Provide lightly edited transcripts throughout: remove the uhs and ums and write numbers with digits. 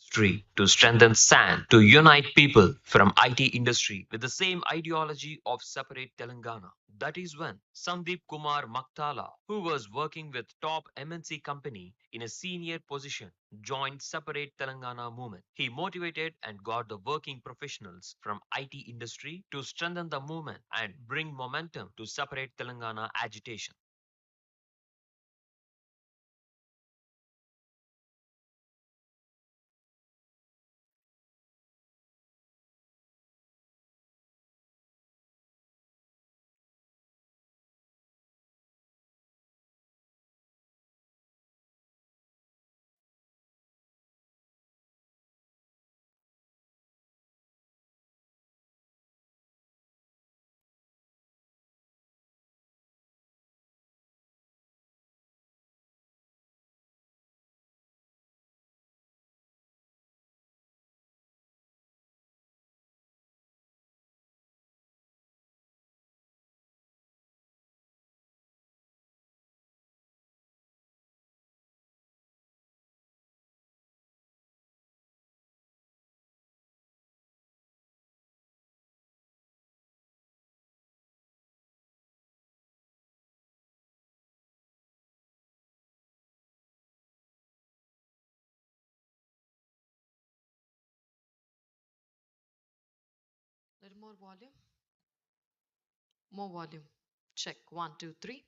industry to strengthen SAN to unite people from IT industry with the same ideology of separate Telangana. That is when Sandeep Kumar Maktala, who was working with top MNC company in a senior position, joined Separate Telangana movement. He motivated and got the working professionals from IT industry to strengthen the movement and bring momentum to Separate Telangana agitation. Little more volume. More volume. Check. One, two, three.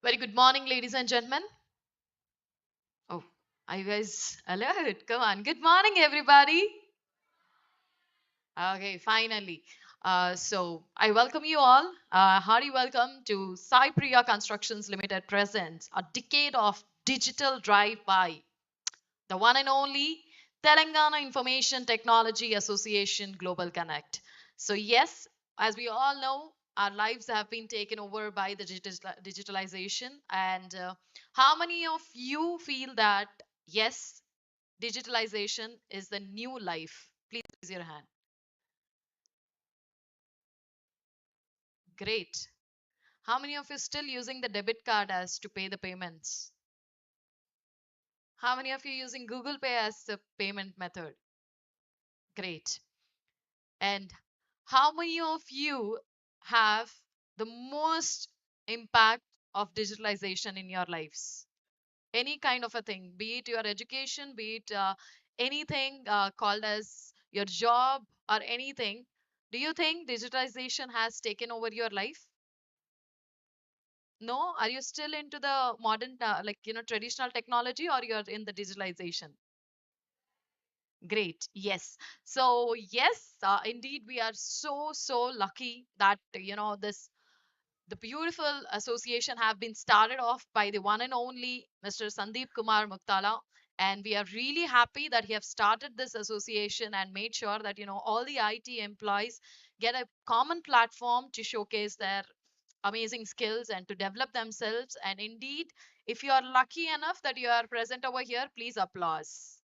Very good morning, ladies and gentlemen. Oh, are you guys alert? Come on. Good morning, everybody. Okay, finally. So I welcome you all. Hearty welcome to Sai Priya Constructions Limited presents a decade of digital drive-by, the one and only Telangana Information Technology Association Global Connect. So, yes, as we all know, our lives have been taken over by the digitalization. And how many of you feel that, yes, digitalization is the new life? Please raise your hand. Great. How many of you still using the debit card as to pay the payments? How many of you using Google Pay as the payment method? Great. And how many of you have the most impact of digitalization in your lives? Any kind of a thing, be it your education, be it anything called as your job or anything. Do you think digitalization has taken over your life? No? Are you still into the modern, traditional technology, or you're in the digitalization? Great. Yes. So, yes, indeed, we are so lucky that, this the beautiful association have been started off by the one and only Mr. Sandeep Kumar Muktala. And we are really happy that he have started this association and made sure that, all the IT employees get a common platform to showcase their amazing skills and to develop themselves. And indeed, if you are lucky enough that you are present over here, please applause.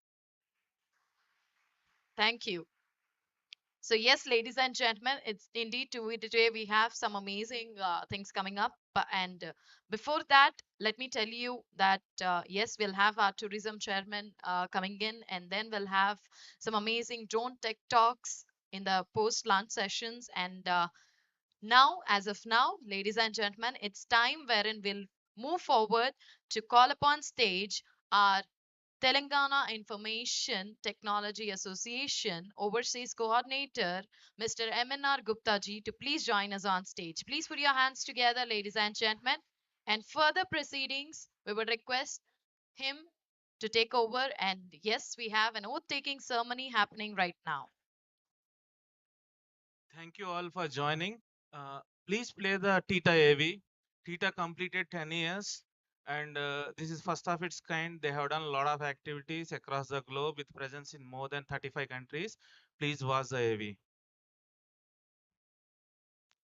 Thank you. So yes, ladies and gentlemen, it's indeed today we have some amazing things coming up. And before that, let me tell you that yes, we'll have our tourism chairman coming in, and then we'll have some amazing drone tech talks in the post lunch sessions. And now, as of now, ladies and gentlemen, it's time wherein we'll move forward to call upon stage our Telangana Information Technology Association Overseas Coordinator, Mr. MNR Gupta ji, to please join us on stage. Please put your hands together, ladies and gentlemen. And further proceedings, we would request him to take over. And yes, we have an oath taking ceremony happening right now. Thank you all for joining. Uh, Please play the TITA AV. TITA completed 10 years and this is first of its kind. They have done a lot of activities across the globe with presence in more than 35 countries. Please watch the AV.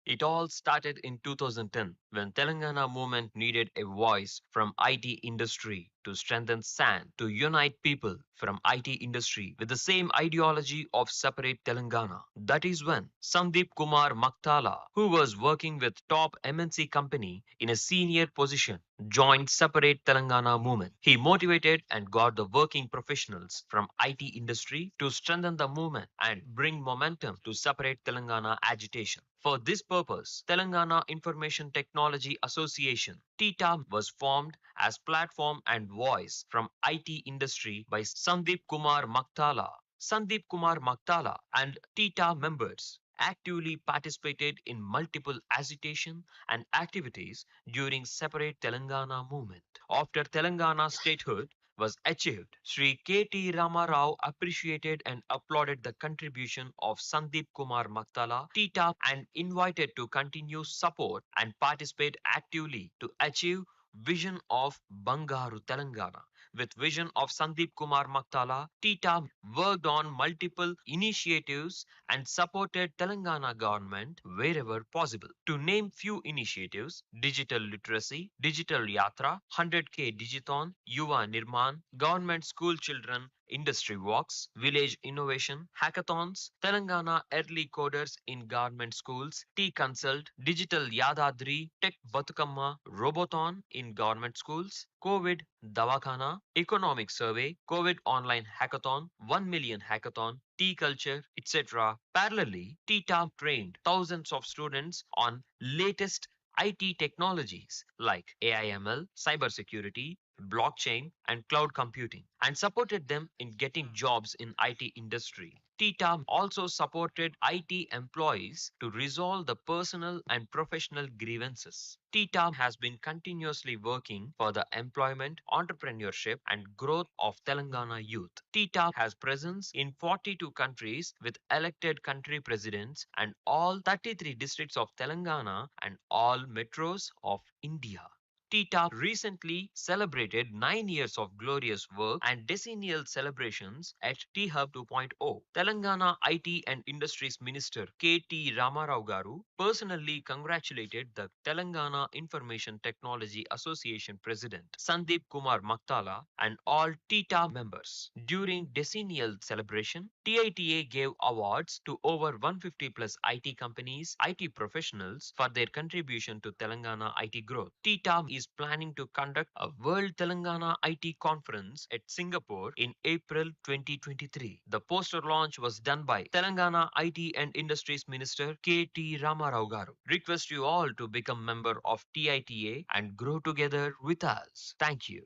It all started in 2010 when Telangana movement needed a voice from IT industry to strengthen SAN to unite people from IT industry with the same ideology of separate Telangana. That is when Sandeep Kumar Maktala, who was working with top MNC company in a senior position, joined separate Telangana movement. He motivated and got the working professionals from IT industry to strengthen the movement and bring momentum to separate Telangana agitation. For this purpose, Telangana Information Technology Association TITA was formed as platform and voice from IT industry by Sandeep Kumar Maktala. Sandeep Kumar Maktala and TITA members actively participated in multiple agitation and activities during separate Telangana movement. After Telangana statehood was achieved, Sri K.T. Ramarao appreciated and applauded the contribution of Sandeep Kumar Maktala, TITA, and invited to continue support and participate actively to achieve vision of Bangaru Telangana. With vision of Sandeep Kumar Maktala, TITA worked on multiple initiatives and supported Telangana government wherever possible. To name few initiatives, digital literacy, digital yatra, 100K Digiton, Yuva Nirman, government school children industry walks, village innovation, hackathons, Telangana early coders in government schools, T-Consult, Digital Yadadri, Tech Batukamma, Robothon in government schools, COVID Dawakana, Economic Survey, COVID Online Hackathon, 1 million Hackathon, tea culture, etc. Parallelly, TTAM trained thousands of students on latest IT technologies like AIML, cybersecurity, blockchain, and cloud computing, and supported them in getting jobs in IT industry. TTAM also supported IT employees to resolve the personal and professional grievances. TTAM has been continuously working for the employment, entrepreneurship, and growth of Telangana youth. TTAM has presence in 42 countries with elected country presidents and all 33 districts of Telangana and all metros of India. TITA recently celebrated 9 years of glorious work and decennial celebrations at Thub 2.0. Telangana IT and Industries Minister K.T. Ramarao Garu personally congratulated the Telangana Information Technology Association President Sandeep Kumar Maktala and all TITA members. During decennial celebration, TITA gave awards to over 150 plus IT companies, IT professionals for their contribution to Telangana IT growth. TITA is planning to conduct a World Telangana IT conference at Singapore in April 2023. The poster launch was done by Telangana IT and Industries Minister K.T. Ramarao Garu. Request you all to become member of TITA and grow together with us. Thank you.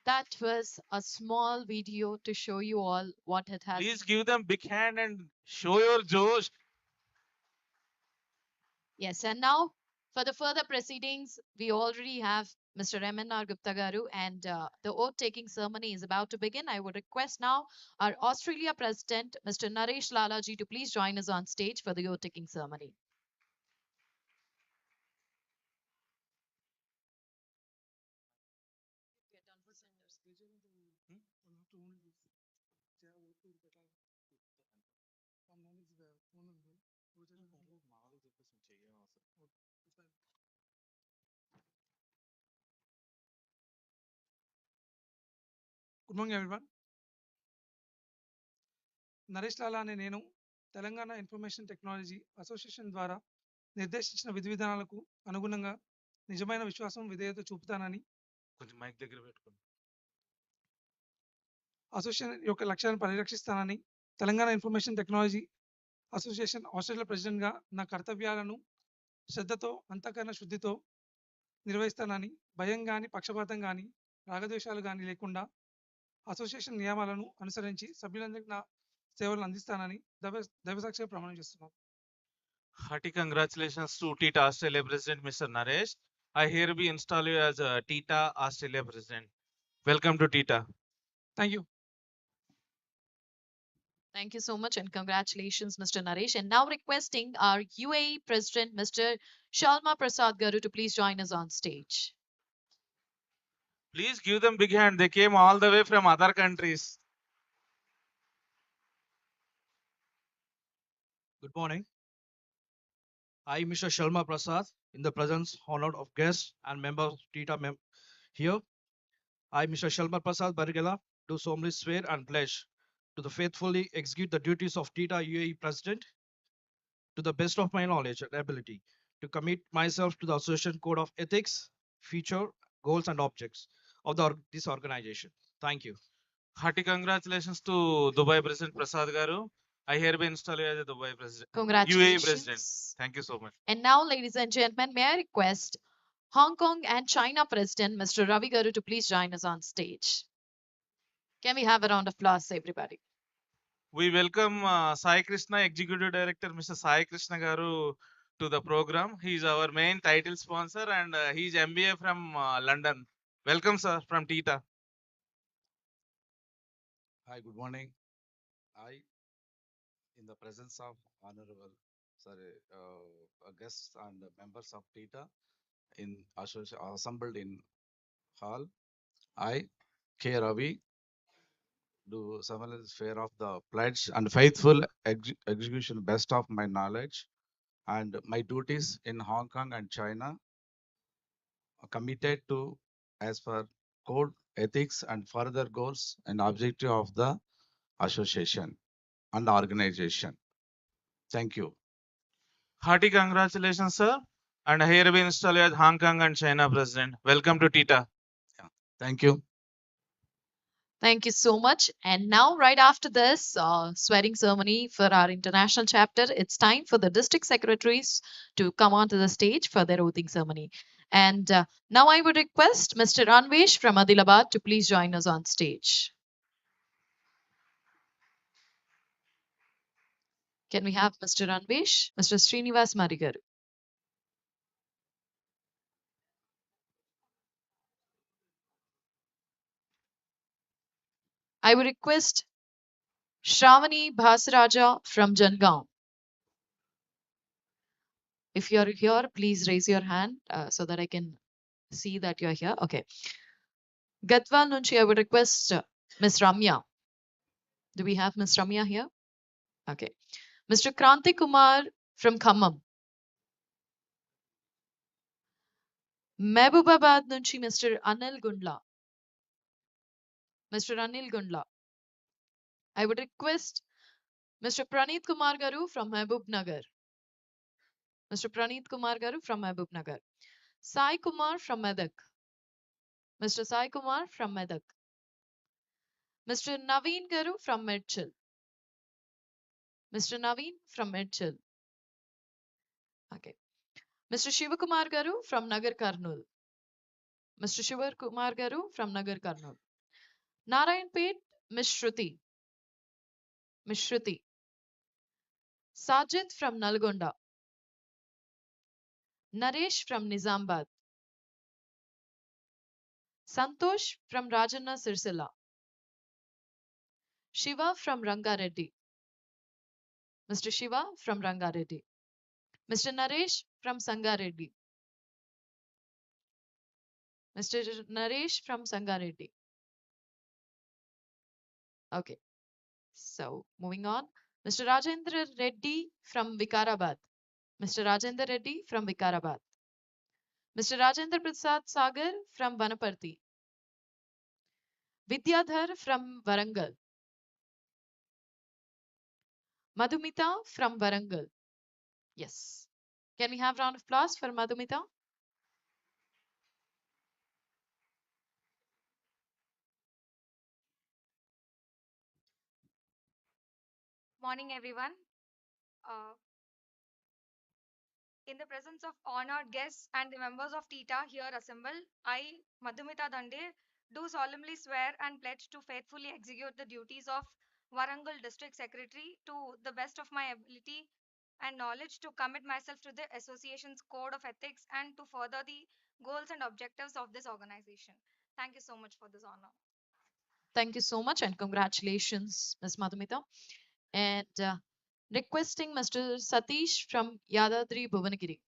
That was a small video to show you all what it has. Please give them big hand and show your Josh. Yes, and now for the further proceedings, we already have Mr. M.N.R. Gupta Garu, and the oath taking ceremony is about to begin. I would request now our Australia President, Mr. Naresh Lalaji, to please join us on stage for the oath taking ceremony. Good morning everyone. Naresh Lala అనే నేను Telangana information technology association ద్వారా నిర్దేశించిన విధి విధానాలకు అనుగుణంగా నిజమైన విశ్వాసం విధేయత చూపుతానని, కొంచెం మైక్ దగ్గర పెట్టుకోండి. అసోసియేషన్ యొక్క లక్ష్యాలను పరిరక్షిస్తానని, Telangana information technology association Australia ప్రెసిడెంట్గా నా కర్తవ్యాలను శ్రద్ధతో అంతఃకరణ శుద్ధితో నిర్వహిస్తానని, భయం కానీ పక్షపాతం కానీ రాగద్వేషాలు కానీ లేకుండా అసోసియేషన్ నియమాలను అనుసరించి సభ్యులందరికీ నా సేవలను అందిస్తానని దైవసాక్షిగా ప్రమాణం చేస్తున్నాను. Hearty congratulations to TITA Australia President Mr. Naresh. I hereby install you as a TITA Australia President. Welcome to TITA. Thank you. Thank you so much and congratulations, Mr. Naresh. And now requesting our UAE President, Mr. Shalma Prasad Garu, to please join us on stage. Please give them big hand. They came all the way from other countries. Good morning. I, Mr. Sharma Prasad, in the presence honored of guests and members of TITA here, I, Mr. Sharma Prasad Barigala, do solemnly swear and pledge to the faithfully execute the duties of TITA UAE President to the best of my knowledge and ability, to commit myself to the Association Code of Ethics, future goals and objects of this organization. Thank you. Hearty congratulations to Dubai President Prasad Garu. I hereby install you as a Dubai President, UAE President. Congratulations. Thank you so much. And now, ladies and gentlemen, may I request Hong Kong and China President Mr. Ravi Garu to please join us on stage. Can we have a round of applause, everybody? We welcome Sai Krishna, Executive Director, Mr. Sai Krishna Garu, to the program. He is our main title sponsor and he is MBA from London. Welcome, sir, from TITA. Hi, good morning. I, in the presence of honorable, guests and members of TITA assembled in hall, I, K. Ravi, do solemnly swear of the pledge and faithful execution best of my knowledge and my duties in Hong Kong and China, committed to as per code, ethics, and further goals and objective of the association and organization. Thank you. Hearty congratulations, sir. And I hereby install you as Hong Kong and China President. Welcome to TITA. Yeah. Thank you. Thank you so much. And now, right after this swearing ceremony for our international chapter, it's time for the district secretaries to come onto the stage for their oathing ceremony. And now I would request Mr. Anvesh from Adilabad to please join us on stage. Can we have Mr. Anvesh, Mr. Srinivas Marigaru? I would request Shravani Bhasaraja from Jangaon. If you're here, please raise your hand so that I can see that you're here. Okay. Gatwal Nunchi, I would request Ms. Ramya. Do we have Ms. Ramya here? Okay. Mr. Kranti Kumar from Khammam. Mehbubabad Nunchi, Mr. Anil Gundla. Mr. Anil Gundla. I would request Mr. Praneeth Kumar Garu from Mehboob Nagar. Mr. Praneeth Kumar Garu from Mehboob Nagar. Sai Kumar from Medak. Mr. Sai Kumar from Medak. Mr. Naveen Garu from Medchil. Mr. Naveen from Medchil. Okay. Mr. Shivakumar Garu from Nagar Karnool. Mr. Shivakumar Garu from Nagar Karnool. Narayanpet, Miss Shruti. Miss Shruti. Sajid from Nalgonda. Naresh from Nizambad. Santosh from Rajanna Sirsila. Shiva from Rangareddy. Mr. Shiva from Rangareddy. Mr. Naresh from Sangareddy. Mr. Naresh from Sangareddy. Okay. So moving on. Mr. Rajendra Reddy from Vikarabad. Mr. Rajendra Reddy from Vikarabad. Mr. Rajendra Prasad Sagar from Vanaparthi. Vidyadhar from Varangal. Madhumita from Varangal. Yes. Can we have round of applause for Madhumita? Morning, everyone. Uh, in the presence of honored guests and the members of TITA here assembled, I, Madhumita Dande, do solemnly swear and pledge to faithfully execute the duties of Warangal District Secretary to the best of my ability and knowledge, to commit myself to the association's code of ethics and to further the goals and objectives of this organization. Thank you so much for this honor. Thank you so much and congratulations, Ms. Madhumita. And requesting Mr. Satish from Yadadri Bhuvanagiri.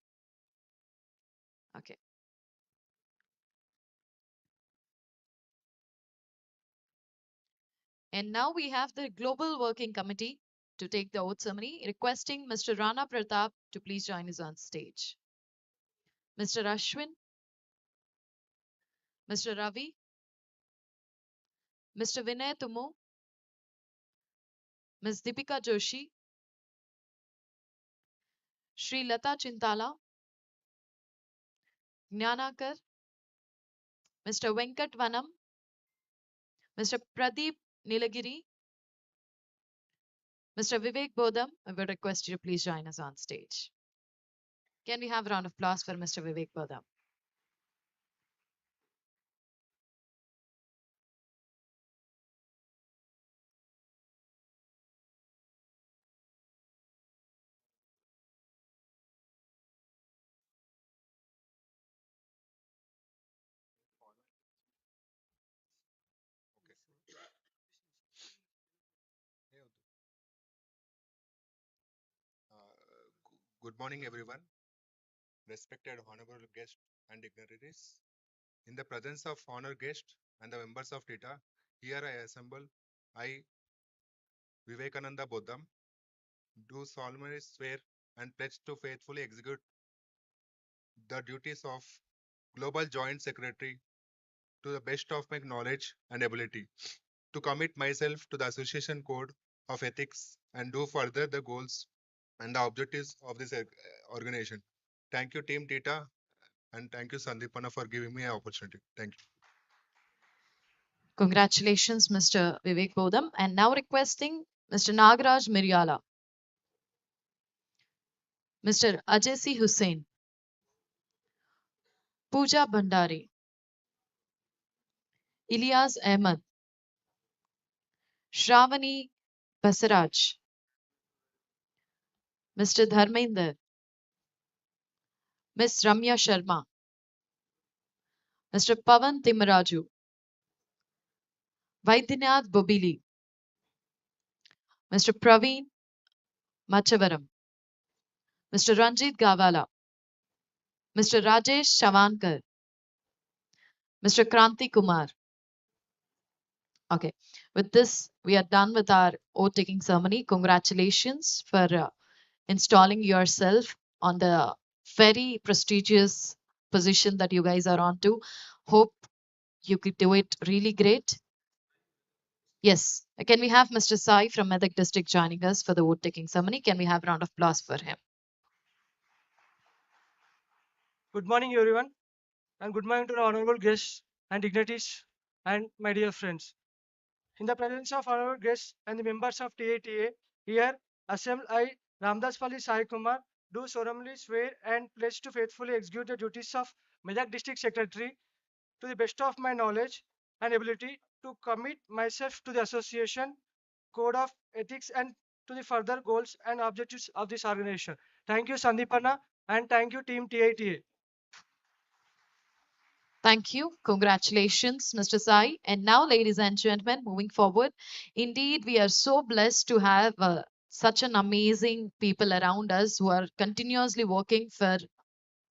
Okay. And now we have the Global Working Committee to take the oath ceremony, requesting Mr. Rana Pratap to please join us on stage. Mr. Ashwin, Mr. Ravi, Mr. Vinay Tumu, Ms. Deepika Joshi, Sri Lata Chintala, Jnanakar, Mr. Venkat Vanam, Mr. Pradeep Nilagiri, Mr. Vivek Bodham, I would request you to please join us on stage. Can we have a round of applause for Mr. Vivek Bodham? Good morning, everyone, respected honorable guests and dignitaries. In the presence of honored guests and the members of TITA, here I assemble, I, Vivekananda Bodham, do solemnly swear and pledge to faithfully execute the duties of Global Joint Secretary to the best of my knowledge and ability, to commit myself to the Association Code of Ethics and do further the goals and the objectives of this organization. Thank you, Team TITA, and thank you, Sandipana, for giving me an opportunity. Thank you. Congratulations, Mr. Vivek Bodham. And now requesting Mr. Nagaraj Miryala, Mr. Ajay C. Hussain, Pooja Bhandari, Ilyas Ahmed, Shravani Basaraj, Mr. Dharmender, Ms. Ramya Sharma, Mr. Pavan Timaraju, Vaidyanath Bobili, Mr. Praveen Machavaram, Mr. Ranjit Gavala, Mr. Rajesh Chavankar, Mr. Kranti Kumar. Okay, with this, we are done with our oath taking ceremony. Congratulations for installing yourself on the very prestigious position that you guys are on to. Hope you could do it really great. Yes, can we have Mr. Sai from Medak district joining us for the vote taking ceremony? Can we have a round of applause for him? Good morning, everyone, and good morning to the honorable guests and dignitaries and my dear friends. In the presence of honorable guests and the members of TITA, here assembled I, Ramdas Pali Sai Kumar, do solemnly swear and pledge to faithfully execute the duties of Medak District Secretary to the best of my knowledge and ability, to commit myself to the association code of ethics and to the further goals and objectives of this organization. Thank you, Sandipana, and thank you, Team TITA. Thank you. Congratulations, Mr. Sai. And now, ladies and gentlemen, moving forward, indeed, we are so blessed to have such an amazing people around us who are continuously working for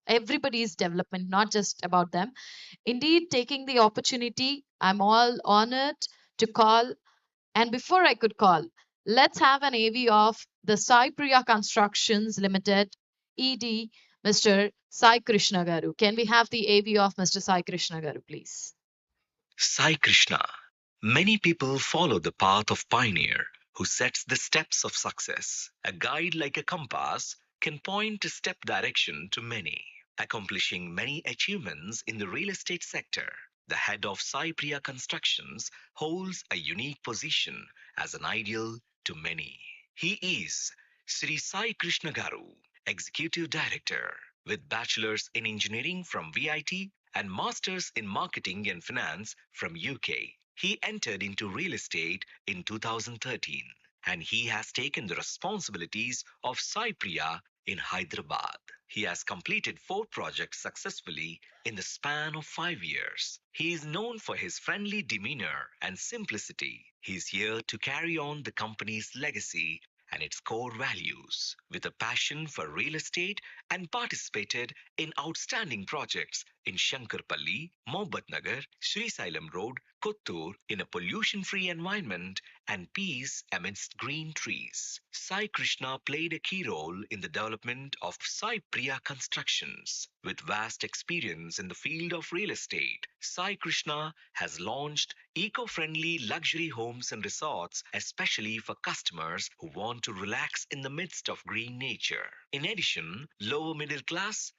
everybody's development, not just about them. Indeed, taking the opportunity, I'm all honored to call. And before I could call, let's have an AV of the Sai Priya Constructions Limited, ED, Mr. Sai Krishna Garu. Can we have the AV of Mr. Sai Krishna Garu, please? Sai Krishna. Many people follow the path of pioneer who sets the steps of success. A guide like a compass can point a step direction to many, accomplishing many achievements in the real estate sector. The head of Sai Priya Constructions holds a unique position as an ideal to many. He is Sri Sai Krishna Garu, Executive Director, with bachelor's in engineering from VIT and master's in marketing and finance from UK. He entered into real estate in 2013 and he has taken the responsibilities of Sai Priya in Hyderabad. He has completed 4 projects successfully in the span of 5 years. He is known for his friendly demeanor and simplicity. He is here to carry on the company's legacy and its core values with a passion for real estate and participated in outstanding projects in Shankarpalli, Mohabbat Nagar, Sri Sailam Road, Kottur in a pollution-free environment, and peace amidst green trees. Sai Krishna played a key role in the development of Sai Priya Constructions. With vast experience in the field of real estate, Sai Krishna has launched eco-friendly luxury homes and resorts, especially for customers who want to relax in the midst of green nature. In addition, lower middle class,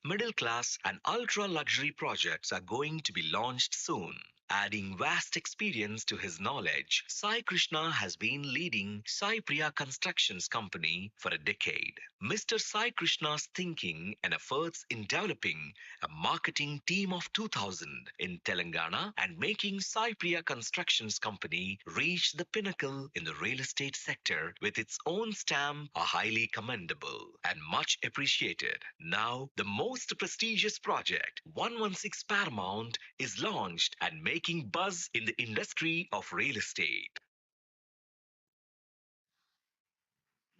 and ultra luxury projects are going to be launched soon. Adding vast experience to his knowledge, Sai Krishna has been leading Sai Priya Constructions Company for a decade. Mr. Sai Krishna's thinking and efforts in developing a marketing team of 2000 in Telangana and making Sai Priya Constructions Company reach the pinnacle in the real estate sector with its own stamp are highly commendable and much appreciated. Now, the most prestigious project, 116 Paramount, is launched and making buzz in the industry of real estate.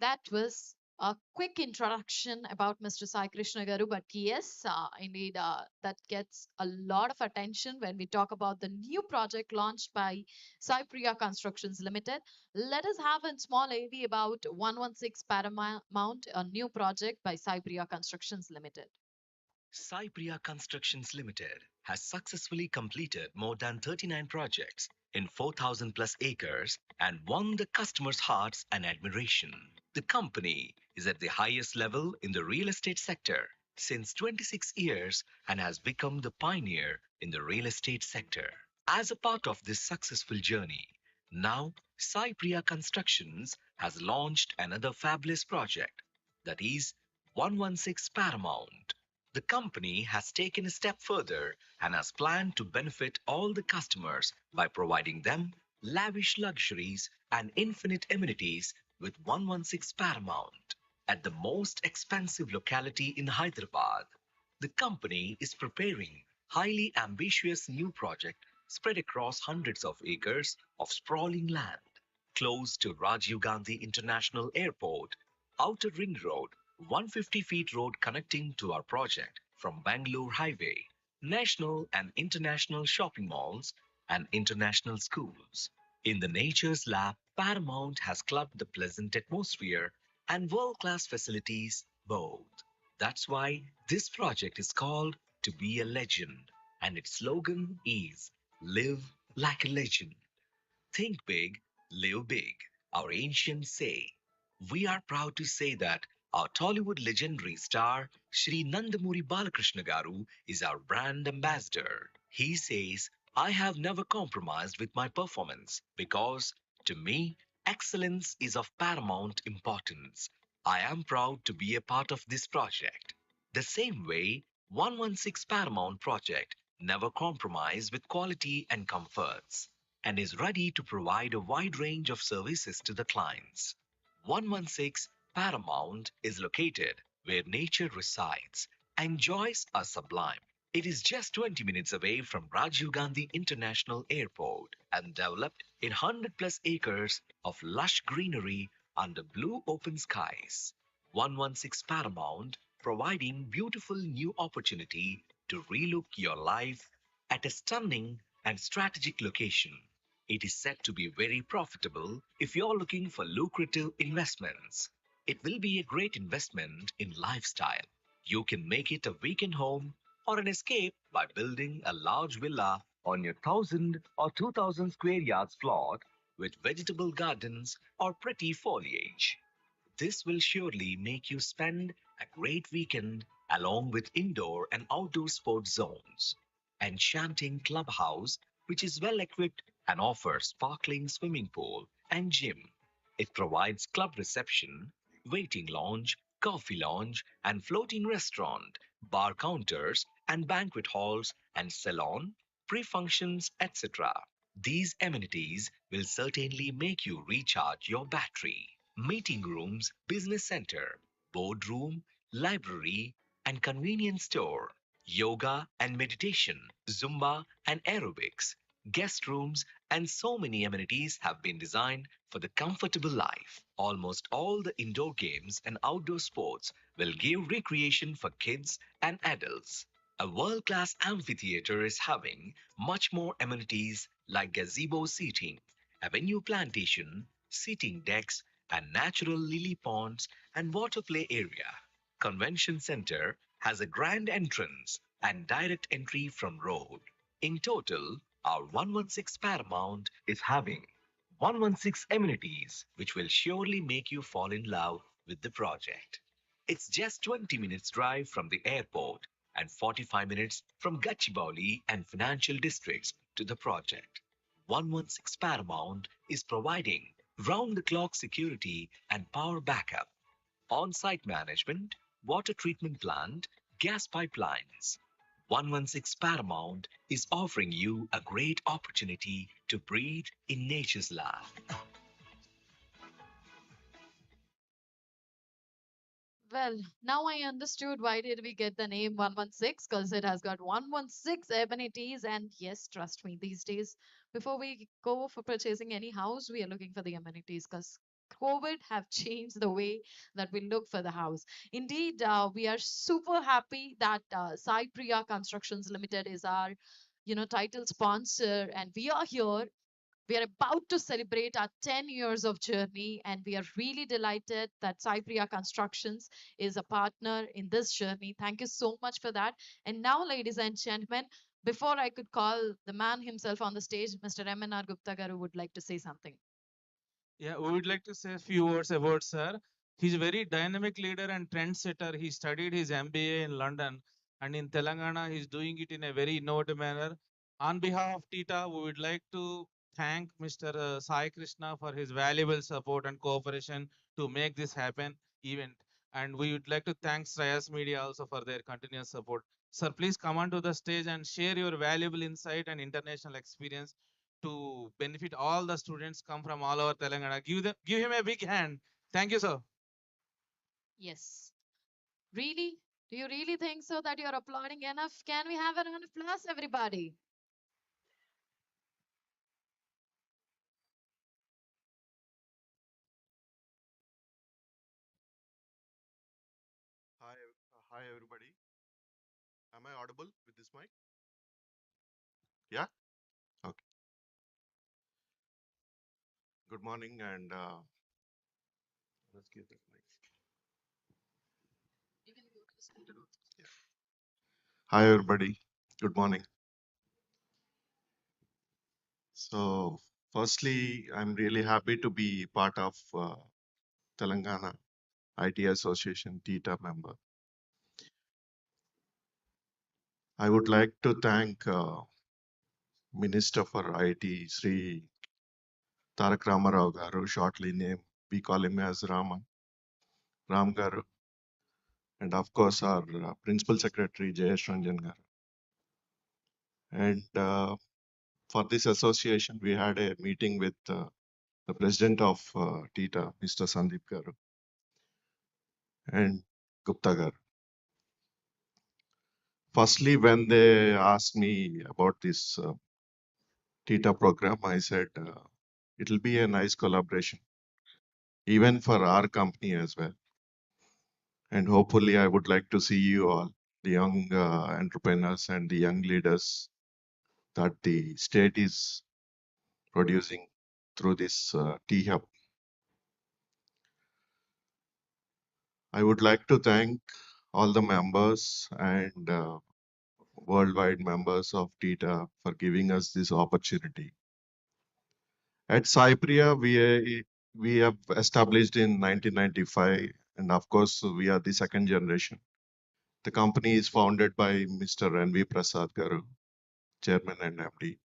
That was a quick introduction about Mr. Sai Krishna Garu, but yes, indeed, that gets a lot of attention when we talk about the new project launched by Sai Priya Constructions Limited. Let us have a small AV about 116 Paramount, a new project by Sai Priya Constructions Limited. Sai Priya Constructions Limited has successfully completed more than 39 projects in 4,000 plus acres and won the customers' hearts and admiration. The company is at the highest level in the real estate sector since 26 years and has become the pioneer in the real estate sector. As a part of this successful journey, now Sai Priya Constructions has launched another fabulous project, that is 116 Paramount. The company has taken a step further and has planned to benefit all the customers by providing them lavish luxuries and infinite amenities with 116 Paramount. At the most expensive locality in Hyderabad, the company is preparing highly ambitious new project spread across hundreds of acres of sprawling land close to Rajiv Gandhi International Airport, Outer Ring Road, 150 feet road connecting to our project from Bangalore Highway, national and international shopping malls, and international schools. In the Nature's Lab, Paramount has clubbed the pleasant atmosphere and world class facilities both. That's why this project is called To Be a Legend, and its slogan is Live Like a Legend. Think big, live big, our ancients say. We are proud to say that our Tollywood legendary star, Shri Nandamuri Balakrishna Garu, is our brand ambassador. He says, I have never compromised with my performance because, to me, excellence is of paramount importance. I am proud to be a part of this project. The same way, 116 Paramount Project never compromise with quality and comforts and is ready to provide a wide range of services to the clients. 116 Paramount is located where nature resides and joys are sublime. It is just 20 minutes away from Rajiv Gandhi International Airport and developed in 100 plus acres of lush greenery under blue open skies. 116 Paramount providing beautiful new opportunity to relook your life at a stunning and strategic location. It is said to be very profitable if you're looking for lucrative investments. It will be a great investment in lifestyle. You can make it a weekend home or an escape by building a large villa on your 1,000 or 2,000 square yards plot with vegetable gardens or pretty foliage. This will surely make you spend a great weekend along with indoor and outdoor sports zones. Enchanting clubhouse, which is well equipped and offers sparkling swimming pool and gym. It provides club reception, waiting lounge, coffee lounge, and floating restaurant, bar counters, and banquet halls and salon, pre-functions, etc. These amenities will certainly make you recharge your battery. Meeting rooms, business center, boardroom, library, and convenience store, yoga and meditation, Zumba and aerobics, guest rooms, and so many amenities have been designed for the comfortable life. Almost all the indoor games and outdoor sports will give recreation for kids and adults. A world class amphitheater is having much more amenities like gazebo seating, avenue plantation, seating decks, and natural lily ponds and water play area. Convention Center has a grand entrance and direct entry from road. In total, our 116 Paramount is having 116 amenities, which will surely make you fall in love with the project. It's just 20 minutes drive from the airport and 45 minutes from Gachibowli and financial districts to the project. 116 Paramount is providing round the clock security and power backup, on site management, water treatment plant, gas pipelines. 116 Paramount is offering you a great opportunity to breathe in nature's life. Well, now I understood why did we get the name 116, because it has got 116 amenities. And yes, trust me, these days, before we go for purchasing any house, we are looking for the amenities, because COVID have changed the way that we look for the house. Indeed, we are super happy that Sai Priya Constructions Limited is our, title sponsor, and we are here. We are about to celebrate our 10 years of journey, and we are really delighted that Cypria Constructions is a partner in this journey. Thank you so much for that. And now, ladies and gentlemen, before I could call the man himself on the stage, Mr. MNR Gupta Garu would like to say something. Yeah, we would like to say a few words about sir. He's a very dynamic leader and trendsetter. He studied his MBA in London, and in Telangana, he's doing it in a very innovative manner. On behalf of TITA, we would like to thank Mr. Sai Krishna for his valuable support and cooperation to make this happen event. And we would like to thank Shreyas Media also for their continuous support. Sir, please come onto the stage and share your valuable insight and international experience to benefit all the students come from all over Telangana. Give him a big hand. Thank you, sir. Yes. Really? Do you really think so that you're applauding enough? Can we have a round of applause, everybody? Hi everybody. Am I audible with this mic? Yeah. Okay. Good morning and let's give that mic. Yeah. Hi everybody. Good morning. So, firstly, I'm really happy to be part of Telangana IT Association TITA member. I would like to thank Minister for IT, Sri Tarak Ramarao Garu, shortly named, we call him as Ram Garu, and of course our Principal Secretary Jayesh Ranjan Garu. And for this association, we had a meeting with the president of TITA, Mr. Sandeep Garu, and Gupta Garu. Firstly, when they asked me about this TITA program, I said it'll be a nice collaboration, even for our company as well. And hopefully, I would like to see you all, the young entrepreneurs and the young leaders that the state is producing through this T-Hub. I would like to thank all the members and worldwide members of TITA for giving us this opportunity. At Cypria, we have established in 1995, and of course, we are the second generation. The company is founded by Mr. N.V. Prasad Garu, Chairman and MD.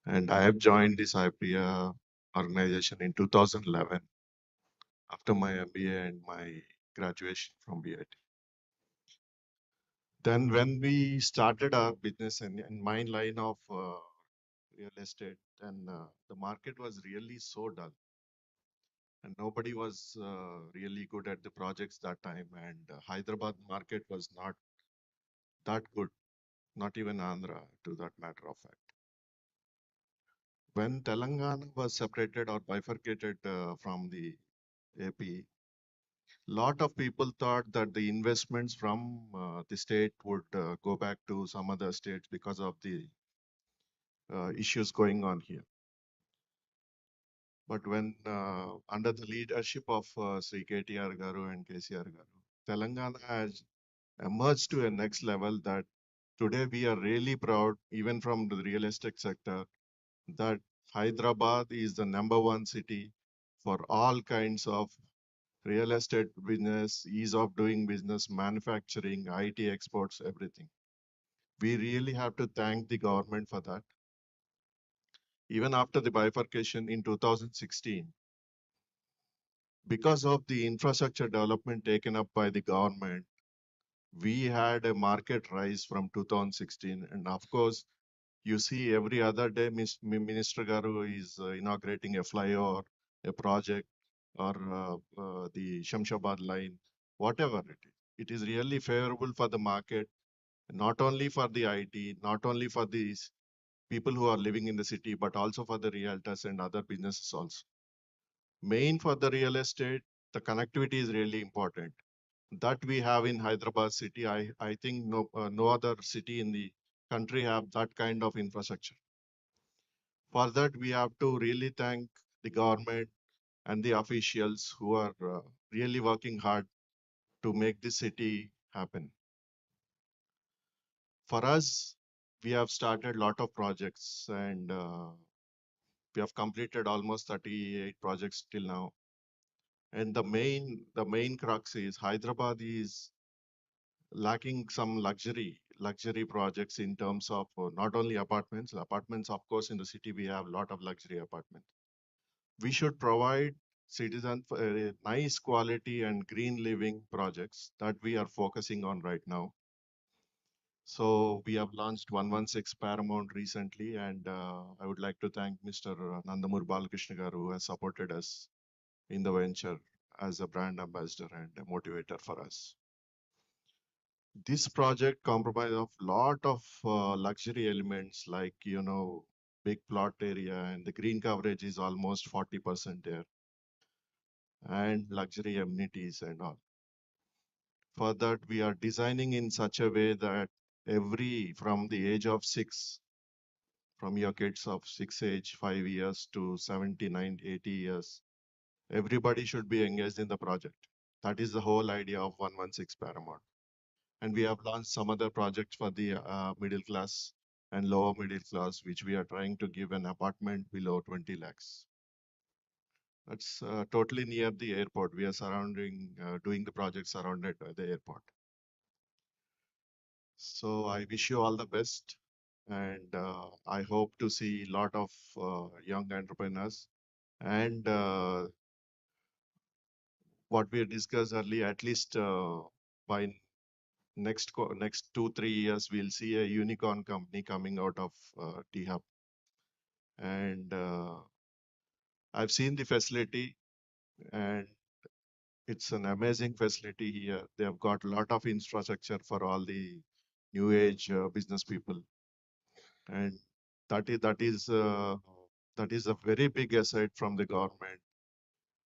And I have joined the Cypria organization in 2011 after my MBA and my graduation from BIT. Then when we started our business in my line of real estate, then the market was really so dull. And nobody was really good at the projects that time. And Hyderabad market was not that good, not even Andhra to that matter of fact. When Telangana was separated or bifurcated from the AP, Lot of people thought that the investments from the state would go back to some other states because of the issues going on here. But when under the leadership of Sri KTR Garu and KCR Garu, Telangana has emerged to a next level that today we are really proud, even from the real estate sector, that Hyderabad is the #1 city for all kinds of real estate business, ease of doing business, manufacturing, IT exports, everything. We really have to thank the government for that. Even after the bifurcation in 2016, because of the infrastructure development taken up by the government, we had a market rise from 2016. And of course, you see every other day, Minister Garu is inaugurating a flyover, a project, or the Shamshabad line, whatever it is. It is really favorable for the market, not only for the IT, not only for these people who are living in the city, but also for the realtors and other businesses also. Main for the real estate, the connectivity is really important. That we have in Hyderabad city. I think no other city in the country have that kind of infrastructure. For that, we have to really thank the government and the officials who are really working hard to make this city happen. For us, we have started a lot of projects and we have completed almost 38 projects till now. And the main crux is Hyderabad is lacking some luxury projects in terms of not only apartments. Apartments, of course, in the city we have a lot of luxury apartments. We should provide citizens nice quality and green living projects that we are focusing on right now. So we have launched 116 Paramount recently, and I would like to thank Mr. Nandamur Balakrishna Garu, who has supported us in the venture as a brand ambassador and a motivator for us. This project comprises of lot of luxury elements like, big plot area, and the green coverage is almost 40% there, and luxury amenities and all. For that, we are designing in such a way that from the age of 6, from your kids of 6 age, 5 years to 79, 80 years, everybody should be engaged in the project. That is the whole idea of 116 Paramount. And we have launched some other projects for the middle class and lower middle class, which we are trying to give an apartment below 20 lakhs. That's totally near the airport. We are doing the project surrounded by the airport. So I wish you all the best, and I hope to see a lot of young entrepreneurs. And what we discussed earlier, at least by next 2-3 years, we'll see a unicorn company coming out of T-Hub. And I've seen the facility, and it's an amazing facility here. They have got a lot of infrastructure for all the new age business people, and that is a very big asset from the government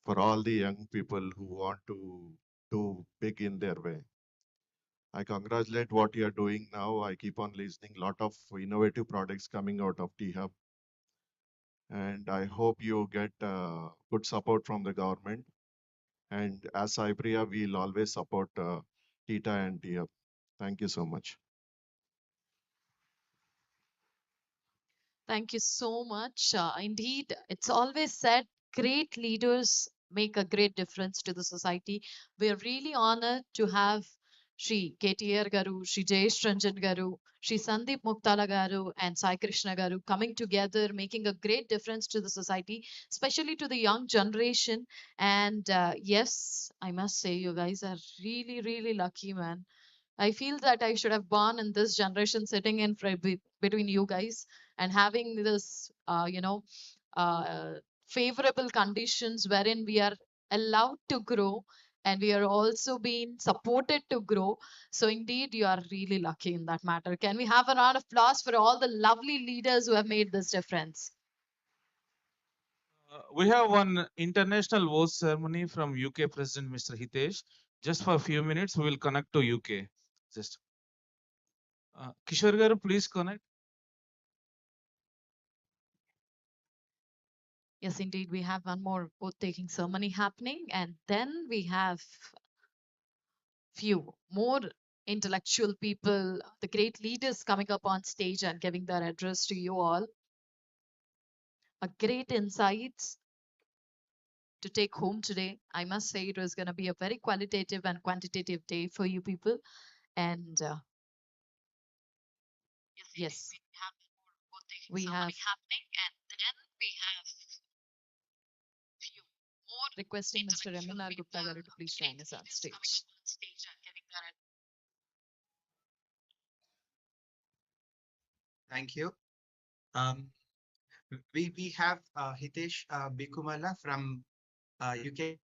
for all the young people who want to do big in their way. I congratulate what you are doing now. I keep on listening lot of innovative products coming out of T-Hub, and I hope you get good support from the government. And as Cypria, we'll always support TITA and T-Hub. Thank you so much. Thank you so much. Indeed, it's always said great leaders make a great difference to the society. We are really honored to have Shri KTR Garu, Shri Jayesh Ranjan Garu, Shri Sandeep Muktala Garu, and Sai Krishna Garu coming together, making a great difference to the society, especially to the young generation. And yes, I must say, you guys are really, really lucky, man. I feel that I should have born in this generation, sitting in between you guys and having this, favorable conditions wherein we are allowed to grow and we are also being supported to grow. So, indeed, you are really lucky in that matter. Can we have a round of applause for all the lovely leaders who have made this difference? We have one international voice ceremony from UK President Mr. Hitesh. Just for a few minutes, we will connect to UK. Just Kishore garu, please connect. Yes, indeed, we have one more oath-taking ceremony happening, and then we have few more intellectual people, the great leaders coming up on stage and giving their address to you all. A great insights to take home today. I must say it was going to be a very qualitative and quantitative day for you people. And yes, we have few more requesting Mr. Reminar Gupta garu to please join us on stage. Thank you. We have Hitesh Bikumala from UK.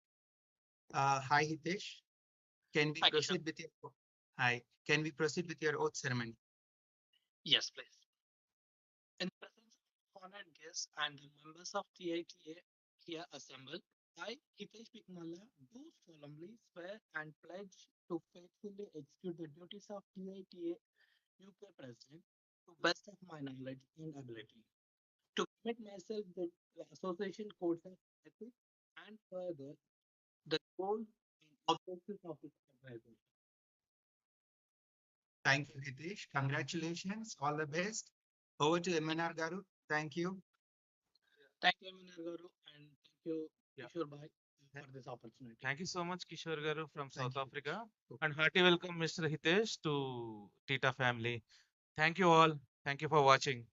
Hi Hitesh. Can we proceed with your Hi? Can we proceed with your oath ceremony? Yes, please. In the presence of honored guests and the members of TITA here assembled, I, Hitesh Bikmalla, do solemnly swear and pledge to faithfully execute the duties of TITA UK President to best of my knowledge and ability, to commit myself with the association codes of ethics and further the goals and objectives of its organization. Thank you, Hitesh. Congratulations. All the best. Over to MNR Garu. Thank you. Thank you, Aminar Garu, and thank you, Yeah. Kishore Bhai, for this opportunity. Thank you so much, Kishore garu from Thank South you. Africa. And hearty welcome, Mr. Hitesh, to TITA family. Thank you all. Thank you for watching.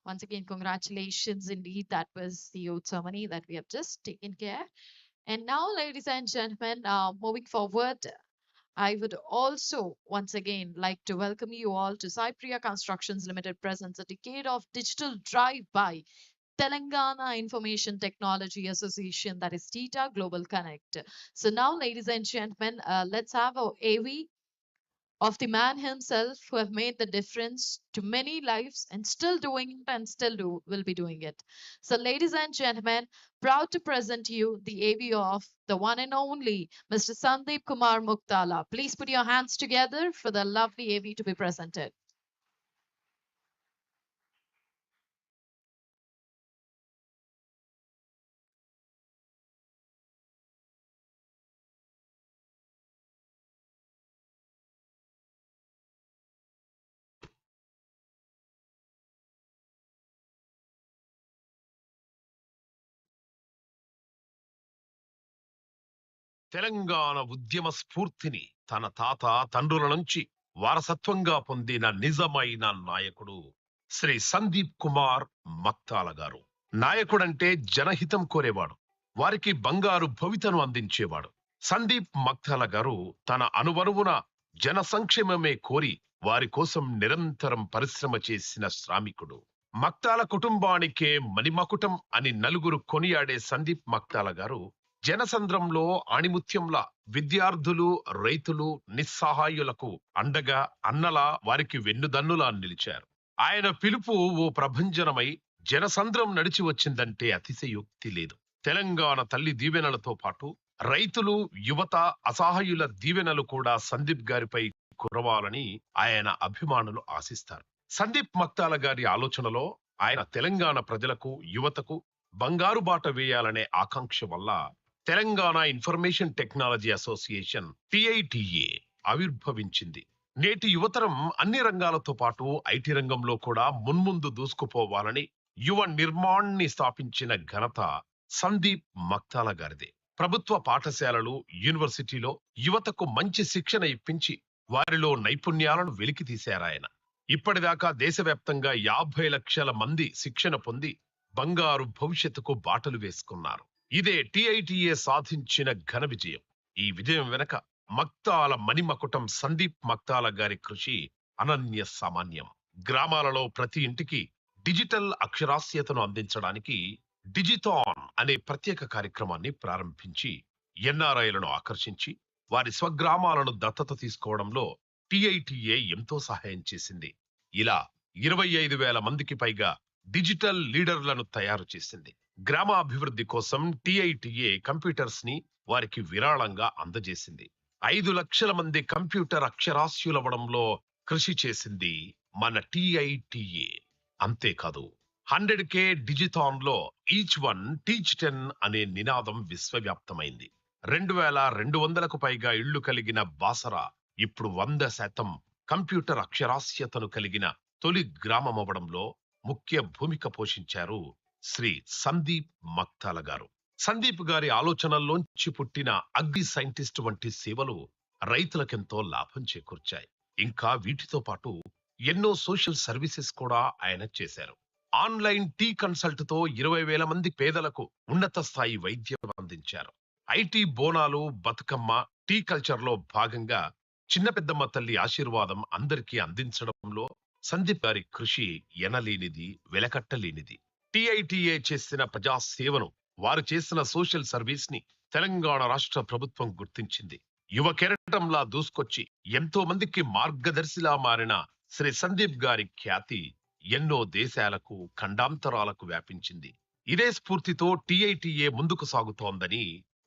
Once again, congratulations indeed. That was the oath ceremony that we have just taken care. And now, ladies and gentlemen, moving forward, I would also once again like to welcome you all to Cypria Constructions Limited presents a decade of digital drive-by Telangana Information Technology Association, that is TITA Global Connect. So now, ladies and gentlemen, let's have our AV of the man himself who have made the difference to many lives and still doing it and still will be doing it. So, ladies and gentlemen, proud to present you the AV of the one and only Mr. Sandeep Kumar Muktala. Please put your hands together for the lovely AV to be presented. Telangana ఉద్యమ స్ఫూర్తిని తన తాత తండ్రుల నుంచి వారసత్వంగా పొందిన నిజమైన నాయకుడు శ్రీ సందీప్ కుమార్ మక్తాల గారు. నాయకుడంటే జనహితం కోరేవాడు, వారికి బంగారు భవితను అందించేవాడు. సందీప్ మక్తాల గారు తన అనువనువున జన సంక్షేమమే కోరి వారి కోసం నిరంతరం పరిశ్రమ చేసిన శ్రామికుడు. మక్తాల కుటుంబానికే మణిమకుటం అని నలుగురు కొనియాడే సందీప్ మక్తాల గారు జనసంద్రంలో ఆణిముత్యంలా విద్యార్థులు, రైతులు, నిస్సహాయులకు అండగా అన్నలా వారికి వెన్నుదన్నులా నిలిచారు. ఆయన పిలుపు ఓ ప్రభంజనమై జనసంద్రం నడిచి వచ్చిందంటే అతిశయోక్తి లేదు. తెలంగాణ తల్లి దీవెనలతో పాటు రైతులు, యువత, అసహాయుల దీవెనలు కూడా సందీప్ గారిపై కురవాలని ఆయన అభిమానులు ఆశిస్తారు. సందీప్ మక్తాల గారి ఆలోచనలో ఆయన తెలంగాణ ప్రజలకు, యువతకు బంగారు బాట వేయాలనే ఆకాంక్ష వల్ల Telangana information technology association TITA ఆవిర్భవించింది. నేటి యువతరం అన్ని రంగాలతో పాటు ఐటీ రంగంలో కూడా మున్ముందు దూసుకుపోవాలని యువ నిర్మాణ్ణి స్థాపించిన ఘనత సందీప్ మక్తాల గారిదే. ప్రభుత్వ పాఠశాలలు, యూనివర్సిటీలో యువతకు మంచి శిక్షణ ఇప్పించి వారిలో నైపుణ్యాలను వెలికి తీశారాయన. ఇప్పటిదాకా దేశవ్యాప్తంగా 50 లక్షల మంది శిక్షణ పొంది బంగారు భవిష్యత్తుకు బాటలు వేసుకున్నారు. ఇదే TITA సాధించిన ఘన విజయం. ఈ విజయం వెనక మక్తాల మణిమకుటం సందీప్ మక్తాల గారి కృషి అనన్య సామాన్యం. గ్రామాలలో ప్రతి ఇంటికి డిజిటల్ అక్షరాస్యతను అందించడానికి డిజిటాన్ అనే ప్రత్యేక కార్యక్రమాన్ని ప్రారంభించి NRIలను ఆకర్షించి వారి స్వగ్రామాలను దత్తత తీసుకోవడంలో TITA ఎంతో సహాయం చేసింది. ఇలా 25,000 మందికి పైగా డిజిటల్ లీడర్లను తయారు చేసింది. గ్రామాభివృద్ధి కోసం టిఐటిఏ కంప్యూటర్స్ ని వారికి విరాళంగా అందజేసింది. 5 లక్షల మంది కంప్యూటర్ అక్షరాస్యులవడంలో కృషి చేసింది మన టిఐటిఏ. అంతేకాదు 100K డిజిథాన్ లో ఈచ్ వన్ టీచ్ 10 అనే నినాదం విశ్వవ్యాప్తమైంది. 2200కు పైగా ఇళ్లు కలిగిన బాసర ఇప్పుడు 100% కంప్యూటర్ అక్షరాస్యతను కలిగిన తొలి గ్రామమవడంలో ముఖ్య భూమిక పోషించారు శ్రీ సందీప్ మక్తాల గారు. సందీప్ గారి ఆలోచనల్లోంచి పుట్టిన అగ్రి సైంటిస్ట్ వంటి సేవలు రైతులకెంతో లాభం చేకూర్చాయి. ఇంకా వీటితో పాటు ఎన్నో సోషల్ సర్వీసెస్ కూడా ఆయన చేశారు. ఆన్లైన్ టీ కన్సల్ట్ తో 20,000 మంది పేదలకు ఉన్నత స్థాయి వైద్యం అందించారు. ఐటీ బోనాలు, బతుకమ్మ, టీ కల్చర్ లో భాగంగా చిన్న పెద్దమ్మ తల్లి ఆశీర్వాదం అందరికీ అందించడంలో సందీప్ గారి కృషి ఎనలేనిది, వెలకట్టలేనిది. టిఐటిఏ చేసిన ప్రజా సేవను, వారు చేసిన సోషల్ సర్వీస్ ని తెలంగాణ రాష్ట్ర ప్రభుత్వం గుర్తించింది. యువ కెరటంలా దూసుకొచ్చి ఎంతో మందికి మార్గదర్శిలా మారిన శ్రీ సందీప్ గారి ఖ్యాతి ఎన్నో దేశాలకు, ఖండాంతరాలకు వ్యాపించింది. ఇదే స్ఫూర్తితో టిఐటిఏ ముందుకు సాగుతోందని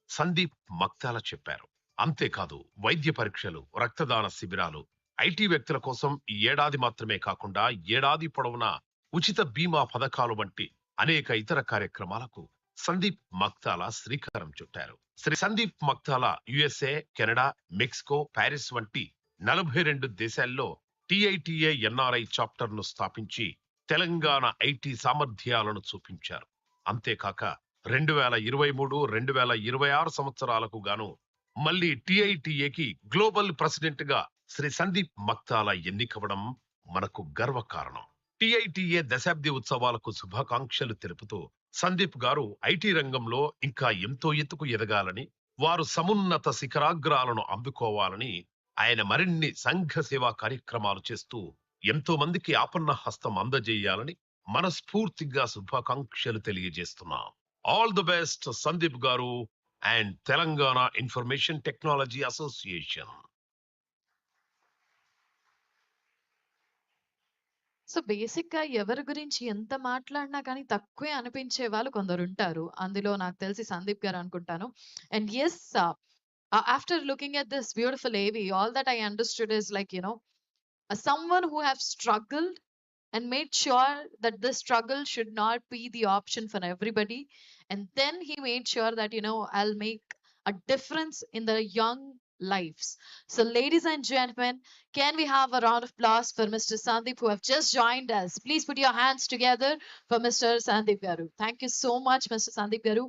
సందీప్ మక్తాల చెప్పారు. అంతేకాదు వైద్య పరీక్షలు, రక్తదాన శిబిరాలు, ఐటీ వ్యక్తుల కోసం ఈ ఏడాది మాత్రమే కాకుండా ఏడాది పొడవునా ఉచిత బీమా పథకాలు వంటి అనేక ఇతర కార్యక్రమాలకు సందీప్ మక్తాల శ్రీకారం చుట్టారు. Shri Sandeep Makthala USA, Canada, Mexico, Paris వంటి 42 దేశాల్లో టిఐటిఏ ఎన్ఆర్ఐ చాప్టర్ ను స్థాపించి తెలంగాణ ఐటీ సామర్థ్యాలను చూపించారు. అంతేకాక 2023, 2026 సంవత్సరాలకు గాను మళ్ళీ టిఐటిఏకి గ్లోబల్ ప్రెసిడెంట్ గా శ్రీ సందీప్ మక్తాల ఎన్నికవడం మనకు గర్వకారణం. టిఐటిఏ దశాబ్ది ఉత్సవాలకు శుభాకాంక్షలు తెలుపుతూ సందీప్ గారు ఐటీ రంగంలో ఇంకా ఎంతో ఎత్తుకు ఎదగాలని, వారు సమున్నత శిఖరాగ్రాలను అందుకోవాలని, ఆయన మరిన్ని సంఘ సేవా కార్యక్రమాలు చేస్తూ ఎంతో మందికి ఆపన్న హస్తం అందజేయాలని మనస్ఫూర్తిగా శుభాకాంక్షలు తెలియజేస్తున్నాం. ఆల్ ది బెస్ట్ సందీప్ గారు and Telangana information technology association. So బేసిక్‌గా ఎవరి గురించి ఎంత మాట్లాడినా కానీ తక్కువే అనిపించే వాళ్ళు కొందరుంటారు. అందులో నాకు తెలిసి సందీప్ గారు అనుకుంటాను. And yes, after looking at this beautiful AV, all that I understood is like, someone who have struggled and made sure that this struggle should not be the option for everybody. And then he made sure that, I'll make a difference in the young lives. So, ladies and gentlemen, can we have a round of applause for Mr. Sandeep who have just joined us? Please put your hands together for Mr. Sandeep Garu. Thank you so much, Mr. Sandeep Garu,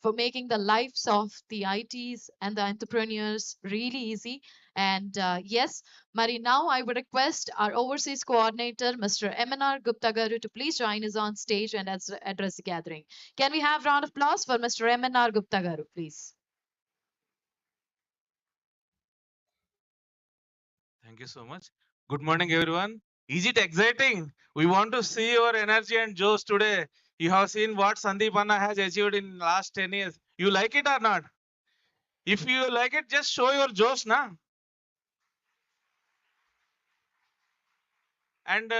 for making the lives of the ITs and the entrepreneurs really easy. And yes, Mari, now I would request our overseas coordinator, Mr. MNR Gupta Garu, to please join us on stage and address the gathering. Can we have round of applause for Mr. MNR Gupta Garu, please? Thank you so much. Good morning, everyone. Is it exciting? We want to see your energy and josh today. You have seen what Sandeep Anna has achieved in last 10 years. You like it or not? If you like it, just show your josh, na? And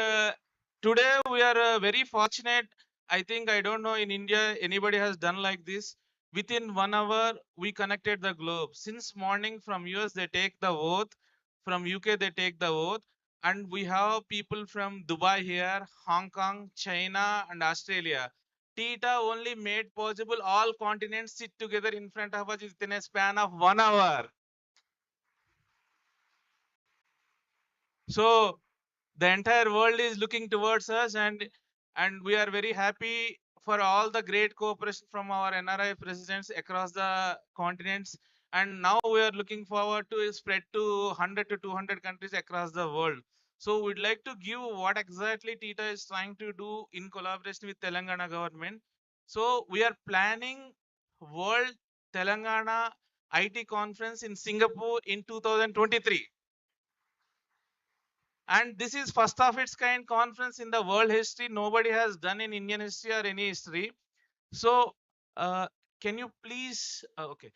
today we are very fortunate. I think, I don't know in India anybody has done like this. Within 1 hour we connected the globe. Since morning from US they take the oath, from UK they take the oath, and we have people from Dubai here, Hong Kong, China and Australia. TITA only made possible all continents sit together in front of us within a span of 1 hour. So the entire world is looking towards us, and we are very happy for all the great cooperation from our NRI presidents across the continents. And now we are looking forward to spread to 100 to 200 countries across the world. So we'd like to give what exactly TITA is trying to do in collaboration with Telangana government. So we are planning World Telangana IT Conference in Singapore in 2023. And this is first of its kind conference in the world history. Nobody has done in Indian history or any history. So can you please okay,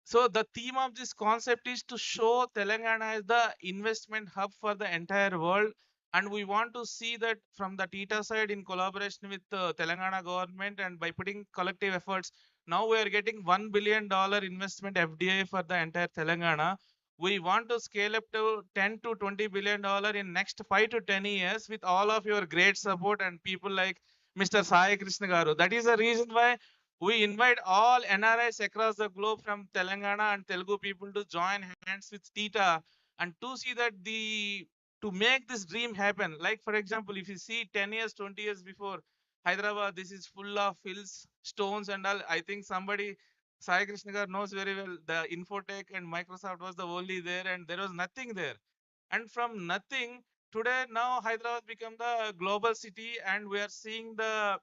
so the theme of this concept is to show Telangana as the investment hub for the entire world. And we want to see that from the TITA side in collaboration with Telangana government, and by putting collective efforts, now we are getting $1 billion investment FDI for the entire Telangana. We want to scale up to 10 to $20 billion in next 5 to 10 years with all of your great support and people like Mr. Sai Krishna Garu. That is the reason why we invite all NRIs across the globe from Telangana and Telugu people to join hands with TITA and to see that to make this dream happen. Like, for example, if you see 10 years, 20 years before, Hyderabad, this is full of hills, stones, and all. I think somebody, Sai Krishnagar, knows very well the Infotech and Microsoft was the only there, and there was nothing there. And from nothing, today, now Hyderabad become the global city, and we are seeing the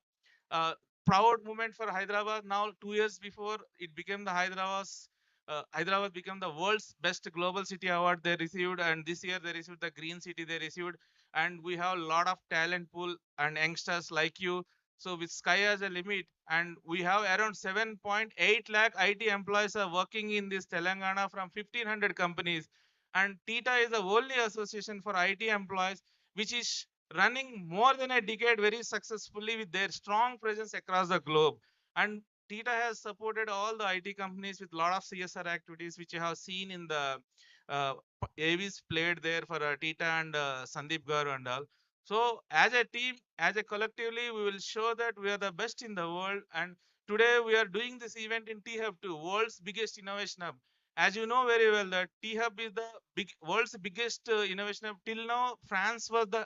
uh, proud moment for Hyderabad. Now, 2 years before, it became the Hyderabad became the world's best global city award they received, and this year they received the green city they received. And we have a lot of talent pool and youngsters like you. So with sky as a limit, and we have around 7.8 lakh IT employees are working in this Telangana from 1500 companies. And TITA is the only association for IT employees which is running more than a decade very successfully with their strong presence across the globe. And TITA has supported all the IT companies with a lot of CSR activities, which you have seen in the AVs played there for TITA and Sandeep Garu and all. So, as a team, as a collectively, we will show that we are the best in the world. And today we are doing this event in T-Hub 2, world's biggest innovation hub. As you know very well, that T-Hub is the world's biggest innovation hub. Till now, France was the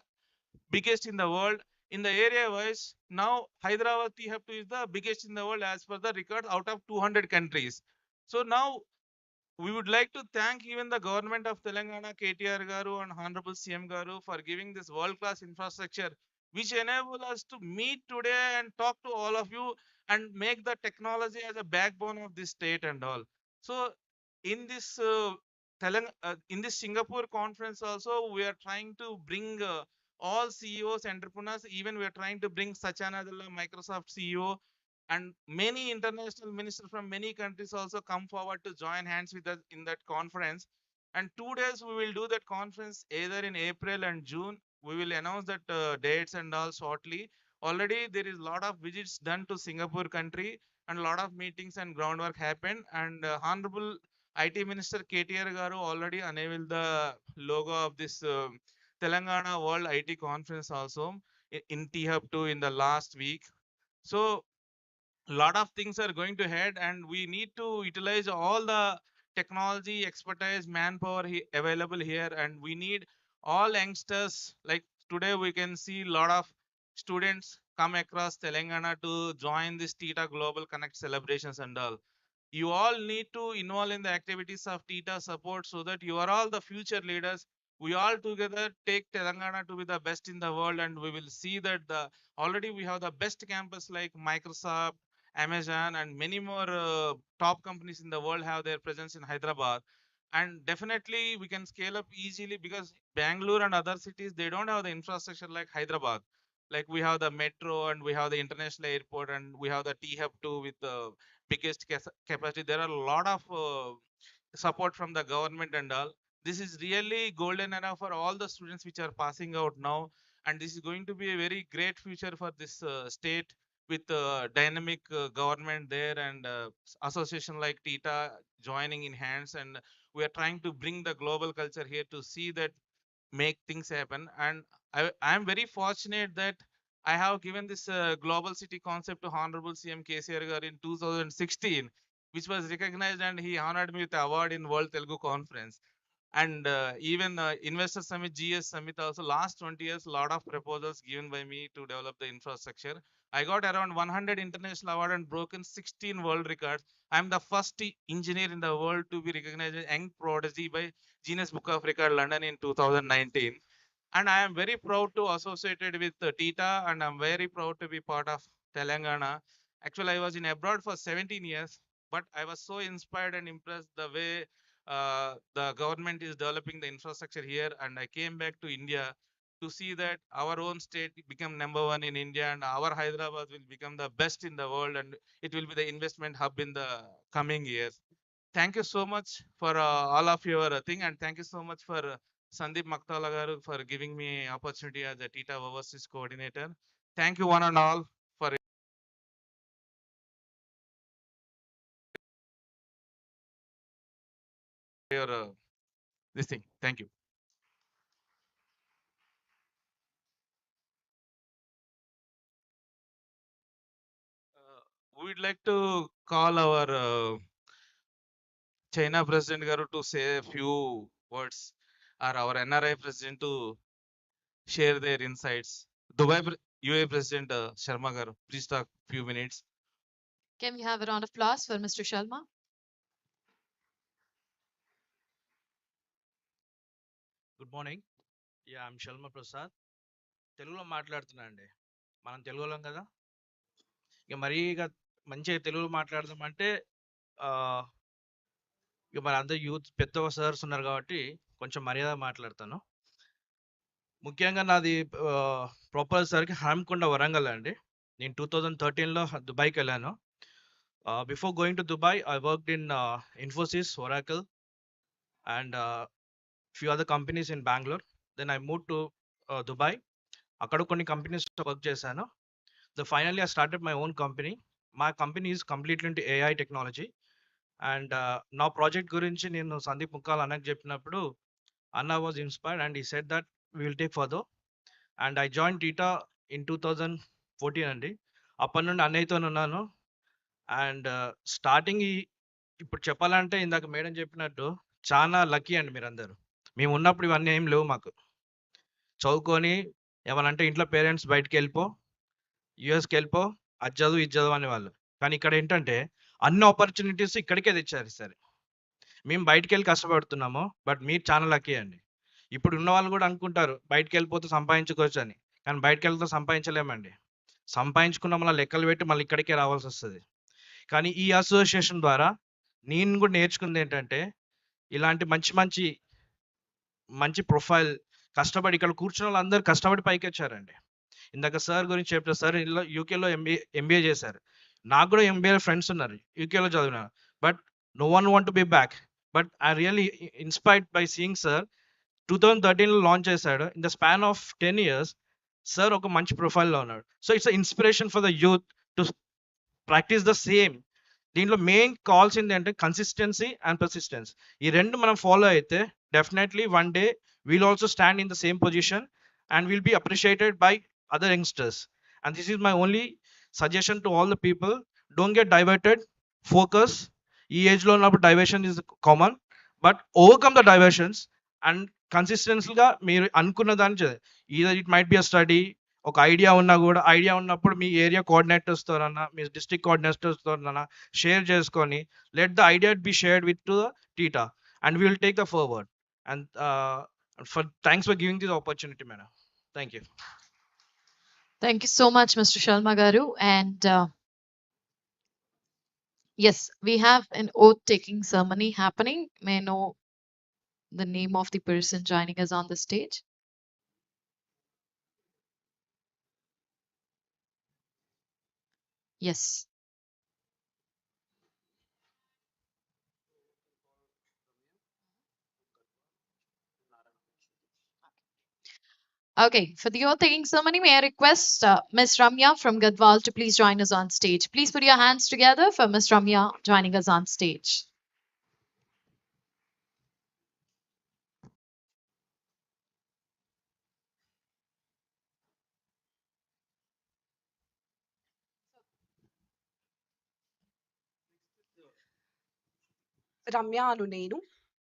biggest in the world. In the area wise, now Hyderabad T-Hub 2 is the biggest in the world as per the record out of 200 countries. So now we would like to thank even the government of Telangana, KTR Garu and Honorable CM Garu for giving this world-class infrastructure, which enable us to meet today and talk to all of you and make the technology as a backbone of this state and all. So, in this in this Singapore conference also, we are trying to bring all CEOs, entrepreneurs. Even we are trying to bring Satya Microsoft CEO, and many international ministers from many countries also come forward to join hands with us in that conference. And 2 days we will do that conference either in April and June. We will announce that dates and all shortly. Already there is a lot of visits done to Singapore country, and a lot of meetings and groundwork happened. And Honorable IT Minister KTR Garu already unveiled the logo of this Telangana World IT Conference also in T-Hub 2 in the last week. So lot of things are going to head, and we need to utilize all the technology expertise manpower available here, and we need all youngsters. Like today we can see a lot of students come across Telangana to join this TITA Global Connect celebrations and all. You all need to involve in the activities of TITA support so that you are all the future leaders. We all together take Telangana to be the best in the world, and we will see that the already we have the best campus like Microsoft, Amazon, and many more top companies in the world have their presence in Hyderabad. And definitely we can scale up easily because Bangalore and other cities, they don't have the infrastructure like Hyderabad. Like we have the metro and we have the international airport and we have the T-Hub too with the biggest capacity. There are a lot of support from the government and all. This is really golden era for all the students which are passing out now, and this is going to be a very great future for this state with dynamic government there and association like TITA joining in hands, and we are trying to bring the global culture here to see that make things happen. And I am very fortunate that I have given this global city concept to Honorable CM KCR Garu in 2016, which was recognized, and he honored me with the award in World Telugu Conference. And even Investor Summit, GS Summit also last 20 years, a lot of proposals given by me to develop the infrastructure. I got around 100 international award and broken 16 world records. I'm the first engineer in the world to be recognized as young prodigy by Guinness Book of Record London in 2019. And I am very proud to associated with TITA, and I'm very proud to be part of Telangana. Actually, I was in abroad for 17 years, but I was so inspired and impressed the way the government is developing the infrastructure here, and I came back to India to see that our own state become number one in India, and our Hyderabad will become the best in the world, and it will be the investment hub in the coming years. Thank you so much for all of your thing, and thank you so much for Sandeep Maktala garu for giving me opportunity as the TITA Overseas Coordinator. Thank you one and all for your this thing. Thank you. We'd like to call our China President garu to say a few words, or our NRI President to share their insights. UAE President Sharma garu, please talk few minutes. Can we have a round of applause for Mr. Sharma? Good morning. Yeah I'm Sharma Prasad. తెలుగులో మాట్లాడుతున్నా అండి. మనం తెలుగులోం కదా, ఇక మరీ ఇక మంచిగా తెలుగులో మాట్లాడదామంటే ఇక మరి అందరు యూత్ పెద్ద సార్స్ ఉన్నారు కాబట్టి కొంచెం మర్యాద మాట్లాడతాను. ముఖ్యంగా నాది ప్రాపర్ సరికి హామ్కొండ వరంగల్ అండి. నేను 2013లో దుబాయ్కి వెళ్ళాను. Before going to Dubai I worked in Infosys, Oracle and few other companies in Bangalore. Then I moved to Dubai. అక్కడ కొన్ని కంపెనీస్ వర్క్ చేశాను. Finally I started my own company. My company is completely into AI technology. And నా project గురించి నేను సందీప్ ముక్కాల్ అన్నకు చెప్పినప్పుడు అన్న was inspired and he said that we will take further. And I joined TITA in 2014 అండి. అప్పటి నుండి అన్నయ్యతో ఉన్నాను. అండ్ స్టార్టింగ్ ఇప్పుడు చెప్పాలంటే ఇందాక మేడం చెప్పినట్టు చాలా లక్కీ అండి మీరందరూ. మేము ఉన్నప్పుడు ఇవన్నీ ఏం లేవు మాకు. చదువుకొని ఏమనంటే ఇంట్లో పేరెంట్స్ బయటకు వెళ్ళిపో, యూఎస్కి వెళ్ళిపో, అది చదువు ఇది చదువు అనేవాళ్ళు. కానీ ఇక్కడ ఏంటంటే అన్ని ఆపర్చునిటీస్ ఇక్కడికే తెచ్చారు. సరే మేము బయటకు వెళ్ళి కష్టపడుతున్నాము, బట్ మీరు చాలా లక్కీ అండి. ఇప్పుడు ఉన్న వాళ్ళు కూడా అనుకుంటారు బయటకు వెళ్ళిపోతే సంపాదించుకోవచ్చు అని, కానీ బయటకు వెళ్తే సంపాదించలేమండి. సంపాదించుకున్న మళ్ళీ లెక్కలు పెట్టి మళ్ళీ ఇక్కడికే రావాల్సి వస్తుంది. కానీ ఈ అసోసియేషన్ ద్వారా నేను కూడా నేర్చుకుంది ఏంటంటే ఇలాంటి మంచి మంచి మంచి ప్రొఫైల్ కష్టపడి ఇక్కడ కూర్చున్న వాళ్ళందరూ కష్టపడి పైకి వచ్చారండి. ఇందాక సార్ గురించి చెప్పారు. సార్ యూకేలో ఎంబీఏ చేశారు. నాకు కూడా ఎంబీఏ ఫ్రెండ్స్ ఉన్నారు, యూకేలో చదివిన. But no one want to be back. But I really inspired by seeing sir 2013లో లాంచ్ చేశాడు. In the span of 10 years sir ఒక మంచి ప్రొఫైల్లో ఉన్నాడు. So it's inspiration for the youth to practise the same. దీంట్లో main కావాల్సింది అంటే consistency and persistence. ఈ రెండు మనం ఫాలో అయితే definitely one day we'll also stand in the same position and will be appreciated by other youngsters. And this is my only suggestion to all the people. Don't get diverted, focus. ఈ ఏజ్లో ఉన్నప్పుడు diversion is common, but overcome the diversions and కన్సిస్టెన్సీగా మీరు అనుకున్న దాన్ని it might be a study. ఒక idea ఉన్నా కూడా ఐడియా ఉన్నప్పుడు మీ ఏరియా కోఆర్డినేటర్స్తోనన్నా మీ డిస్ట్రిక్ట్ కోఆర్డినేటర్స్తోనన్నా షేర్ చేసుకొని let the idea be shared with to the TITA and we will take the forward. And thanks for giving this opportunity, madam. Thank you. Thank you so much, Mr. Sharma garu. And yes, we have an oath taking ceremony happening. May I know the name of the person joining us on the stage? Yes. Okay, for the oath taking ceremony, may I request Ms. Ramya from Gadwal to please join us on stage. Please put your hands together for Ms. Ramya joining us on stage. Ramya అను నేను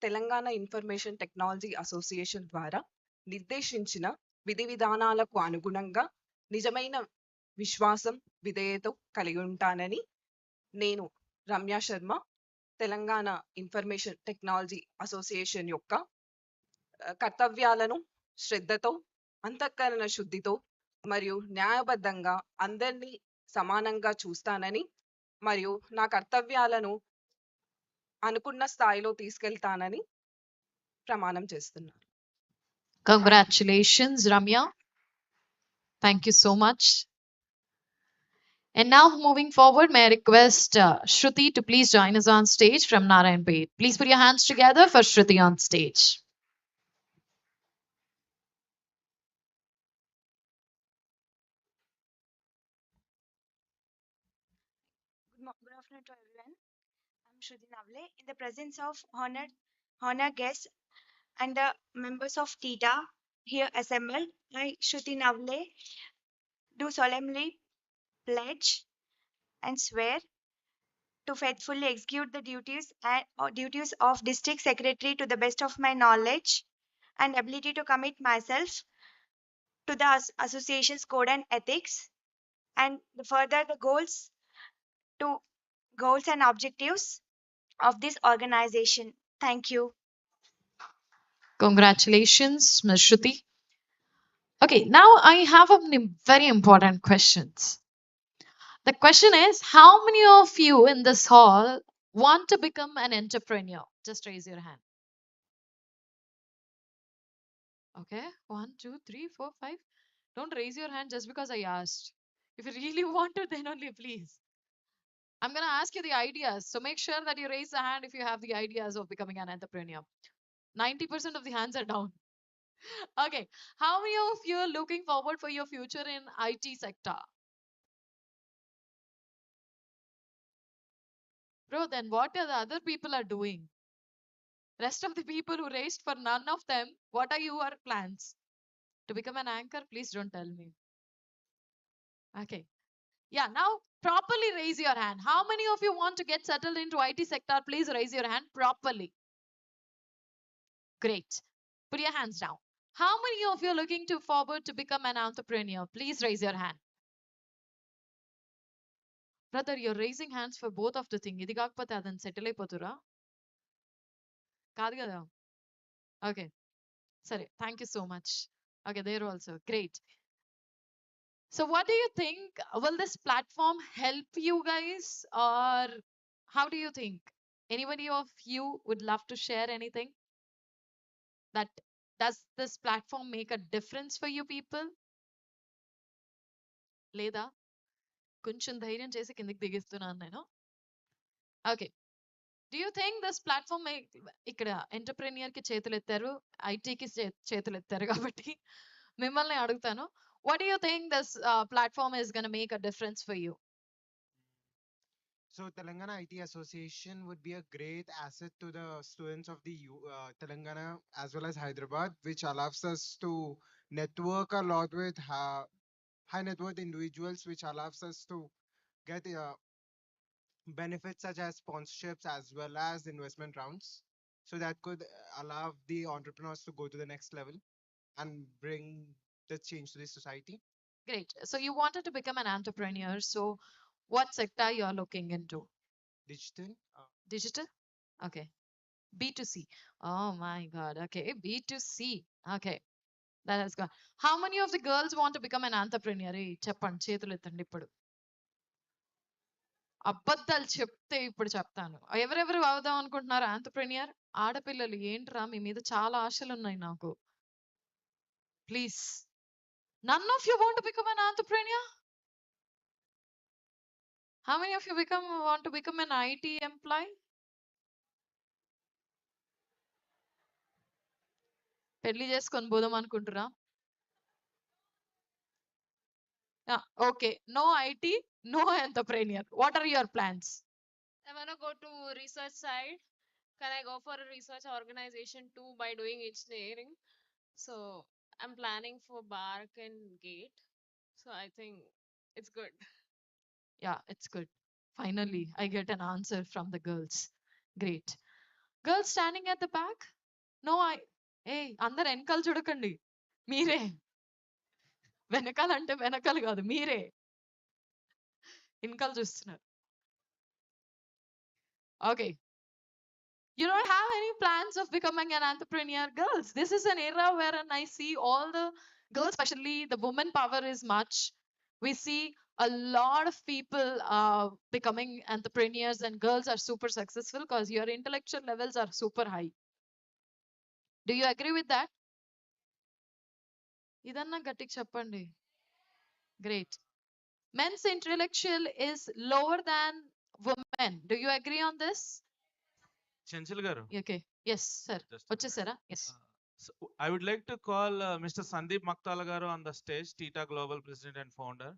Telangana information technology association ద్వారా నిర్దేశించిన విధి విధానాలకు అనుగుణంగా నిజమైన విశ్వాసం, విధేయత కలిగి ఉంటానని నేను Ramya Sharma Telangana information technology association యొక్క కర్తవ్యాలను శ్రద్ధతో, అంతఃకరణ శుద్ధితో మరియు న్యాయబద్ధంగా అందరినీ సమానంగా చూస్తానని మరియు నా కర్తవ్యాలను అనుకున్న స్థాయిలో తీసుకెళ్తానని ప్రమాణం చేస్తున్నాను. Congratulations, Ramya. Thank you so much. And now moving forward, may I request Shruti to please join us on stage from Narayanpet. Please put your hands together for Shruti on stage. Navle, in the presence of honored guests and the members of TITA here assembled, I, Shruti Navle, do solemnly pledge and swear to faithfully execute the duties of District Secretary to the best of my knowledge and ability, to commit myself to the association's code and ethics, and further the goals and objectives of this organization. Thank you. Congratulations, Ms. Shruti. Okay, now I have a very important questions. The question is, how many of you in this hall want to become an entrepreneur? Just raise your hand. Okay, 1, 2, 3, 4, 5. Don't raise your hand just because I asked. If you really want to, then only please. I'm going to ask you the ideas. So make sure that you raise the hand if you have the ideas of becoming an entrepreneur. 90% of the hands are down. Okay. How many of you are looking forward for your future in IT sector? Bro, then what are the other people are doing? Rest of the people who raised for none of them, what are your plans? To become an anchor? Please don't tell me. Okay. Yeah, now properly raise your hand. How many of you want to get settled into IT sector? Please raise your hand properly. Great. Put your hands down. How many of you are looking to forward to become an entrepreneur? Please raise your hand. Brother, you're raising hands for both of the thing. ఇది కాకపోతే అదని settle అయిపోతురా కాదు కదా okay సరే thank you so much okay there also great so what do you think, will this platform help you guys, or how do you think? Anybody of you would love to share anything? That does this platform make a difference for you people? లేదా కొంచెం ధైర్యం చేసి కిందకి దిగిస్తున్నాను నేను okay do you think this platform ఇక్కడ entrepreneur కి చేతులు ఎత్తారు ఐటీకి చేతులు ఎత్తారు కాబట్టి మిమ్మల్ని అడుగుతాను what do you think this platform is going to make a difference for you? So Telangana IT Association would be a great asset to the students of the Telangana as well as Hyderabad, which allows us to network a lot with high net worth individuals, which allows us to get benefits such as sponsorships as well as investment rounds. So that could allow the entrepreneurs to go to the next level and bring the change to the society. Great. So you wanted to become an entrepreneur. So what sector you are looking into? Digital. Digital? Okay. B2C. Oh my God. Okay. B2C. Okay. That has gone. How many of the girls want to become an entrepreneur? చెప్పండి చేతులు ఎత్తండి ఇప్పుడు అబద్ధాలు చెప్తే ఇప్పుడు చెప్తాను ఎవరెవరు అవుదాం అనుకుంటున్నారు ఆంటర్ప్రెన్యూర్ ఆడపిల్లలు ఏంట్రా మీ మీద చాలా ఆశలు ఉన్నాయి నాకు please none of you want to become an entrepreneur? How many of you want to become an IT employee? పెళ్లి చేసుకొని పోదాం అనుకుంటురా okay, no IT, no entrepreneur. What are your plans? I want to go to research side. Can I go for a research organization too by doing engineering? So I'm planning for Bark and Gate. So I think it's good. Yeah, it's good. Finally, I get an answer from the girls. Great. Girls standing at the back? No, అందరు వెనకాల చూడకండి మీరే వెనకాలంటే వెనకాల కాదు మీరే వెనకాల చూస్తున్నారు okay. You don't have any plans of becoming an entrepreneur, girls? This is an era wherein I see all the girls, especially the woman power is much. We see a lot of people becoming entrepreneurs, and girls are super successful because your intellectual levels are super high. Do you agree with that? ఇదన్నా గట్టికి చెప్పండి great. Men's intellectual is lower than women. Do you agree on this? Chanchal garu. Okay. Yes, sir. Vachesara? Yes. So I would like to call Mr. Sandeep Maktala garu on the stage, TITA Global President and Founder.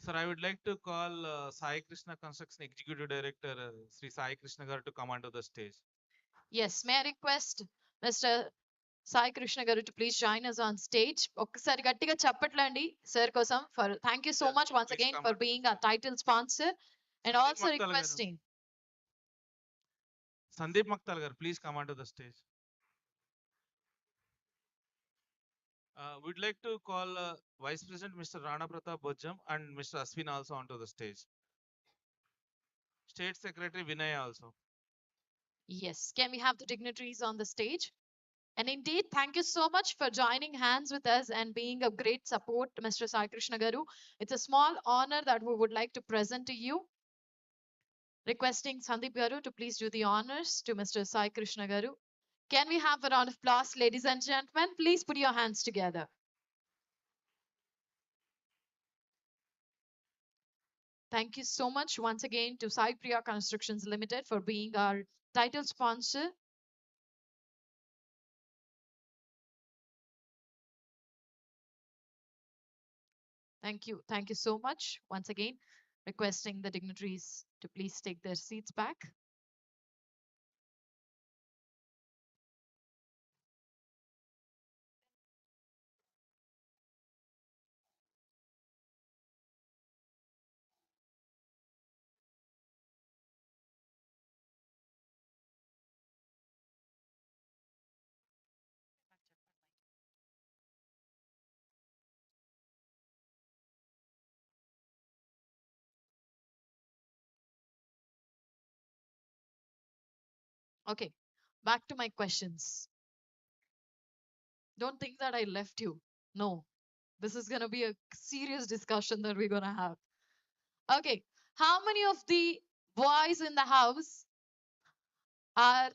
Sir, I would like to call Sai Krishna Construction Executive Director Sri Sai Krishna Garu to come onto the stage. Yes, may I request Mr. Sai Krishna Garu to please join us on stage. ఒక్కసారి గట్టిగా చప్పట్లండి sir కోసం. For thank you so Sir, much once please again come for onto the being our title sponsor and Sandeep also Maktal garu. requesting. Sandeep Maktal garu, please come onto the stage. We'd like to call Vice President Mr. Rana Pratap Bojjam and Mr. Aswin also onto the stage. State Secretary Vinay also. Yes, can we have the dignitaries on the stage? And indeed, thank you so much for joining hands with us and being a great support, Mr. Sai Krishna Garu. It's a small honor that we would like to present to you. Requesting Sandeep Garu to please do the honors to Mr. Sai Krishna Garu. Can we have a round of applause, ladies and gentlemen? Please put your hands together. Thank you so much once again to Sai Priya Constructions Limited for being our title sponsor. Thank you. Thank you so much once again. Requesting the dignitaries to please take their seats back. Okay, back to my questions. Don't think that I left you. No, this is going to be a serious discussion that we're going to have. Okay, how many of the boys in the house are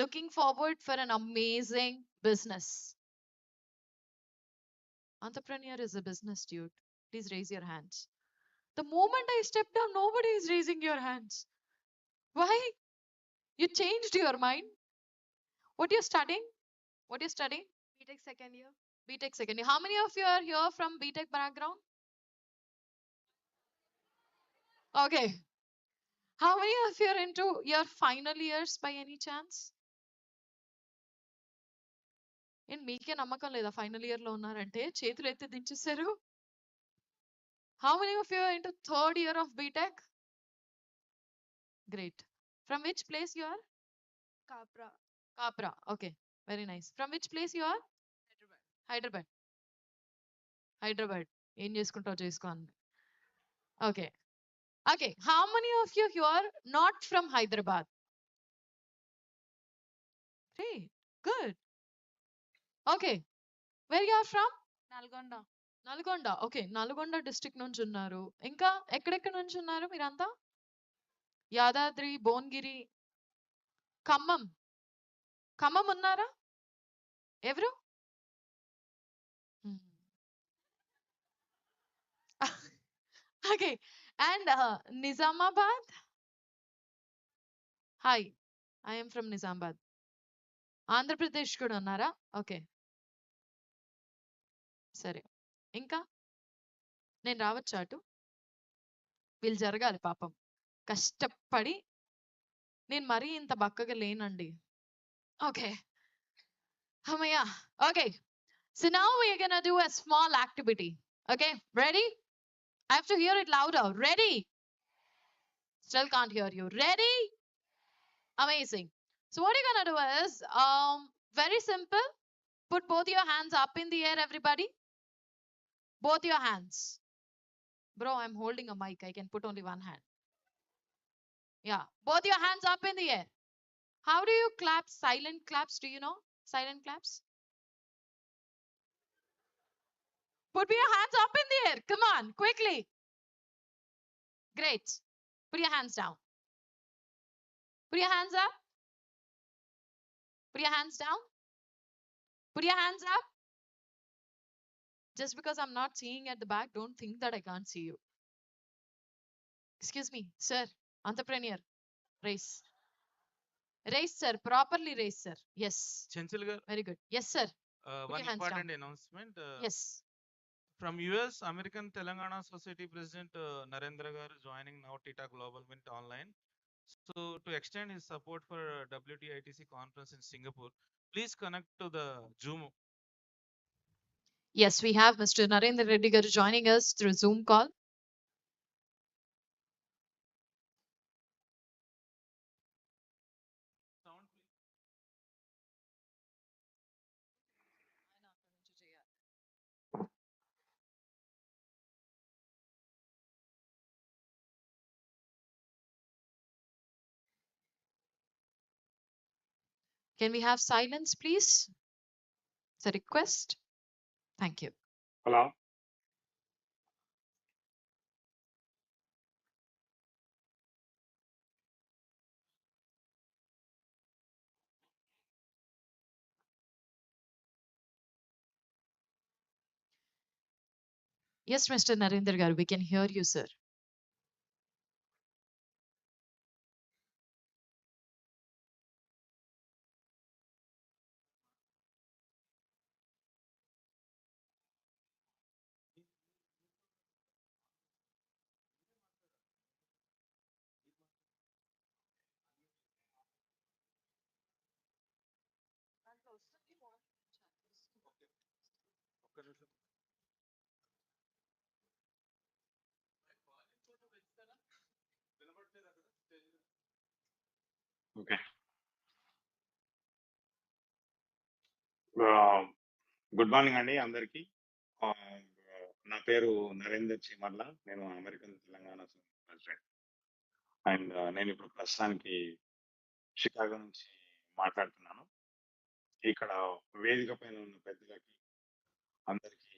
looking forward for an amazing business? Entrepreneur is a business, dude. Please raise your hands. The moment I step down, nobody is raising your hands. Why? You changed your mind? What you're studying? What you're studying? BTech second year. BTech second year. How many of you are here from BTech background? Okay. How many of you are into your final years by any chance? మీకే నమ్మకం లేదా final year లో ఉన్నారంటే చేతులు ఎత్తి దించేశారు. How many of you are into third year of BTech? Great. From which place you are? Capra. Capra. Okay. Very nice. From which place you are? Hyderabad. Hyderabad. ఏం చేసుకుంటావు చేసుకో అంది. Okay. Okay. How many of you here are not from Hyderabad? Great. Good. Okay. Where you are from? Nalgonda. Nalgonda. Okay. Nalgonda district నుంచి ఉన్నారు. ఇంకా ఎక్కడెక్కడ నుంచి ఉన్నారు మీరంతా? యాదాద్రి, భువనగిరి, ఖమ్మం. ఖమ్మం ఉన్నారా? ఎవరు? Okay. And Nizamabad? Hi. I am from Nizamabad. Andhra Pradesh కూడా ఉన్నారా? ఓకే. సరే. ఇంకా? నేను రావచ్చా అటు? వీళ్ళు జరగాలి పాపం. కష్టపడి నేను మరీ ఇంత బక్కగా లేనండి. ఓకే. హమ్మయ్య. Okay. So now we are gonna do a small activity. Okay, ready? I have to hear it louder. Ready? Still can't hear you. Ready? Amazing. So what you're gonna do is very simple. Put both your hands up in the air, everybody. Both your hands. Bro, I'm holding a mic. I can put only one hand. Yeah, both your hands up in the air. How do you clap? Silent claps. Do you know silent claps? Put your hands up in the air. Come on, quickly. Great. Put your hands down. Put your hands up. Put your hands down. Put your hands up. Just because I'm not seeing at the back, don't think that I can't see you. Excuse me, sir. Entrepreneur. Raise. Raise, sir. Properly raise, sir. Yes. Chenchil garu. Very good. Yes, sir. Put One your hands important down. announcement. Yes. From US, American Telangana Society President Narendra Garu joining now TITA Global Mint online. So to extend his support for WTITC conference in Singapore, please connect to the Zoom. Yes, we have Mr. Narendra Reddy Garu joining us through Zoom call. Can we have silence, please? It's a request. Thank you. Hello. Yes, Mr. Narendra Garu, we can hear you, sir. Okay. Good morning అండి అందరికి. నా పేరు నరేందర్ చిమర్ల. నేను American Telangana president. And నేను ఇప్పుడు ప్రస్తుతానికి Chicago నుంచి మాట్లాడుతున్నాను. ఇక్కడ వేదిక పైన ఉన్న పెద్దలకి అందరికీ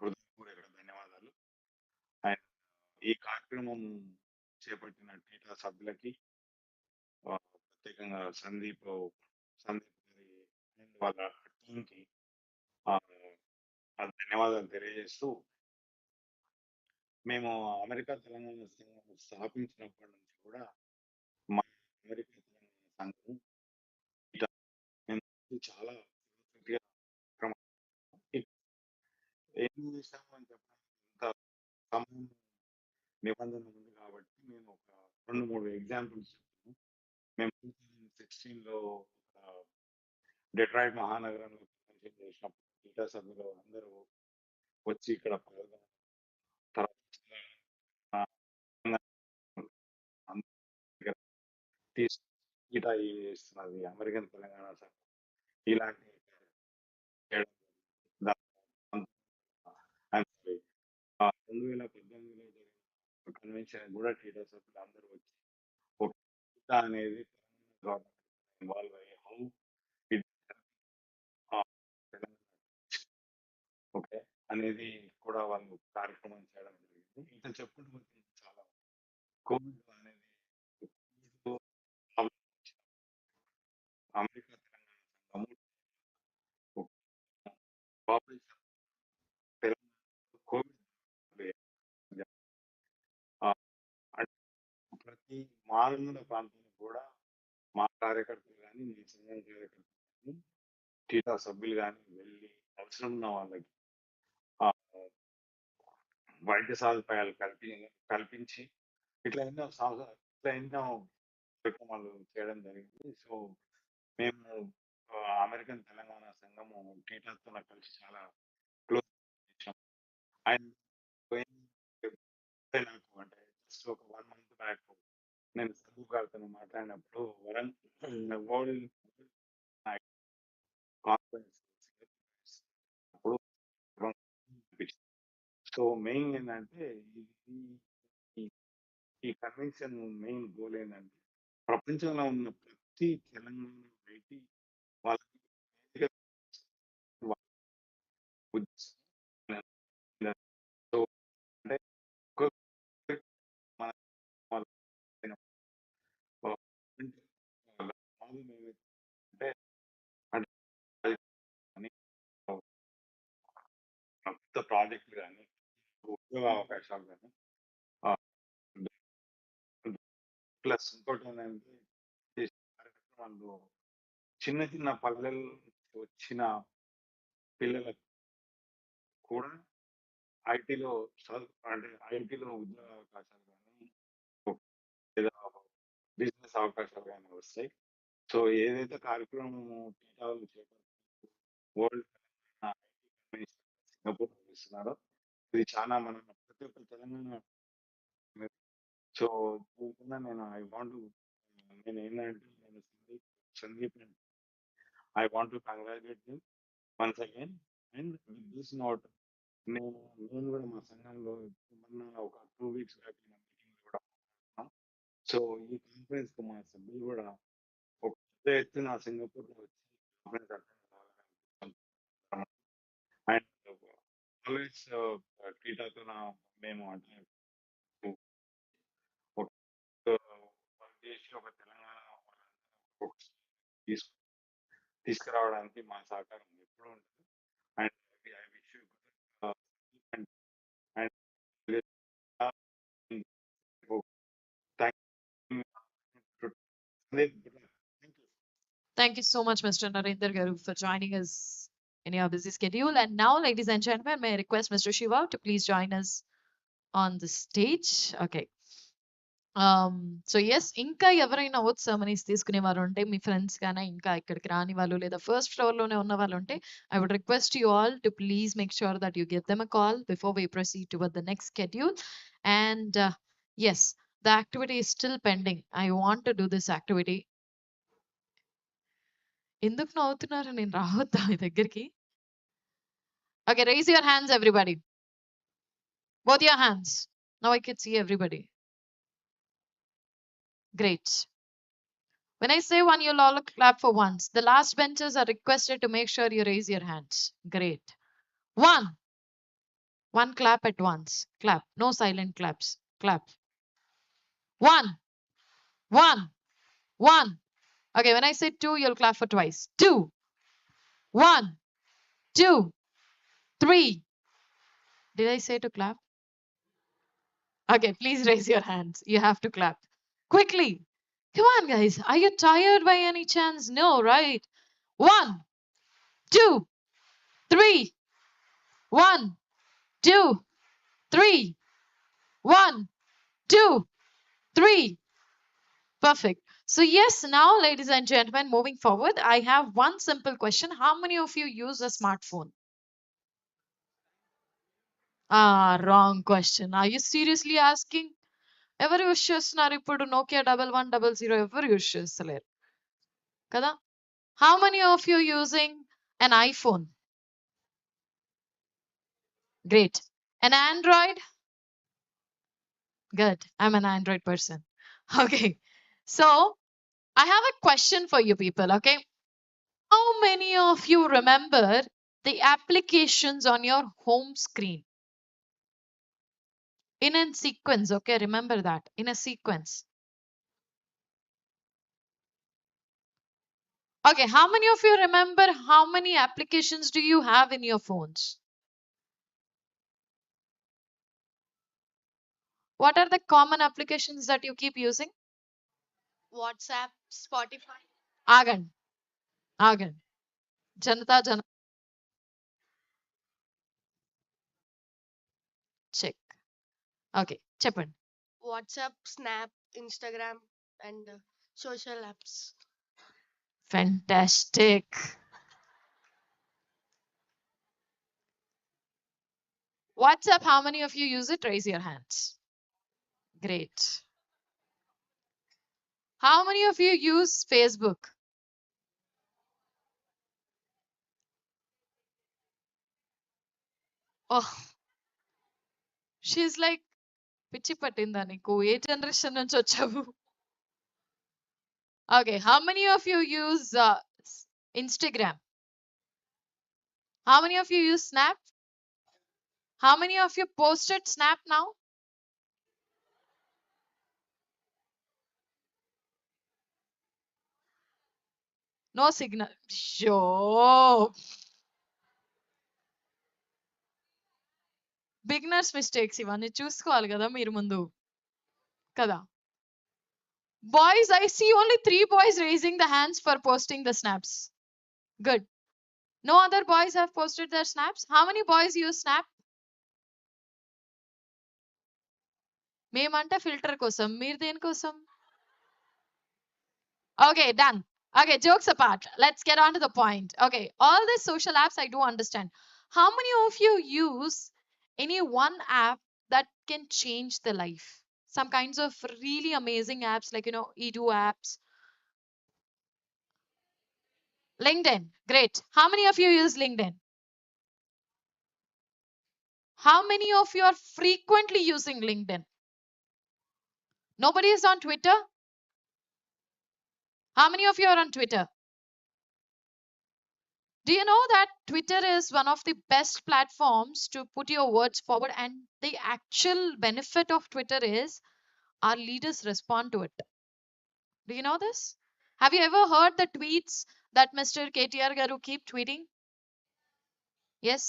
హృదయపూర్వక ధన్యవాదాలు. అండ్ ఈ కార్యక్రమం చేపట్టిన టీటా సభ్యులకి ప్రత్యేకంగా సందీప్ గారి and వాళ్ళ టీంకి ధన్యవాదాలు తెలియజేస్తూ, మేము అమెరికా తెలంగాణ సంఘం స్థాపించినప్పటి నుంచి కూడా మా అమెరికా తెలంగాణ సంఘం మేము చాలా గట్టిగా ఏం చేశామని చెప్పడానికి ఇంత సమయం నిబంధన ఉంది కాబట్టి నేను ఒక 2-3 ఎగ్జాంపుల్స్ చెప్తాను. మేము 2016లో డెట్రాయిట్ మహానగరంలో కన్వెన్షన్ చేసినప్పుడు టీటా సభ్యులు అందరూ వచ్చి ఇక్కడ పాల్గొన్న తర్వాత టీటా చేస్తున్నది అమెరికన్ తెలంగాణ సంఘం ఇలాంటి చేయడం I'm sorry. 2018లో జరిగిన కన్వెన్షన్ కూడా టీటా సభ్యులు అందరూ వచ్చి ఒక టీటా అనేది గవర్నమెంట్ ఇన్వాల్వ్ అయ్యి హౌ ఇట్ ఓకే అనేది కూడా వాళ్ళు కార్యక్రమం చేయడం జరిగింది. ఇంకా చెప్పుకుంటూ పోతే చాలా కోవిడ్ అనేది అమెరికా తెలంగాణ సంఘము కోఆపరేషన్ తెలంగాణ కోవిడ్ అంటే ప్రతి మారుమూల ప్రాంతంలో కూడా మా కార్యకర్తలు కానీ మీ సంఘం కార్యకర్తలు కానీ టీటా సభ్యులు కానీ వెళ్ళి అవసరం ఉన్న వాళ్ళకి వైద్య సదుపాయాలు కల్పించి ఇట్లా ఎన్నో కార్యక్రమాలు చేయడం జరిగింది. సో మేము అమెరికన్ తెలంగాణ సంఘము టీటాతో కలిసి చాలా క్లోజ్ చేసాం. అండ్ నాకు అంటే జస్ట్ ఒక 1 మంత్ బ్యాక్ నేను సందీప్ గారితో మాట్లాడినప్పుడు వరల్డ్ కాన్ఫరెన్స్ అప్పుడు సో మెయిన్ ఏంటంటే ఈ ఈ కన్వెన్షన్ మెయిన్ గోల్ ఏంటంటే ప్రపంచంలో ఉన్న ప్రతి తెలంగాణ ఐటీ వాళ్ళకి సో అంటే మన అంటే కొత్త ప్రాజెక్టులు కానీ ఉద్యోగ అవకాశాలు కానీ ప్లస్ ఇంకోటి ఏంటంటే ఈ కార్యక్రమాల్లో చిన్న చిన్న పల్లెల వచ్చిన పిల్లలకు కూడా ఐటీలో అంటే ఐటీలో ఉద్యోగ అవకాశాలు కానీ లేదా బిజినెస్ అవకాశాలు కానీ వస్తాయి. సో ఏదైతే కార్యక్రమం టీటా వాళ్ళు వరల్డ్ సింగపూర్ ఇస్తున్నారో ఇది చాలా మన ప్రతి ఒక్క తెలంగాణ. సో నేను ఐ వాంట్ నేను ఏంటంటే నేను Sandeep I want to congratulate him once again. And with this note నేను కూడా మా సంఘంలో మొన్న ఒక 2 weeks బ్యాక్ మీటింగ్ కూడా ఉన్నాం. సో ఈ కాన్ఫరెన్స్ కు మా సభ్యులు కూడా ఒక పెద్ద ఎత్తున సింగపూర్ లో వచ్చి కాన్ఫరెన్స్ అటెండ్ కావాలని అండ్ ఆల్వేస్ టీటాతో మేము అంటే ఒక వర్క్ చేసి ఒక తెలంగాణ ఒక తీసుకు తీసుకురావడానికి మా సహకారం ఎప్పుడూ ఉంటుంది. And I wish you and Thank you so much, Mr. Narendra Garu, for joining us in your busy schedule. And now, ladies and gentlemen, may I request Mr. Shiva to please join us on the stage. Okay. So yes ఇంకా ఎవరైనా oath ceremonies తీసుకునేవారు ఉంటే మీ friends కానీ ఇంకా ఇక్కడికి రాని వాళ్ళు లేదా ఫస్ట్ ఫ్లోర్ లోనే ఉన్న వాళ్ళు ఉంటే I would request you all to please make sure that you give them a call before we proceed toward the next schedule. And yes, the activity is still pending. I want to do this activity. ఎందుకు నవ్వుతున్నారు? నేను రావద్దా మీ దగ్గరికి? Okay, raise your hands, everybody. Both your hands. Now I can see everybody. Great. When I say one, you'll all clap for once. The last benchers are requested to make sure you raise your hands. Great. One. One clap at once. Clap. No silent claps. Clap. One. One. One. Okay, when I say two, you'll clap for twice. Two. One. Two. Three. Did I say to clap? Okay, please raise your hands. You have to clap. Quickly. Come on, guys. Are you tired by any chance? No, right? One. Two. Three. One. Two. Three. One. Two. Three. Perfect. So yes, now ladies and gentlemen, moving forward, I have one simple question. How many of you use a smartphone? Wrong question. Are you seriously asking? ఎవరు use చేస్తున్నారు ఇప్పుడు? Nokia 1100 ఎవరు use చేస్తలేరు కదా? How many of you using an iPhone? Great. An Android? Good. I'm an Android person. Okay. So I have a question for you people, okay? How many of you remember the applications on your home screen? In a sequence, okay? Remember that. In a sequence. Okay, how many of you remember how many applications do you have in your phones? What are the common applications that you keep using? WhatsApp, Spotify. Agan. Agan. Janata Jana. Check. Okay, చెప్పండి. WhatsApp, Snap, Instagram, and social apps. Fantastic. WhatsApp, how many of you use it? Raise your hands. Great. How many of you use Facebook? Oh, she's like, పిచ్చి పట్టిందా నీకు? ఏ generation నుంచి వచ్చావు? Okay, how many of you use Instagram? How many of you use Snap? How many of you posted Snap now? No signal. Sure. Beginners mistakes ఇవన్నీ చూసుకోవాలి కదా మీరు ముందు కదా. Boys, I see only 3 boys raising the hands for posting the snaps. Good. No other boys have posted their snaps. How many boys use snap? మేమంటే filter కోసం, మీరు దేనికోసం? Okay, done. Okay, jokes apart. Let's get on to the point. Okay, all these social apps I do understand. How many of you use any one app that can change the life? Some kinds of really amazing apps like, edu apps. LinkedIn, great. How many of you use LinkedIn? How many of you are frequently using LinkedIn? Nobody is on Twitter? How many of you are on Twitter? Do you know that Twitter is one of the best platforms to put your words forward? And the actual benefit of Twitter is our leaders respond to it. Do you know this? Have you ever heard the tweets that Mr. KTR Garu keep tweeting? Yes.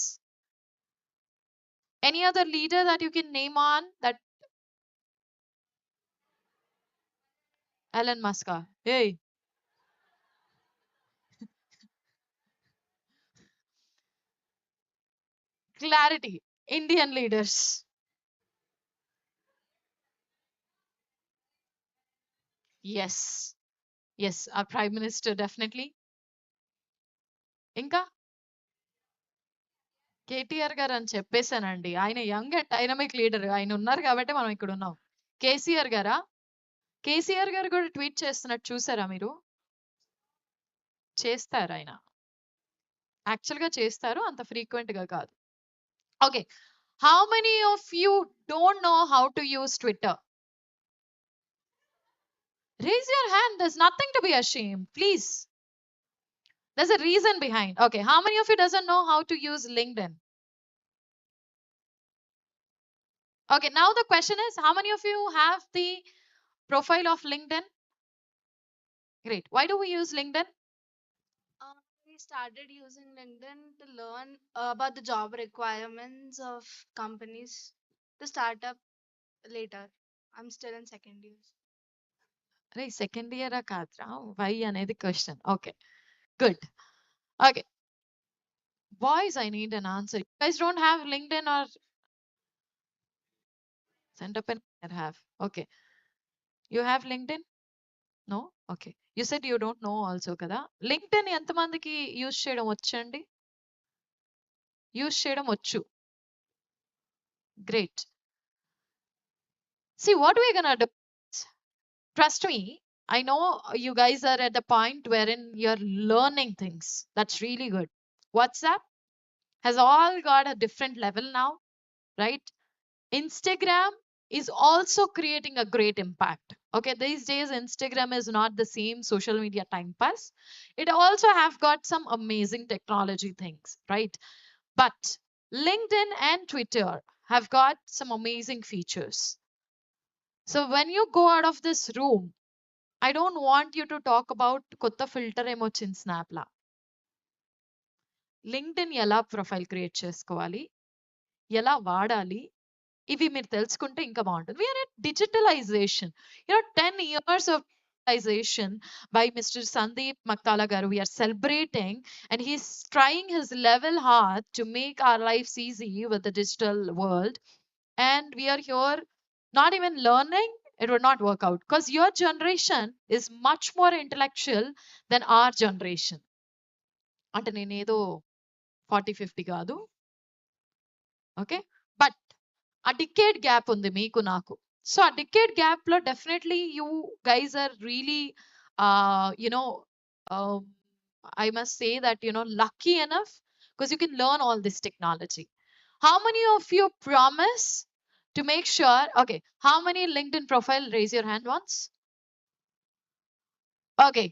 Any other leader that you can name on that? Elon Musk. Hey. Clarity. Indian leaders. Yes. Yes, our Prime Minister definitely. ఇంకా కేటీఆర్ గారు అని చెప్పేసానండి. ఆయన young and dynamic leader. ఆయన ఉన్నారు కాబట్టి మనం ఇక్కడ ఉన్నాం. కేసీఆర్ గారా? కేసీఆర్ గారు కూడా ట్వీట్ చేస్తున్నట్టు చూసారా మీరు? చేస్తారు ఆయన. యాక్చువల్‌గా చేస్తారు. అంత ఫ్రీక్వెంట్‌గా కాదు. Okay. How many of you don't know how to use Twitter? Raise your hand. There's nothing to be ashamed. Please. There's a reason behind. Okay. How many of you doesn't know how to use LinkedIn? Okay. Now the question is, how many of you have the profile of LinkedIn? Great. Why do we use LinkedIn? We started using LinkedIn to learn about the job requirements of companies to start up later. I'm still in second year. అరే second ఇయరా కాదురా why అనేది question. Okay good. Okay boys I need an answer. You guys don't have LinkedIn or send up and have? Okay. You have LinkedIn? No? Okay. You said you don't know also కదా. LinkedIn ఎంతమందికి use చేయడం వచ్చండి? Use చేయడం వచ్చు. Great. See what we're gonna do. Trust me, I know you guys are at the point wherein you're learning things. That's really good. WhatsApp has all got a different level now, right? Instagram is also creating a great impact. Okay, these days Instagram is not the same social media time pass. It also have got some amazing technology things, right? But LinkedIn and Twitter have got some amazing features. So when you go out of this room, I don't want you to talk about kotta filter emochin snap la. LinkedIn ఎలా profile create చేసుకోవాలి, ఎలా వాడాలి, ఇవి మీరు తెలుసుకుంటే ఇంకా బాగుంటుంది. We're at digitalization. 10 years of digitalization by Mr. Sandeep Maktala garu. We are celebrating and he's trying his level hard to make our lives easy with the digital world. And we are here not even learning. It would not work out because your generation is much more intellectual than our generation. అంటే నేనేదో 40-50 కాదు. Okay but ఆ decade gap ఉంది మీకు నాకు. సో ఆ decade gap లో definitely you guys are really I must say that lucky enough because you can learn all this technology. How many of you promise to make sure? Okay, how many LinkedIn profile? Raise your hand once. Okay,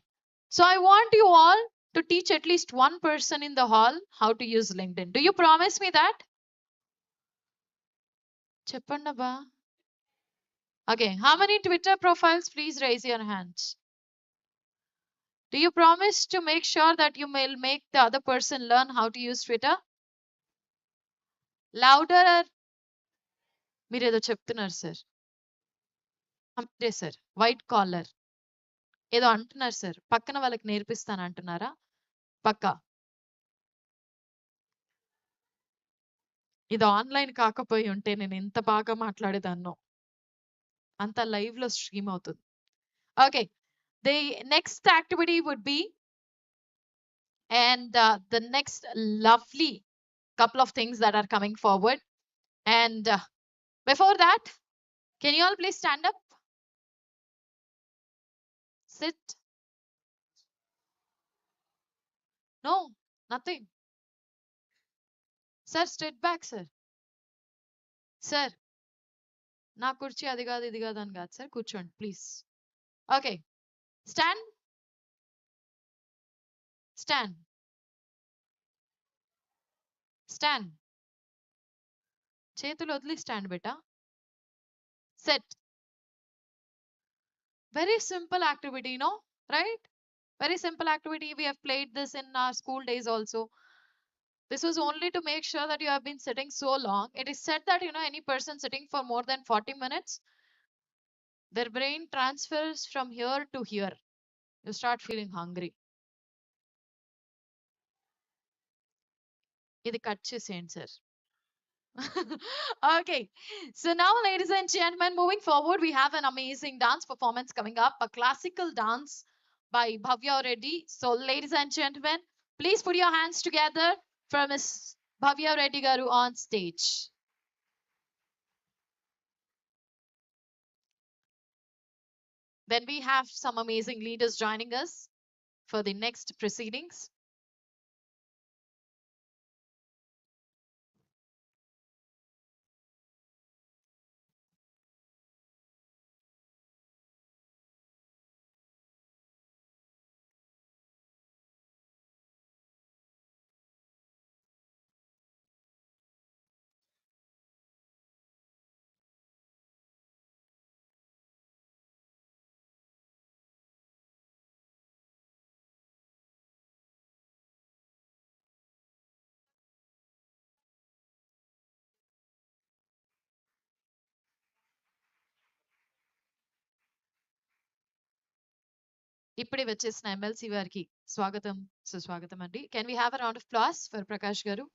so I want you all to teach at least one person in the hall how to use LinkedIn. Do you promise me that? Cheppandaba. Okay, how many Twitter profiles? Please raise your hands. Do you promise to make sure that you will make the other person learn how to use Twitter? Louder. మీరేదో చెప్తున్నారు sir. మీరే sir white collar ఏదో అంటున్నారు sir. పక్కన వాళ్ళకి నేర్పిస్తాను అంటున్నారా? పక్కా ఇది ఆన్‌లైన్ కాకపోయి ఉంటే నేను ఎంత బాగా మాట్లాడేదాన్నో. అంతా లైవ్‌లో స్ట్రీమ్ అవుతుంది. Okay. The next activity would be, and the next lovely couple of things that are coming forward. And before that, can you all please stand up? Sit. No, nothing. Sir, straight back, sir. Sir, నా కుర్చీ అది కాదు ఇది కాదు అని కాదు sir, కూర్చోండి please. Okay, stand. Stand. Stand. చేతులు వదిలి stand beta. Set. Very simple activity, no? Right? Very simple activity. We have played this in our school days also. This was only to make sure that you have been sitting so long. It is said that, any person sitting for more than 40 minutes, their brain transfers from here to here. You start feeling hungry. ఇది cut చేసేయండి sir. Okay, so now, ladies and gentlemen, moving forward, we have an amazing dance performance coming up, a classical dance by Bhavya Reddy. So, ladies and gentlemen, please put your hands together for Miss Bhavya Reddy Garu on stage. Then we have some amazing leaders joining us for the next proceedings. ఇప్పుడే వచ్చేసిన MLC వారికి స్వాగతం సుస్వాగతం అండి. Can we have a round of applause for Prakash garu?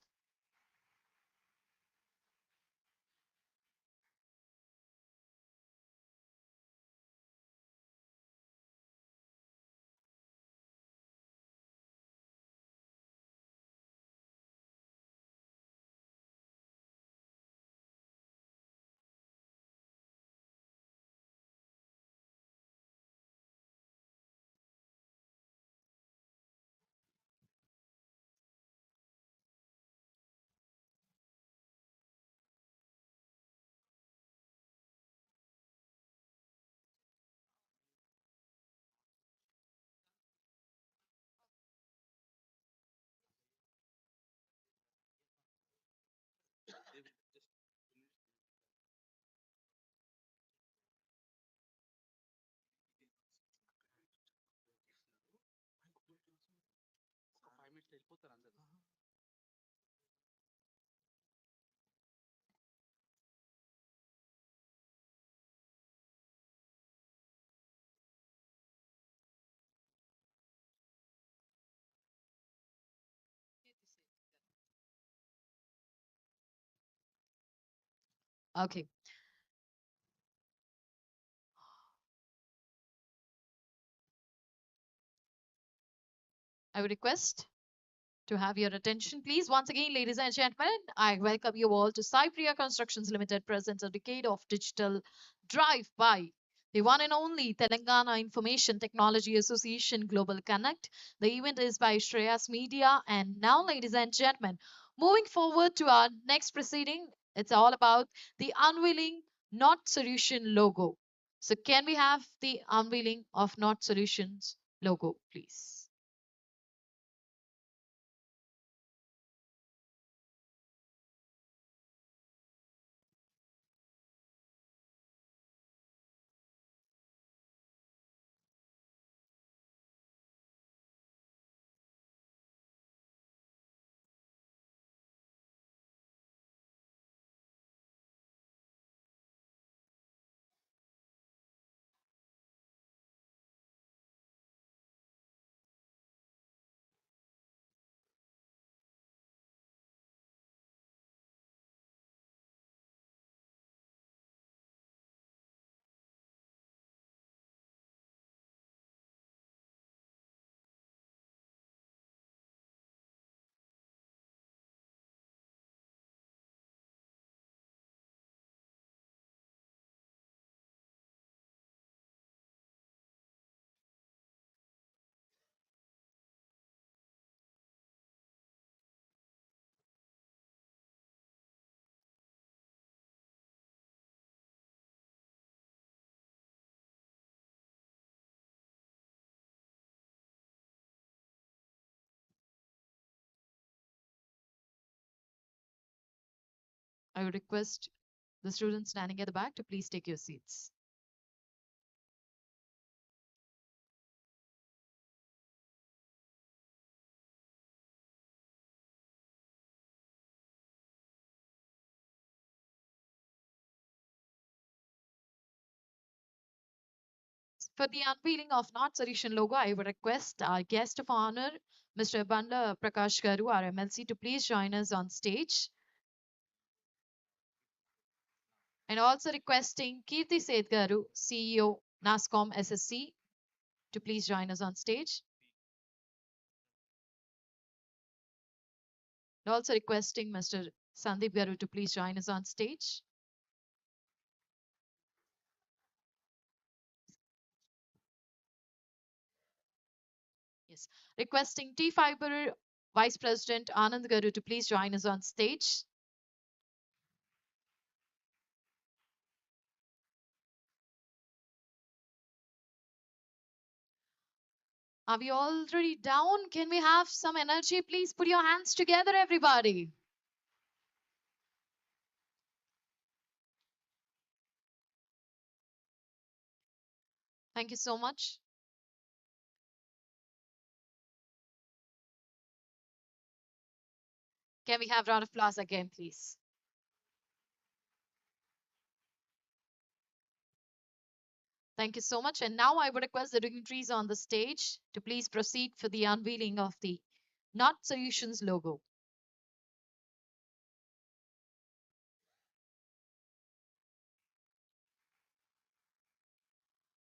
Okay. I would request to have your attention, please. Once again, ladies and gentlemen, I welcome you all to Cypria Constructions Limited presents a decade of digital drive by the one and only Telangana Information Technology Association Global Connect. The event is by Shreyas Media. And now, ladies and gentlemen, moving forward to our next proceeding, it's all about the unveiling Not Solution logo. So, can we have the unveiling of Not Solutions logo, please? I would request the students standing at the back to please take your seats. For the unveiling of Not Solution logo, I would request our guest of honor, Mr. Banda Prakash Garu, our MLC, to please join us on stage. And also requesting Kirti Seth Garu, CEO, NASCOM SSC, to please join us on stage. And also requesting Mr. Sandeep Garu to please join us on stage. Yes. Requesting T-Fiber Vice President Anand Garu to please join us on stage. Are we already down? Can we have some energy? Please put your hands together, everybody. Thank you so much. Can we have round of applause again, please? Thank you so much. And now I would request the dignitaries on the stage to please proceed for the unveiling of the Not Solutions logo.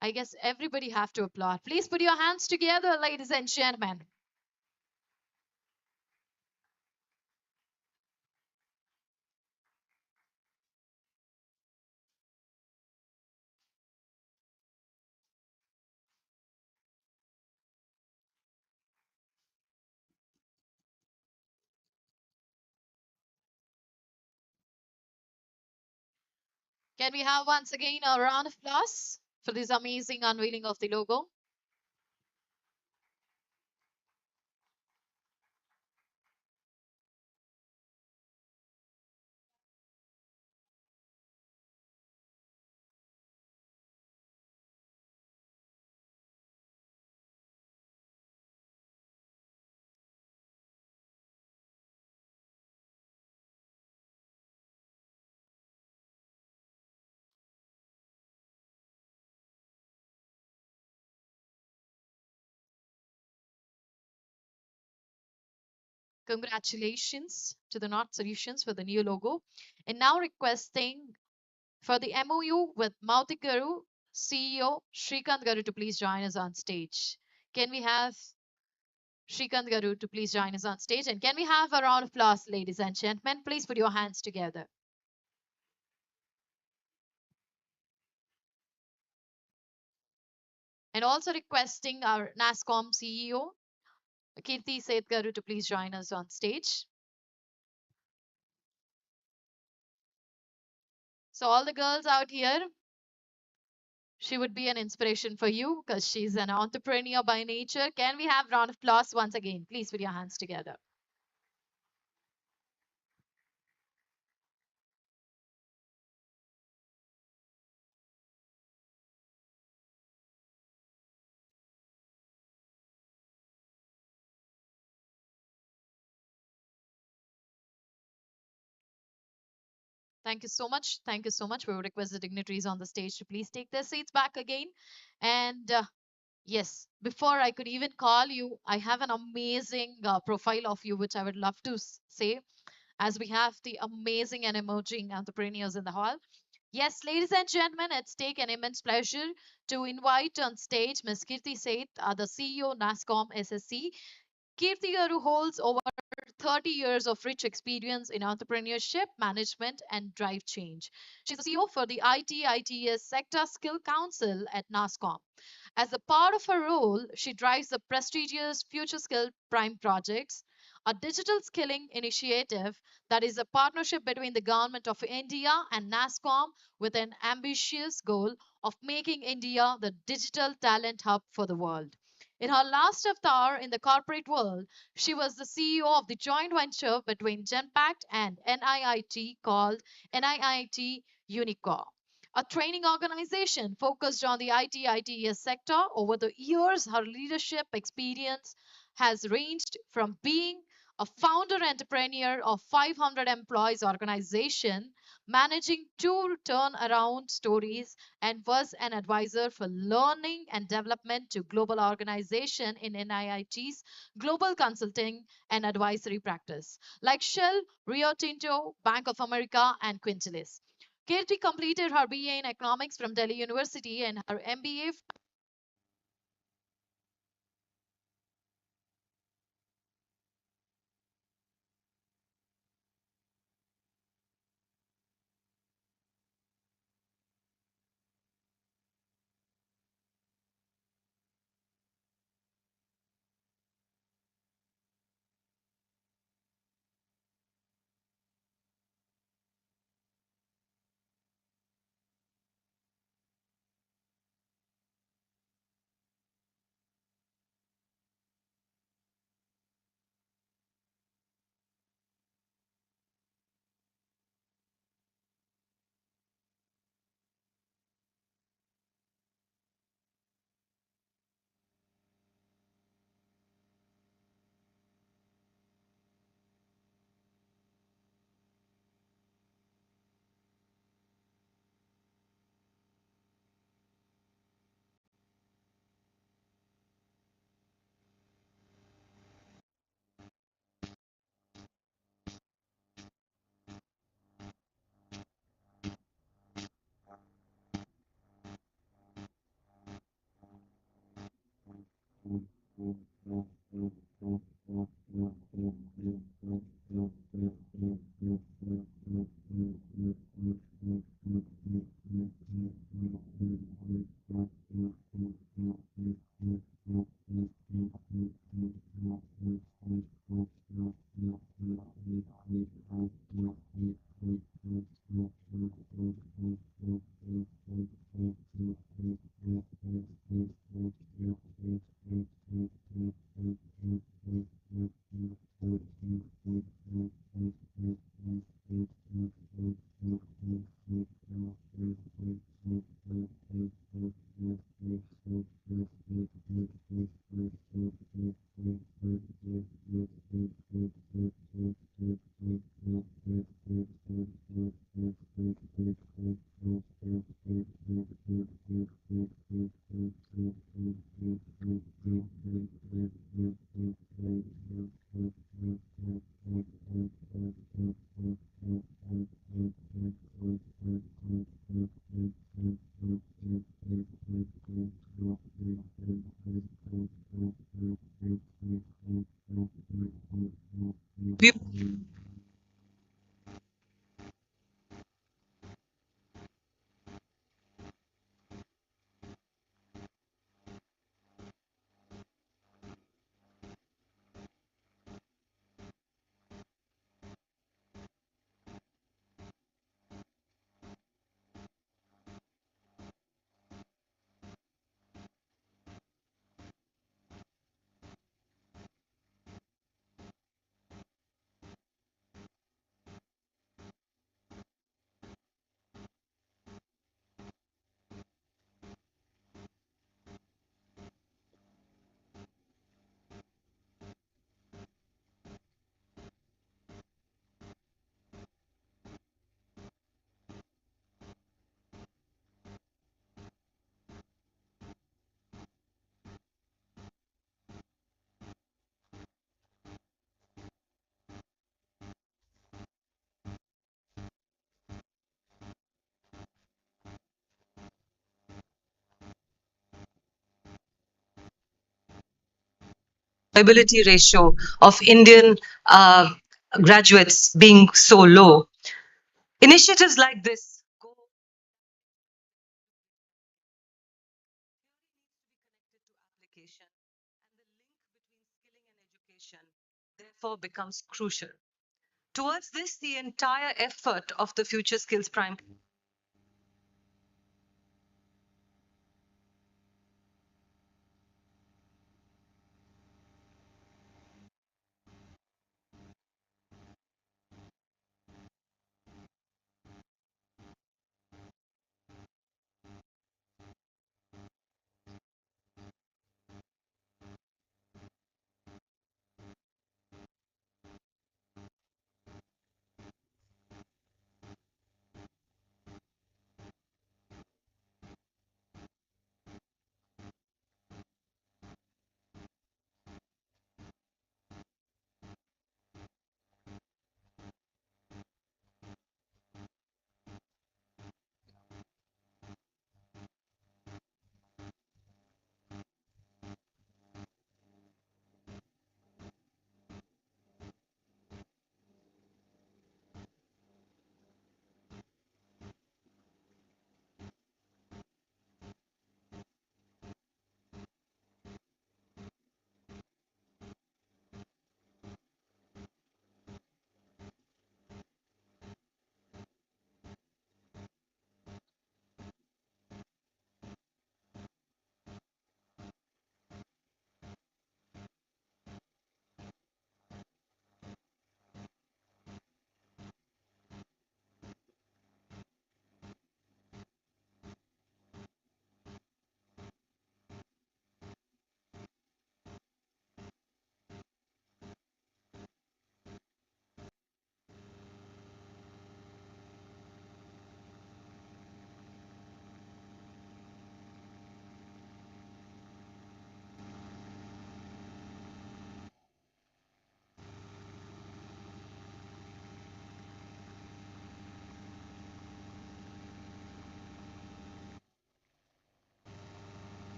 I guess everybody have to applaud. Please put your hands together, ladies and gentlemen. Can we have once again a round of applause for this amazing unveiling of the logo? Congratulations to the Not Solutions for the new logo. And now requesting for the MOU with Mautik Garu, CEO Shrikant Garu to please join us on stage. Can we have Shrikant Garu to please join us on stage? And can we have a round of applause, ladies and gentlemen? Please put your hands together. And also requesting our NASCOM CEO, Kirti Seth Garu, to please join us on stage. So all the girls out here, she would be an inspiration for you because she's an entrepreneur by nature. Can we have round of applause once again? Please put your hands together. Thank you so much. Thank you so much. We would request the dignitaries on the stage to please take their seats back again. And yes, before I could even call you, I have an amazing profile of you, which I would love to say, as we have the amazing and emerging entrepreneurs in the hall. Yes, ladies and gentlemen, it's take an immense pleasure to invite on stage Ms. Kirti Seth, the CEO NASCOM SSC. Kirti Garu holds over 30 years of rich experience in entrepreneurship, management, and drive change. She's the CEO for the ITS Sector Skill Council at NASCOM. As a part of her role, she drives the prestigious Future Skill Prime Projects, a digital skilling initiative that is a partnership between the Government of India and NASCOM with an ambitious goal of making India the digital talent hub for the world. In her last avatar in the corporate world, she was the CEO of the joint venture between Genpact and NIIT called NIIT Unicore, a training organization focused on the IT/ITES sector. Over the years, her leadership experience has ranged from being a founder entrepreneur of 500 employees organization, managing two turnaround stories, and was an advisor for learning and development to global organization in NIIT's global consulting and advisory practice, like Shell, Rio Tinto, Bank of America, and Quintilis. Kirti completed her BA in economics from Delhi University and her MBA. Ability ratio of Indian graduates being so low. Initiatives like this therefore becomes crucial. Towards this, the entire effort of the Future Skills Prime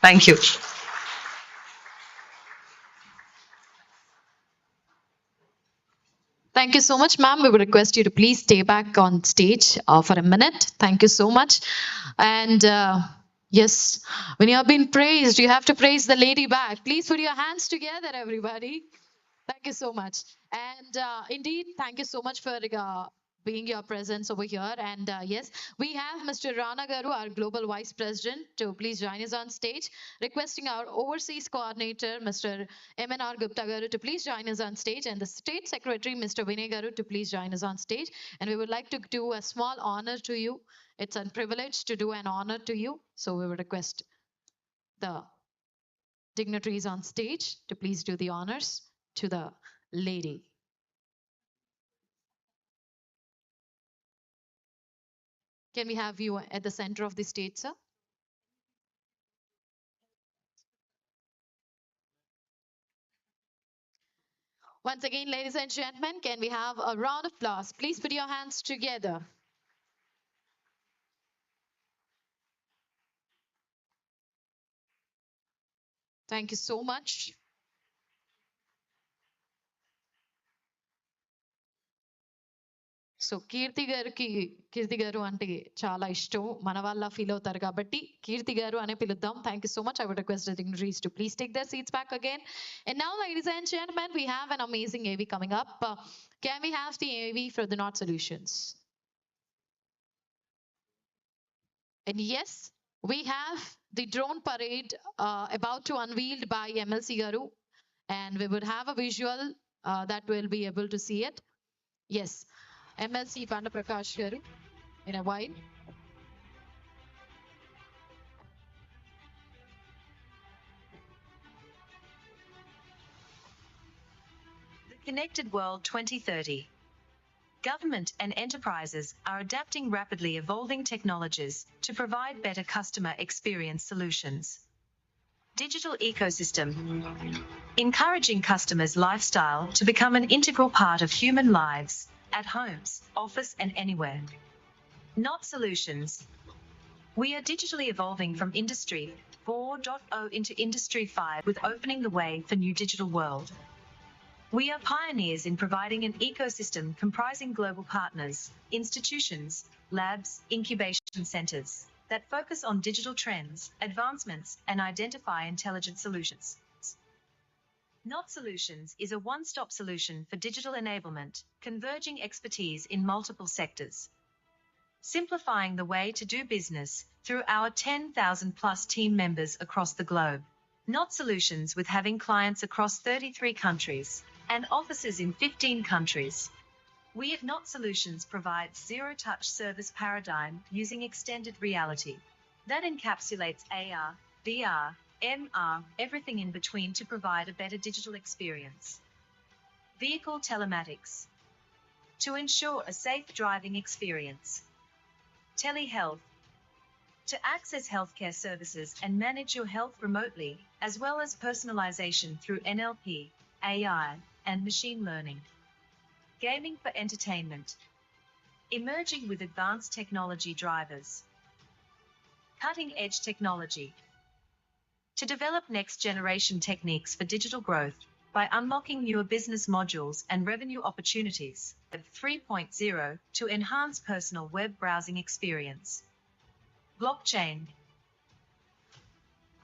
Thank you. Thank you so much, ma'am. We would request you to please stay back on stage for a minute. Thank you so much. And yes, when you have been praised, you have to praise the lady back. Please put your hands together, everybody. Thank you so much. And indeed, thank you so much for being your presence over here. And yes, we have Mr. Rana Garu, our Global Vice President, to please join us on stage. Requesting our Overseas Coordinator, Mr. MNR Gupta Garu, to please join us on stage. And the State Secretary, Mr. Vinay Garu, to please join us on stage. And we would like to do a small honor to you. It's a privilege to do an honor to you. So we would request the dignitaries on stage to please do the honors to the lady. Can we have you at the center of the stage, sir? Once again, ladies and gentlemen, can we have a round of applause? Please put your hands together. Thank you so much. So Keerthi garu అంటే చాలా ఇష్టం మన వాళ్ళ feel అవుతారు కాబట్టి కీర్తి గారు అనే పిలుద్దాం thank you so much I would request the dignitaries to please take their seats back again. And now, ladies and gentlemen, we have an amazing AV coming up. Can we have the AV for the Not Solutions? And yes, we have the drone parade about to unveiled by MLC Garu, and we would have a visual that will be able to see it. Yes, MLC Panda Prakash Garu in a while. The Connected World 2030. Government and enterprises are adapting rapidly evolving technologies to provide better customer experience solutions. Digital ecosystem. Encouraging customers' lifestyle to become an integral part of human lives, at homes, office and anywhere. Not solutions. We are digitally evolving from Industry 4.0 into Industry 5 with opening the way for new digital world. We are pioneers in providing an ecosystem comprising global partners, institutions, labs, incubation centers that focus on digital trends, advancements, and identify intelligent solutions. Not Solutions is a one-stop solution for digital enablement, converging expertise in multiple sectors. Simplifying the way to do business through our 10,000 plus team members across the globe. Not Solutions with having clients across 33 countries and offices in 15 countries. We at Not Solutions provide zero-touch service paradigm using extended reality that encapsulates AR, VR, MR, everything in between to provide a better digital experience. Vehicle telematics to ensure a safe driving experience. Telehealth to access healthcare services and manage your health remotely, as well as personalization through NLP, AI, and machine learning. Gaming for entertainment. Emerging with advanced technology drivers. Cutting-edge technology. To develop next-generation techniques for digital growth by unlocking newer business modules and revenue opportunities. Web 3.0 to enhance personal web browsing experience. Blockchain.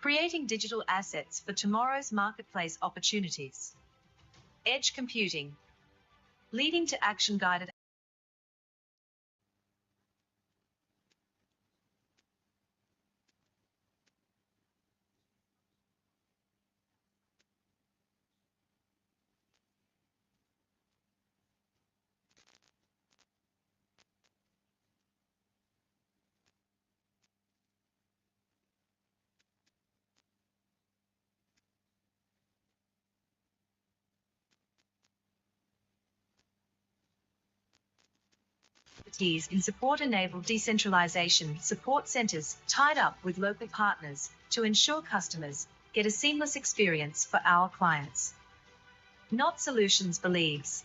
Creating digital assets for tomorrow's marketplace opportunities. Edge computing. Leading to action-guided. Expertise in support-enabled decentralization support centers tied up with local partners to ensure customers get a seamless experience for our clients. Not Solutions believes,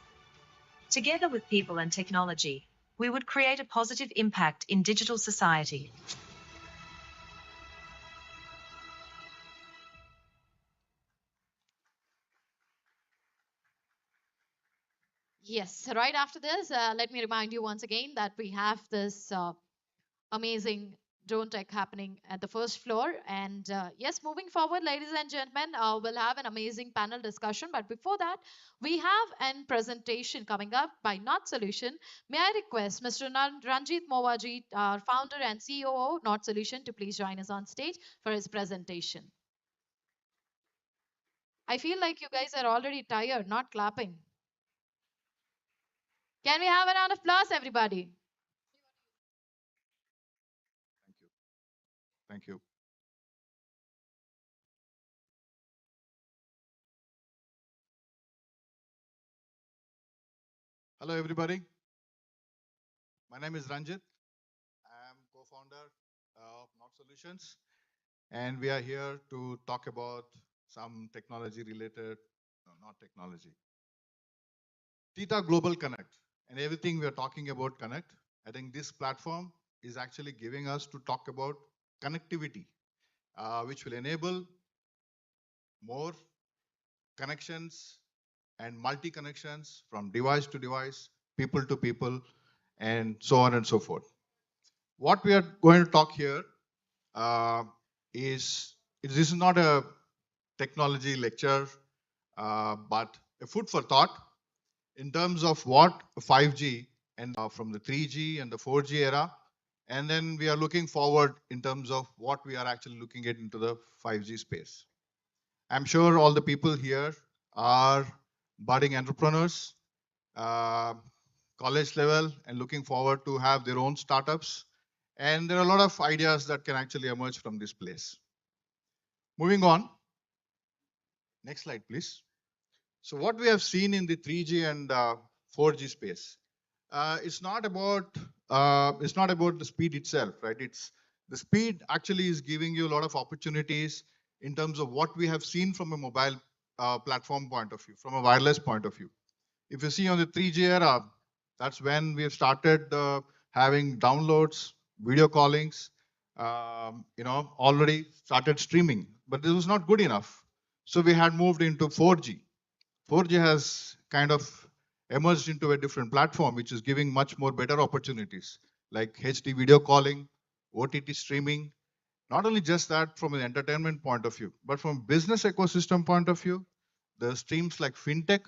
together with people and technology, we would create a positive impact in digital society. Yes, right after this, let me remind you once again that we have this amazing drone tech happening at the first floor. And yes, moving forward, ladies and gentlemen, we'll have an amazing panel discussion. But before that, we have a presentation coming up by Not Solution. May I request Mr. Ranjit Mowaji, our founder and COO, Not Solution, to please join us on stage for his presentation. I feel like you guys are already tired, not clapping. Can we have a round of applause, everybody? Thank you. Hello, everybody. My name is Ranjit. I am co-founder of Not Solutions, and we are here to talk about some technology related, no, not technology, TITA Global Connect, and everything we are talking about Connect. I think this platform is actually giving us to talk about connectivity, which will enable more connections and multi connections from device to device, people to people, and so on and so forth. What we are going to talk here uh, is this is not a technology lecture, but a food for thought in terms of what 5G and from the 3G and the 4G era, and then we are looking forward in terms of what we are actually looking at into the 5G space. I'm sure all the people here are budding entrepreneurs, uh, college level, and looking forward to have their own startups. And there are a lot of ideas that can actually emerge from this place. Moving on. Next slide, please. So what we have seen in the 3G and 4G space, it's not about the speed itself, right? It's the speed actually is giving you a lot of opportunities in terms of what we have seen from a mobile platform point of view, from a wireless point of view. If you see on the 3G era, that's when we have started having downloads, video callings, already started streaming, but this was not good enough. So we had moved into 4G. 4G has kind of emerged into a different platform, which is giving much more better opportunities like HD video calling, OTT streaming. Not only just that from an entertainment point of view, but from business ecosystem point of view, the streams like fintech,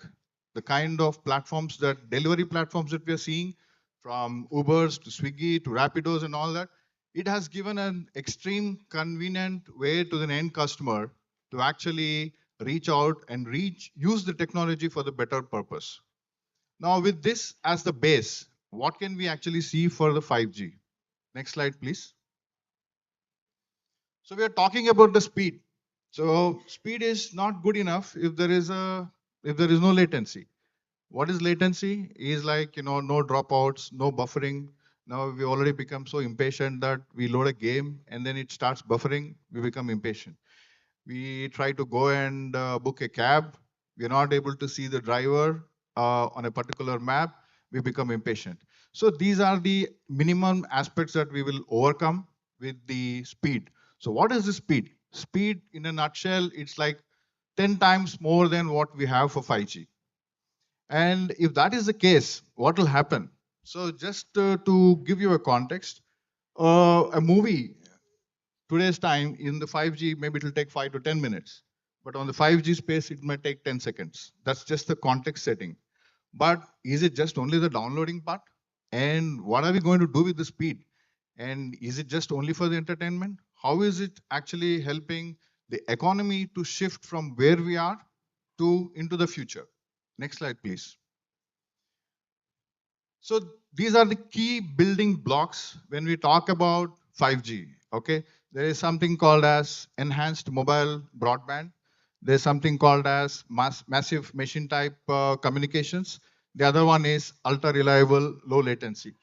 the kind of platforms that delivery platforms that we are seeing from Ubers to Swiggy to Rapidos and all that, it has given an extreme convenient way to the end customer to actually reach out and use the technology for the better purpose. Now with this as the base, what can we actually see for the 5G? Next slide, please. So we are talking about the speed. So speed is not good enough if there is no latency. What is latency? Is like no dropouts, no buffering. Now we already become so impatient that we load a game and then it starts buffering. We become impatient. We try to go and book a cab. We're not able to see the driver on a particular map. We become impatient. So these are the minimum aspects that we will overcome with the speed. So what is the speed? Speed in a nutshell, it's like 10 times more than what we have for 5G. And if that is the case, what will happen? So just to give you a context, a movie today's time in the 5G, maybe it will take 5 to 10 minutes. But on the 5G space, it might take 10 seconds. That's just the context setting. But is it just only the downloading part? And what are we going to do with the speed? And is it just only for the entertainment? How is it actually helping the economy to shift from where we are to into the future? Next slide, please. So these are the key building blocks when we talk about 5G. Okay, there is something called as enhanced mobile broadband. There's something called as massive machine type communications. The other one is ultra reliable low latency.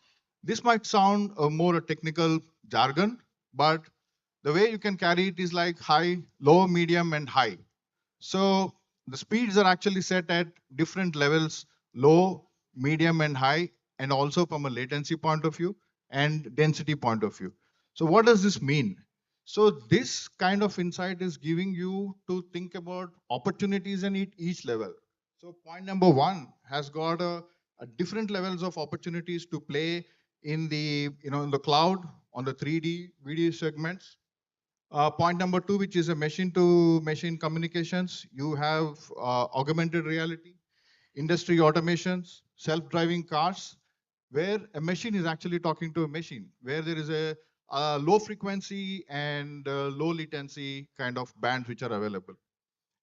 This might sound more a technical jargon, but the way you can carry it is like high, low, medium, and high. So the speeds are actually set at different levels, low, medium, and high, and also from a latency point of view and density point of view. So what does this mean? So this kind of insight is giving you to think about opportunities in each level. So point number one has got a different levels of opportunities to play in the in the cloud on the 3D video segments. Point number two, which is a machine to machine communications, you have augmented reality, industry automations, self-driving cars, where a machine is actually talking to a machine, where there is a low frequency and low latency kind of bands which are available.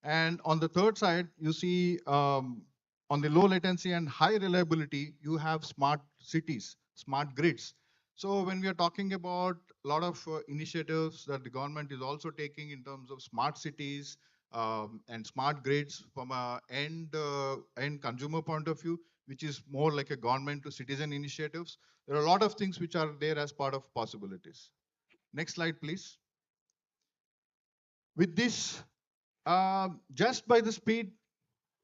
And on the third side, you see on the low latency and high reliability, you have smart cities, smart grids. So when we are talking about a lot of initiatives that the government is also taking in terms of smart cities and smart grids from a end consumer point of view, which is more like a government to citizen initiatives, there are a lot of things which are there as part of possibilities. Next slide, please. With this, just by the speed,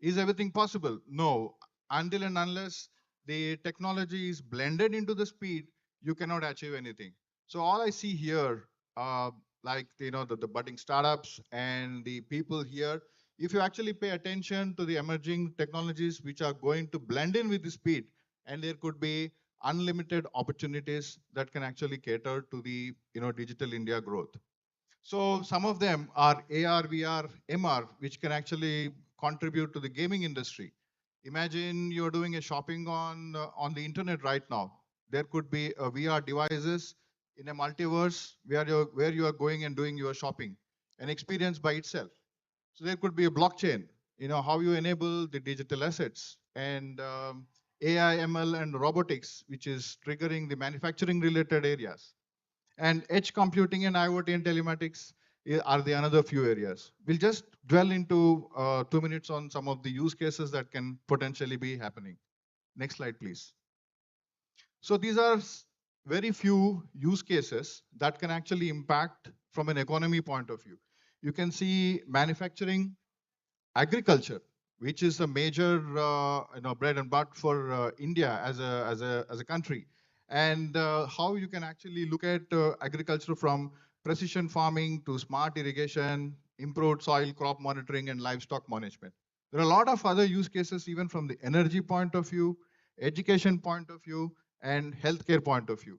is everything possible? No. Until and unless the technology is blended into the speed, you cannot achieve anything. So all I see here, like the budding startups and the people here, if you actually pay attention to the emerging technologies which are going to blend in with the speed, and there could be unlimited opportunities that can actually cater to the digital India growth. So some of them are AR, VR, MR, which can actually contribute to the gaming industry. Imagine you're doing a shopping on the internet right now. There could be a VR devices in a multiverse where you are going and doing your shopping, an experience by itself. So there could be a blockchain, how you enable the digital assets and AI, ML, and robotics, which is triggering the manufacturing related areas. And edge computing and IoT and telematics are the another few areas. We'll just dwell into 2 minutes on some of the use cases that can potentially be happening. Next slide, please. So these are very few use cases that can actually impact from an economy point of view. You can see manufacturing, agriculture, which is a major bread and butter for India as a country, and how you can actually look at agriculture from precision farming to smart irrigation, improved soil crop monitoring, and livestock management. There are a lot of other use cases even from the energy point of view, education point of view, and healthcare point of view.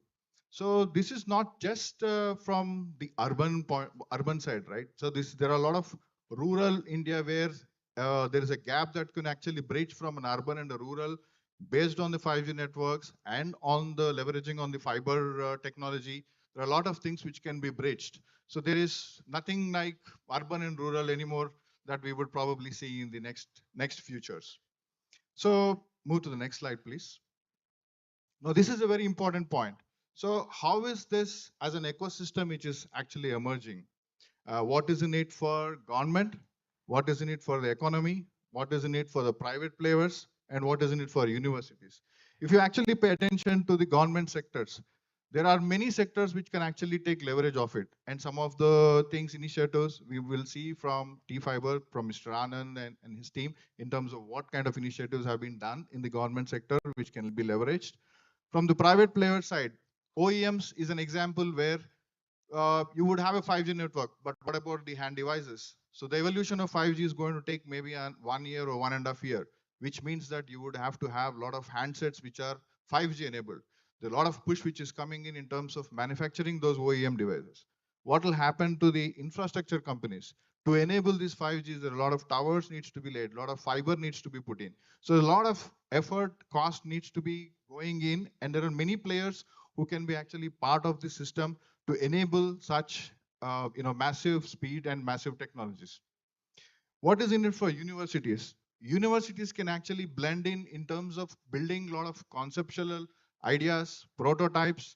So this is not just from the urban side, right? So there are a lot of rural India where there is a gap that can actually bridge from an urban and a rural based on the 5G networks and on the leveraging on the fiber technology. There are a lot of things which can be bridged. So there is nothing like urban and rural anymore that we would probably see in the next futures. So move to the next slide, please. Now, this is a very important point. So how is this as an ecosystem which is actually emerging? What is in it for government? What is in it for the economy? What is in it for the private players? And what is in it for universities? If you actually pay attention to the government sectors, there are many sectors which can actually take leverage of it. And some of the things, initiatives, we will see from T-Fiber, from Mr. Anand and his team in terms of what kind of initiatives have been done in the government sector which can be leveraged. From the private player side, OEMs is an example where you would have a 5G network, but what about the hand devices? So the evolution of 5G is going to take maybe 1 year or 1.5 years, which means that you would have to have a lot of handsets which are 5G enabled. There's a lot of push which is coming in terms of manufacturing those OEM devices. What will happen to the infrastructure companies? To enable these 5Gs, there are a lot of towers needs to be laid, a lot of fiber needs to be put in. So a lot of effort, cost needs to be going in, and there are many players who can be actually part of the system to enable such massive speed and massive technologies. What is in it for universities? Universities can actually blend in terms of building a lot of conceptual ideas, prototypes.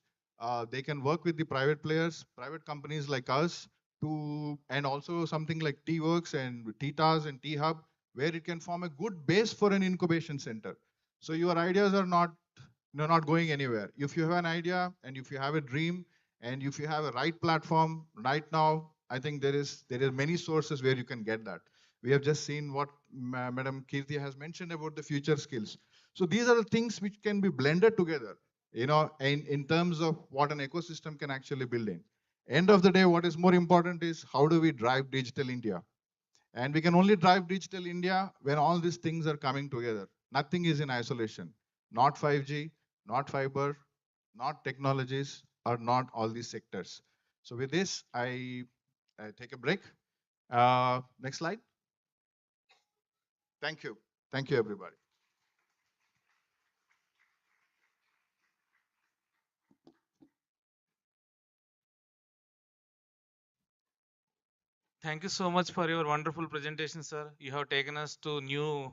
They can work with the private players, private companies like us, and also something like T-Works and TITAs and T-Hub, where it can form a good base for an incubation center. So your ideas are not going anywhere. If you have an idea and if you have a dream and if you have a right platform right now, I think there are many sources where you can get that. We have just seen what Madam Kirti has mentioned about the future skills. So these are the things which can be blended together, in terms of what an ecosystem can actually build in. End of the day, what is more important is how do we drive digital India? And we can only drive digital India when all these things are coming together. Nothing is in isolation. not 5G, not fiber, not technologies, or not all these sectors. So with this, I take a break. Next slide. Thank you. Thank you, everybody. Thank you so much for your wonderful presentation, sir. You have taken us to new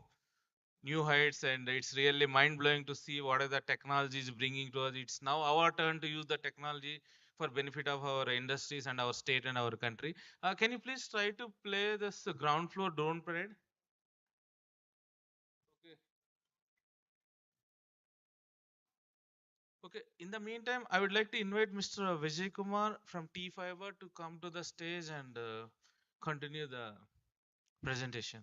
heights, and it's really mind blowing to see what are the technologies bringing to us. It's now our turn to use the technology for benefit of our industries and our state and our country. Can you please try to play this ground floor drone parade? Okay. Okay. In the meantime, I would like to invite Mr. Vijay Kumar from T Fiber to come to the stage and continue the presentation.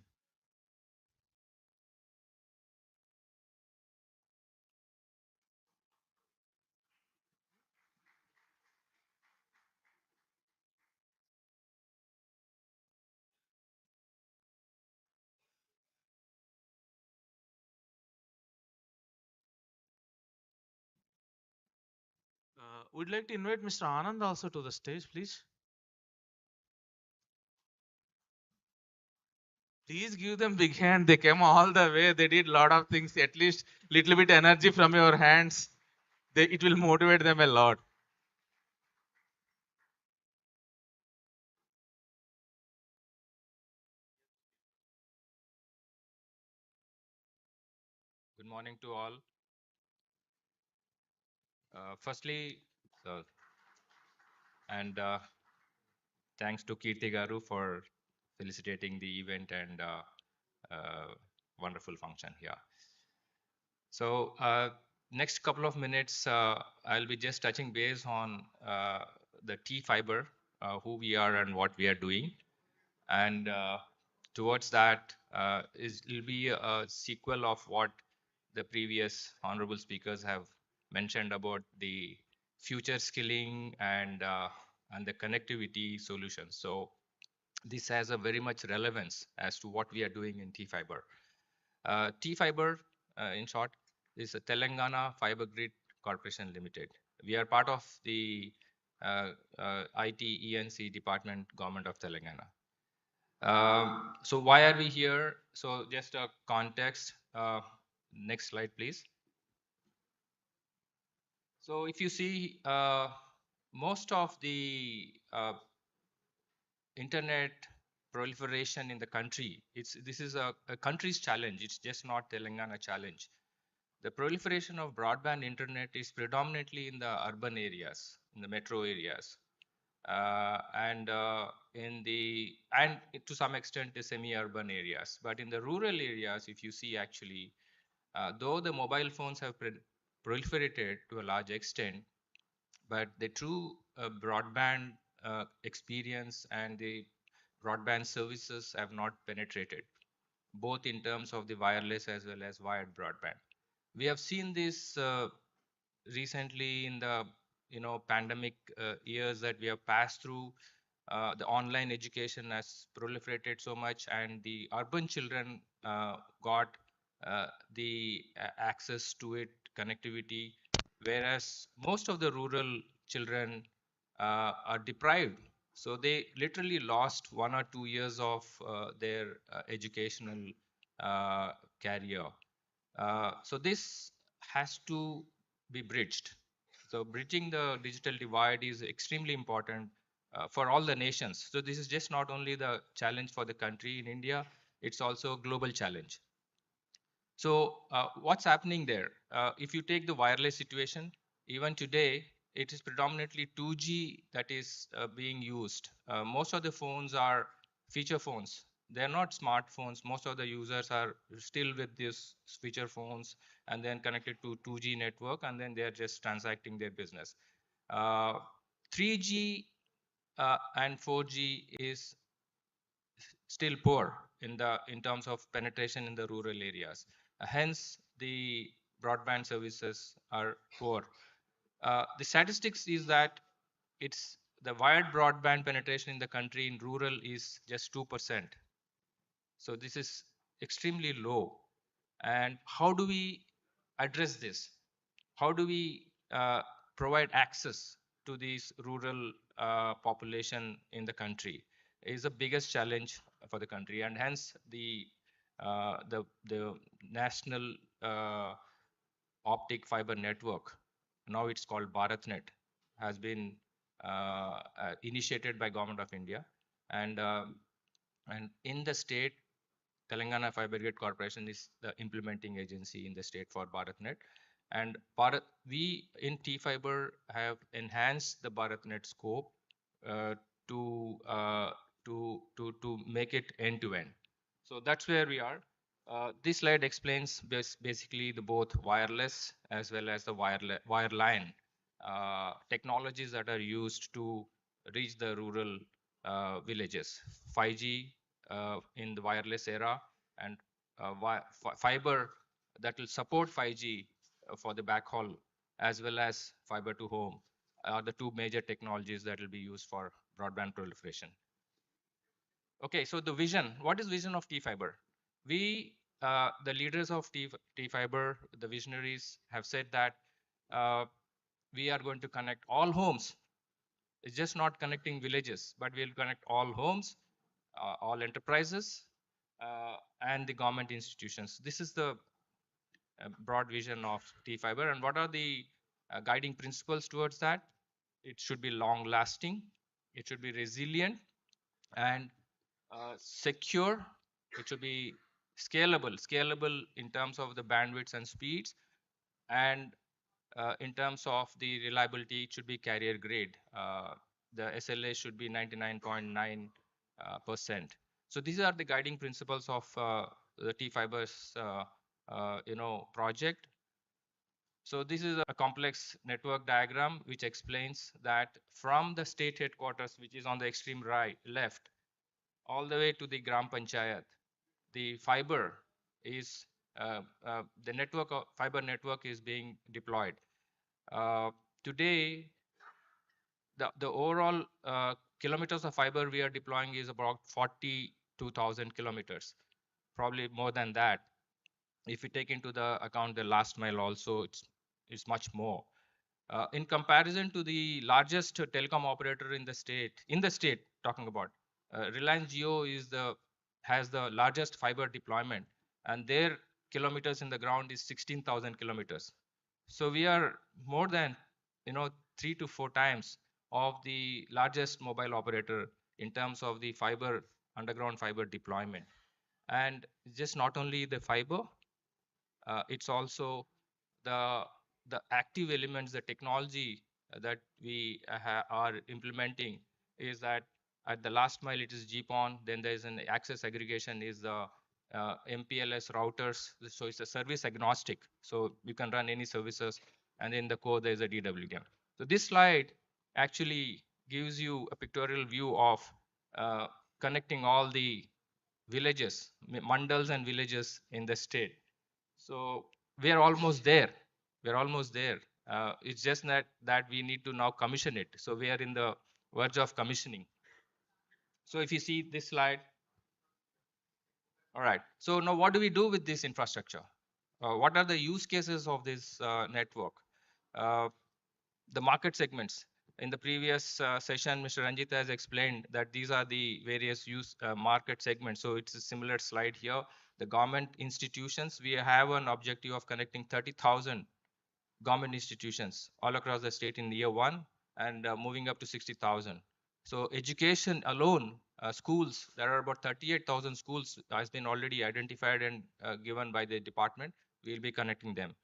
Would like to invite Mr. Anand also to the stage, please. Please give them big hand. They came all the way. They did lot of things. At least little bit energy from your hands. It will motivate them a lot. Good morning to all. Firstly, uh, and thanks to Kirti Garu for felicitating the event and wonderful function here. So next couple of minutes, I'll be just touching base on the T Fiber, who we are and what we are doing. And towards that it'll be a sequel of what the previous honorable speakers have mentioned about the future skilling and the connectivity solutions. So this has a very much relevance as to what we are doing in T Fiber. T Fiber, in short, is a Telangana Fiber Grid Corporation Limited. We are part of the IT ENC department, Government of Telangana. So why are we here? So just a context. Next slide, please. So if you see, most of the internet proliferation in the country, this is a country's challenge. It's just not Telangana challenge. The proliferation of broadband internet is predominantly in the urban areas, in the metro areas, and to some extent the semi-urban areas. But in the rural areas, if you see actually, though the mobile phones have proliferated to a large extent, but the true broadband experience and the broadband services have not penetrated, both in terms of the wireless as well as wired broadband. We have seen this recently in the pandemic years that we have passed through. The online education has proliferated so much, and the urban children got the access to it, connectivity, whereas most of the rural children are deprived. So they literally lost 1 or 2 years of their educational career. So this has to be bridged. So bridging the digital divide is extremely important for all the nations. So this is just not only the challenge for the country in India, it's also a global challenge. So what's happening there? If you take the wireless situation, even today, it is predominantly 2G that is being used. Most of the phones are feature phones. They're not smartphones. Most of the users are still with these feature phones and then connected to 2G network, and then they're just transacting their business. 3G and 4G is still poor in terms of penetration in the rural areas. Hence, the broadband services are poor. The statistics is that it's the wired broadband penetration in the country in rural is just 2%. So this is extremely low. And how do we address this? How do we provide access to these rural population in the country is the biggest challenge for the country, and hence the national optic fiber network, now it's called BharatNet, has been initiated by Government of India, and in the state, Telangana Fiber Grid Corporation is the implementing agency in the state for BharatNet. And we in T-Fiber have enhanced the BharatNet scope uh, to, uh, to make it end-to-end. So that's where we are. This slide explains basically the both wireless as well as the wireline technologies that are used to reach the rural villages. 5G in the wireless era, and fiber that will support 5G for the backhaul, as well as fiber to home are the two major technologies that will be used for broadband proliferation. Okay, so the vision, what is vision of T-Fiber? We, the leaders of T-Fiber, the visionaries have said that we are going to connect all homes. It's just not connecting villages, but we'll connect all homes, all enterprises, and the government institutions. This is the broad vision of T-Fiber. And what are the guiding principles towards that? It should be long lasting, it should be resilient, and secure. It should be scalable in terms of the bandwidths and speeds, and in terms of the reliability, it should be carrier grade. The SLA should be 99.9%. So these are the guiding principles of the T-Fiber's project. So this is a complex network diagram which explains that from the state headquarters, which is on the extreme right left, all the way to the Gram Panchayat, the fiber is the network of fiber network is being deployed. Today, the overall kilometers of fiber we are deploying is about 42,000 kilometers, probably more than that. If you take into the account the last mile also, it's much more. In comparison to the largest telecom operator in the state, talking about Reliance Jio has the largest fiber deployment, and their kilometers in the ground is 16,000 kilometers. So we are more than 3 to 4 times of the largest mobile operator in terms of the fiber underground fiber deployment. And just not only the fiber, it's also the active elements, the technology that we are implementing is that at the last mile it is GPON, then there is an access aggregation is the MPLS routers, so it's a service agnostic, so you can run any services, and in the core there is a DWDM. So this slide actually gives you a pictorial view of connecting all the villages, mandals and villages in the state. So we are almost there. We're almost there. It's just that we need to now commission it. So we are in the verge of commissioning. So if you see this slide, all right. So now what do we do with this infrastructure? What are the use cases of this network? The market segments. In the previous session, Mr. Ranjit has explained that these are the various use market segments. So it's a similar slide here. The government institutions, we have an objective of connecting 30,000 government institutions all across the state in year one, and moving up to 60,000. So education alone, schools, there are about 38,000 schools has been already identified and given by the department. We'll be connecting them.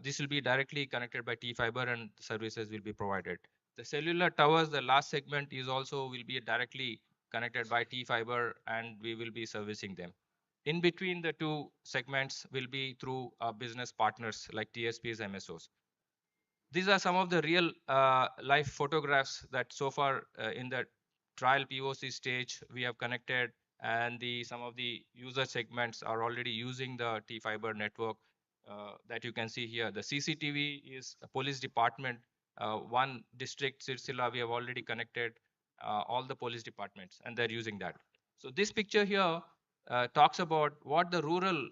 This will be directly connected by T-Fiber, and services will be provided. The cellular towers, the last segment is also will be directly connected by T-Fiber, and we will be servicing them. In between the two segments will be through business partners like TSPs, MSOs. These are some of the real life photographs that so far in the trial POC stage we have connected, and some of the user segments are already using the T-Fiber network that you can see here. The CCTV is a police department, one district, Sirsila, we have already connected all the police departments, and they're using that. So this picture here talks about what the rural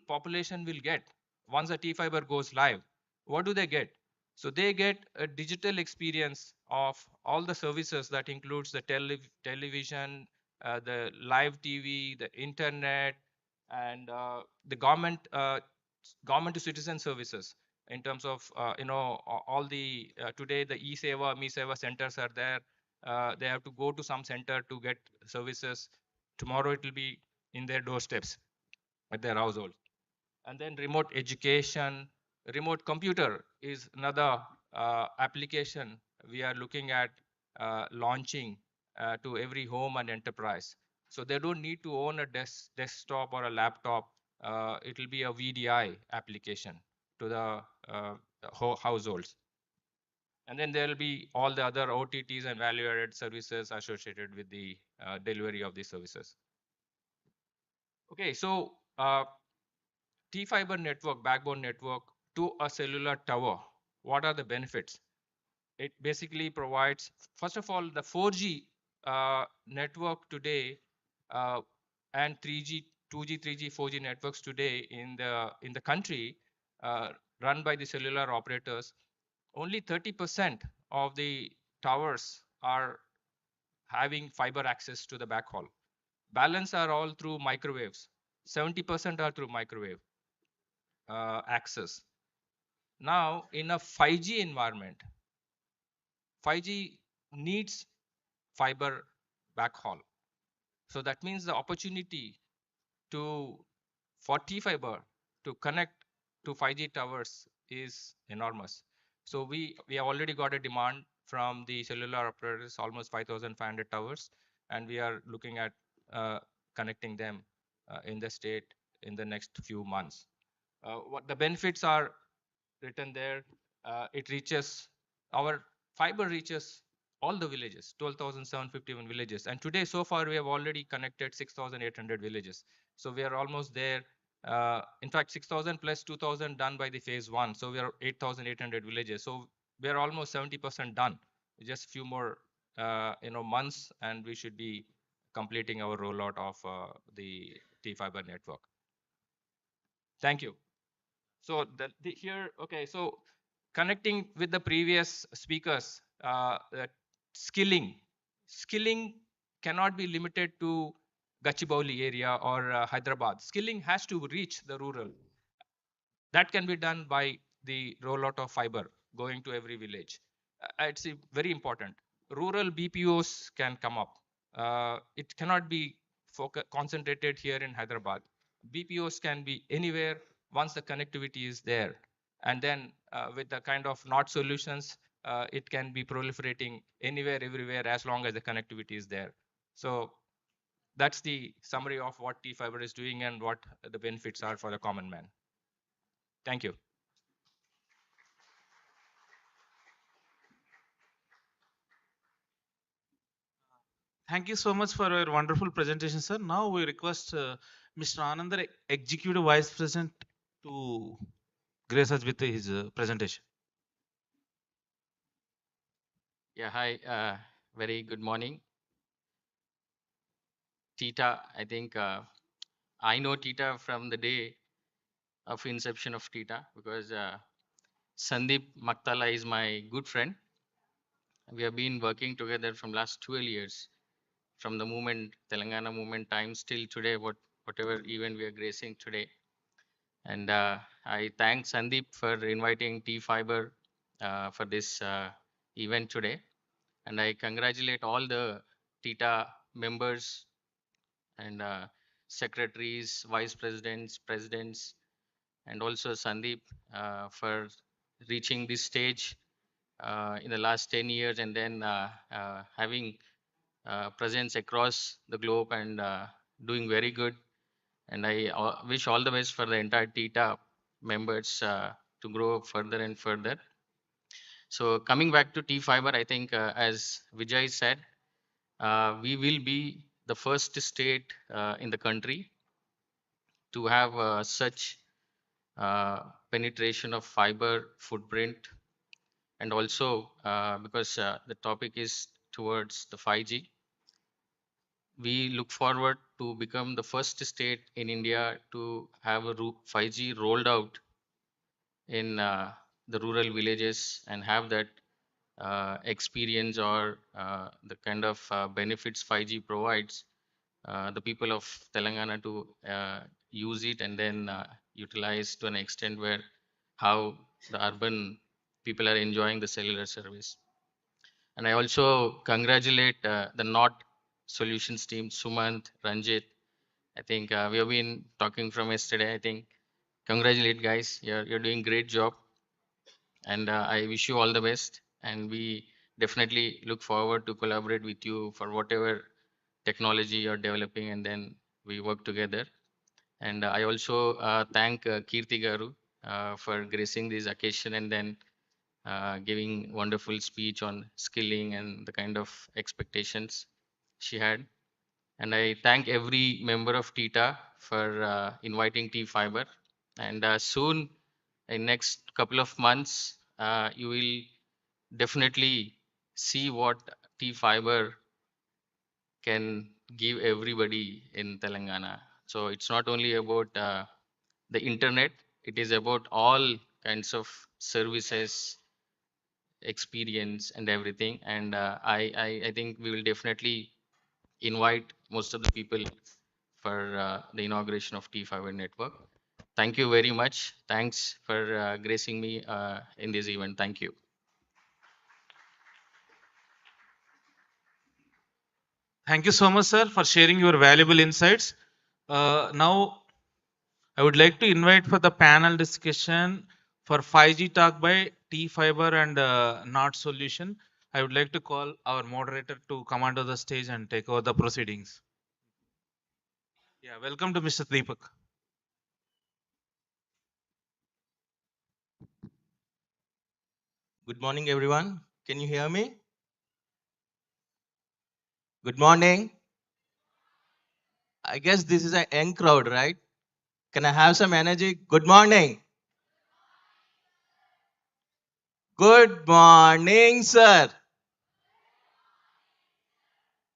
population will get. once the T-Fiber goes live, what do they get? So they get a digital experience of all the services that includes the television, the live TV, the internet, and the government to citizen services in terms of all the today the e-seva, me-seva centers are there. They have to go to some center to get services. Tomorrow it will be in their doorsteps at their household. And then remote education, remote computer is another application we are looking at launching to every home and enterprise. So they don't need to own a desktop or a laptop. It will be a VDI application to the households. And then there will be all the other OTTs and value-added services associated with the delivery of these services. Okay, so T-Fiber network, backbone network to a cellular tower. What are the benefits? It basically provides, first of all, the 4G network today and 3G, 2G, 3G, 4G networks today in the country run by the cellular operators. Only 30% of the towers are having fiber access to the backhaul. Balance are all through microwaves. 70% are through microwave access. Now, in a 5G environment, 5G needs fiber backhaul. So that means the opportunity for T-Fiber to connect to 5G towers is enormous. So we have already got a demand from the cellular operators, almost 5,500 towers, and we are looking at connecting them in the state in the next few months. What the benefits are written there. It reaches, our fiber reaches all the villages, 12,751 villages. And today, so far, we have already connected 6,800 villages. So we are almost there. In fact, 6,000 plus 2,000 done by the phase one. So we are 8,800 villages. So we are almost 70% done. Just a few more months, and we should be completing our rollout of the T-Fiber network. Thank you. So here, okay, so connecting with the previous speakers, skilling cannot be limited to Gachibowli area or Hyderabad. Skilling has to reach the rural. That can be done by the rollout of fiber going to every village. It's very important. Rural BPOs can come up. It cannot be concentrated here in Hyderabad. BPOs can be anywhere once the connectivity is there. And then with the kind of NOT solutions, it can be proliferating anywhere, everywhere, as long as the connectivity is there. So that's the summary of what T-Fiber is doing and what the benefits are for the common man. Thank you. Thank you so much for your wonderful presentation, sir. Now we request Mr. Anandar, Executive Vice President, to grace us with his presentation. Yeah, hi. Very good morning. TITA, I think I know TITA from the day of inception of TITA because Sandeep Maktala is my good friend. We have been working together from last 12 years, from the movement, Telangana movement times till today, whatever event we are gracing today. And I thank Sandeep for inviting T-Fiber for this event today. And I congratulate all the TITA members and secretaries, vice presidents, presidents, and also Sandeep for reaching this stage in the last 10 years and then having presence across the globe and doing very good. And I wish all the best for the entire TITA members to grow further and further. So coming back to T-Fiber, I think as Vijay said, we will be the first state in the country to have such penetration of fiber footprint, and also because the topic is towards the 5G, we look forward to become the first state in India to have a 5G rolled out in the rural villages and have that experience or the kind of benefits 5G provides, the people of Telangana to use it and then utilize to an extent where how the urban people are enjoying the cellular service. And I also congratulate the Not Solutions team, Sumant, Ranjit. I think we have been talking from yesterday. I think congratulate guys, you're doing great job, and I wish you all the best. And we definitely look forward to collaborate with you for whatever technology you're developing, and then we work together. And I also thank Kirti Garu for gracing this occasion and then giving wonderful speech on skilling and the kind of expectations she had. And I thank every member of TITA for inviting T Fiber. And soon, in next couple of months, you will definitely see what T Fiber can give everybody in Telangana. So it's not only about the internet, it is about all kinds of services, experience, and everything. And I think we will definitely invite most of the people for the inauguration of T Fiber network. Thank you very much. Thanks for gracing me in this event. Thank you. Thank you so much, sir, for sharing your valuable insights. Now, I would like to invite for the panel discussion for 5G talk by T Fiber and Not Solution. I would like to call our moderator to come onto the stage and take over the proceedings. Yeah, welcome to Mr. Deepak. Good morning, everyone. Can you hear me? Good morning. I guess this is a young crowd, right? Can I have some energy? Good morning. Good morning, sir.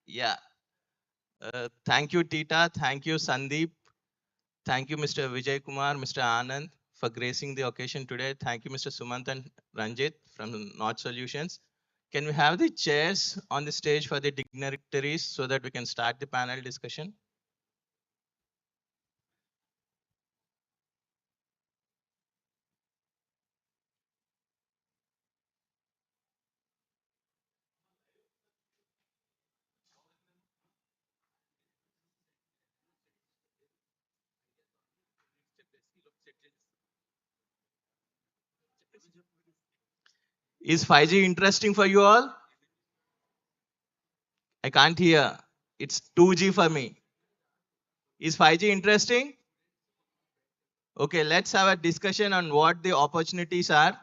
Yeah. Thank you, Tita. Thank you, Sandeep. Thank you, Mr. Vijay Kumar, Mr. Anand, for gracing the occasion today. Thank you, Mr. Sumant and Ranjit from North Solutions. Can we have the chairs on the stage for the dignitaries so that we can start the panel discussion? Is 5G interesting for you all? I can't hear. It's 2G for me. Is 5G interesting? Okay, let's have a discussion on what the opportunities are.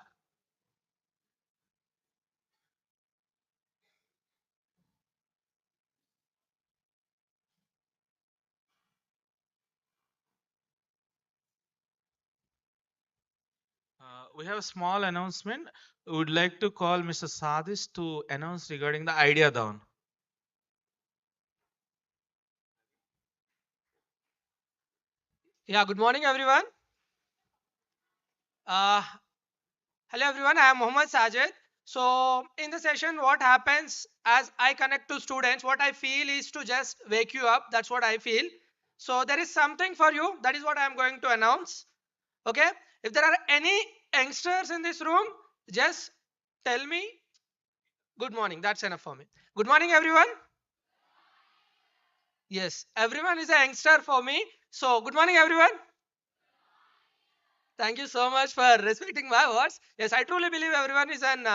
We have a small announcement. We would like to call Mr. Sadis to announce regarding the idea down. Yeah, good morning, everyone. Hello, everyone. I am Mohammad Sajid. So, in the session, what happens as I connect to students, what I feel is to just wake you up. That's what I feel. So, there is something for you. That is what I am going to announce. Okay. If there are any youngsters in this room, just tell me good morning. That's enough for me. Good morning, everyone. Yes, everyone is a youngster for me. So, good morning, everyone. Thank you so much for respecting my words. Yes, I truly believe everyone is an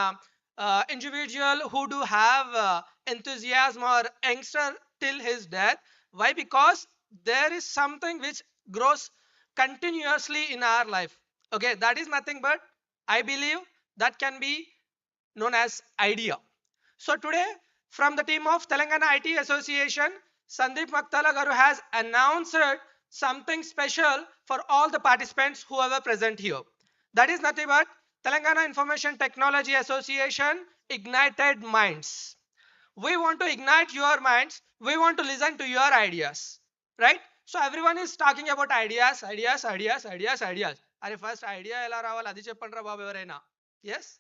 individual who do have enthusiasm or youngster till his death. Why? Because there is something which grows continuously in our life. Okay, that is nothing but I believe that can be known as idea. So today, from the team of Telangana IT Association, Sandeep Maktala Garu has announced something special for all the participants who are present here. That is nothing but Telangana Information Technology Association Ignited Minds. We want to ignite your minds. We want to listen to your ideas, right? So everyone is talking about ideas, ideas, ideas, ideas, ideas. అరే first idea ఎలా రావాలి అది చెప్పండి రా బాబు ఎవరైనా. Yes,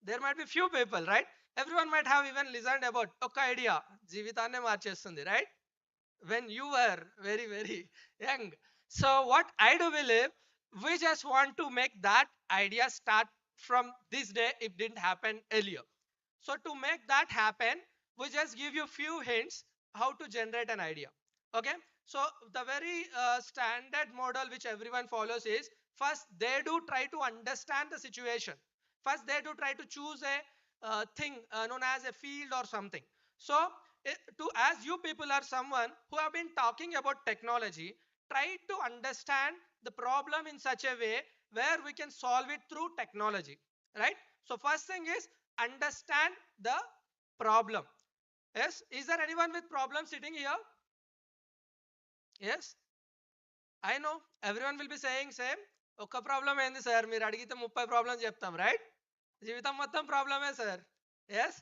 there might be few people, right? Everyone might have even listened about ఒక idea జీవితాన్నే మార్చేస్తుంది, right? When you were very very young. So what I do believe, we just want to make that idea start from this day if didn't happen earlier. So to make that happen, we just give you few hints how to generate an idea. Okay, so the very standard model which everyone follows is, first they do try to understand the situation. First they do try to choose a thing known as a field or something. So to as you people are someone who have been talking about technology, try to understand the problem in such a way where we can solve it through technology, right? So first thing is understand the problem. Yes, is there anyone with problem sitting here? Yes, I know everyone will be saying same. ఒక్క problem ఏంది sir, మీరు అడిగితే 30 problems చెప్తాం, right? జీవితం మొత్తం ప్రాబ్లమే sir. Yes,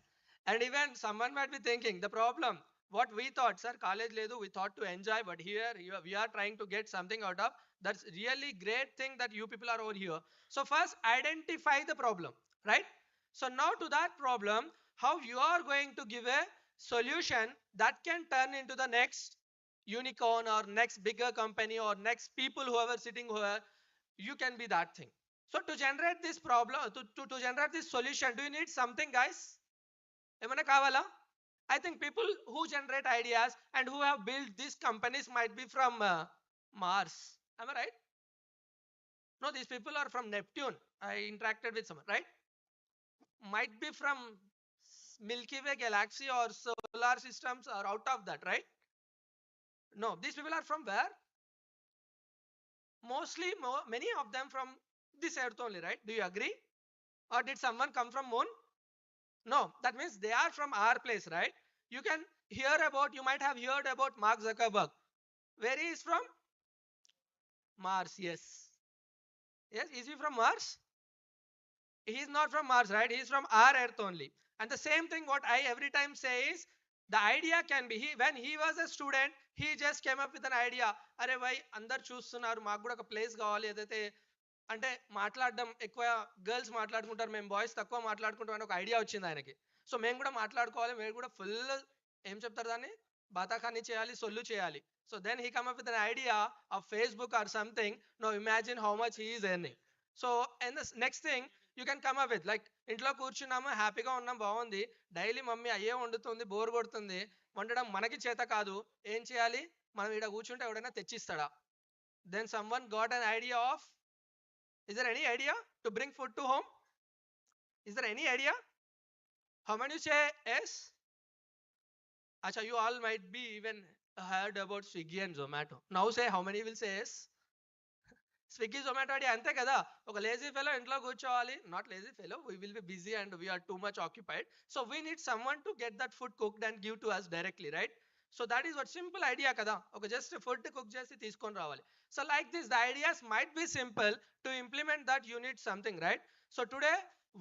and even someone might be thinking the problem what we thought, sir college ledu we thought to enjoy, but here we are trying to get something out of. That's really great thing that you people are over here. So first identify the problem, right? So now to that problem, how you are going to give a solution that can turn into the next unicorn or next bigger company or next people whoever sitting here, you can be that thing. So to generate this problem, to generate this solution, do you need something, guys? ఏమైనా కావాలా? I think people who generate ideas and who have built these companies might be from Mars. Am I right? No, these people are from Neptune. I interacted with someone, right? Might be from Milky Way galaxy or solar systems or out of that, right? No, these people are from where? Mostly many of them from this earth only, right? Do you agree? Or did someone come from moon? No, that means they are from our place, right? You can hear about, you might have heard about Mark Zuckerberg. Where he is from? Mars, yes. Yes, is he from Mars? He is not from Mars, right? He is from our earth only. And the same thing what I every time say is, the idea can be, when he was a student, he just came up with an idea. అరే భాయ్ అందరు చూస్తున్నారు, మాకు కూడా ఒక place కావాలి, ఏదైతే అంటే మాట్లాడడం ఎక్కువ గర్ల్స్ మాట్లాడుకుంటారు, మేము బాయ్స్ తక్కువ మాట్లాడుకుంటాం అని ఒక ఐడియా వచ్చింది ఆయనకి. సో మేము కూడా మాట్లాడుకోవాలి, మేము కూడా ఫుల్ ఏం చెప్తారు దాన్ని, బాతాఖానీ చేయాలి, సొల్లు చేయాలి. So then he come up with an idea of Facebook or something. No imagine how much he is earning. So and the next thing you can come up with, like ఇంట్లో కూర్చున్నాము, హ్యాపీగా ఉన్నాం, బాగుంది, డైలీ మమ్మీ అయ్యే వండుతుంది, bore కొడుతుంది, వండడం మనకి చేత కాదు, ఏం చేయాలి, మనం ఇక్కడ కూర్చుంటే ఎవడైనా తెచ్చిస్తాడా? Then someone got an idea of, is there any idea to bring food to home? Is there any idea? How many say yes? Acha, you all might be even heard about Swiggy and Zomato. Now say how many will say yes? Swiggy Zomato అడి అంతే కదా, ఒక lazy fellow ఇంట్లో కూర్చోవాలి, not lazy fellow, we will be busy and we're too much occupied, so we need someone to get that food cooked and give to us directly, right? So that is what simple idea కదా, ఒక just food cook చేసి తీసుకొని రావాలి. So like this the ideas might be simple, to implement that you need something, right? So today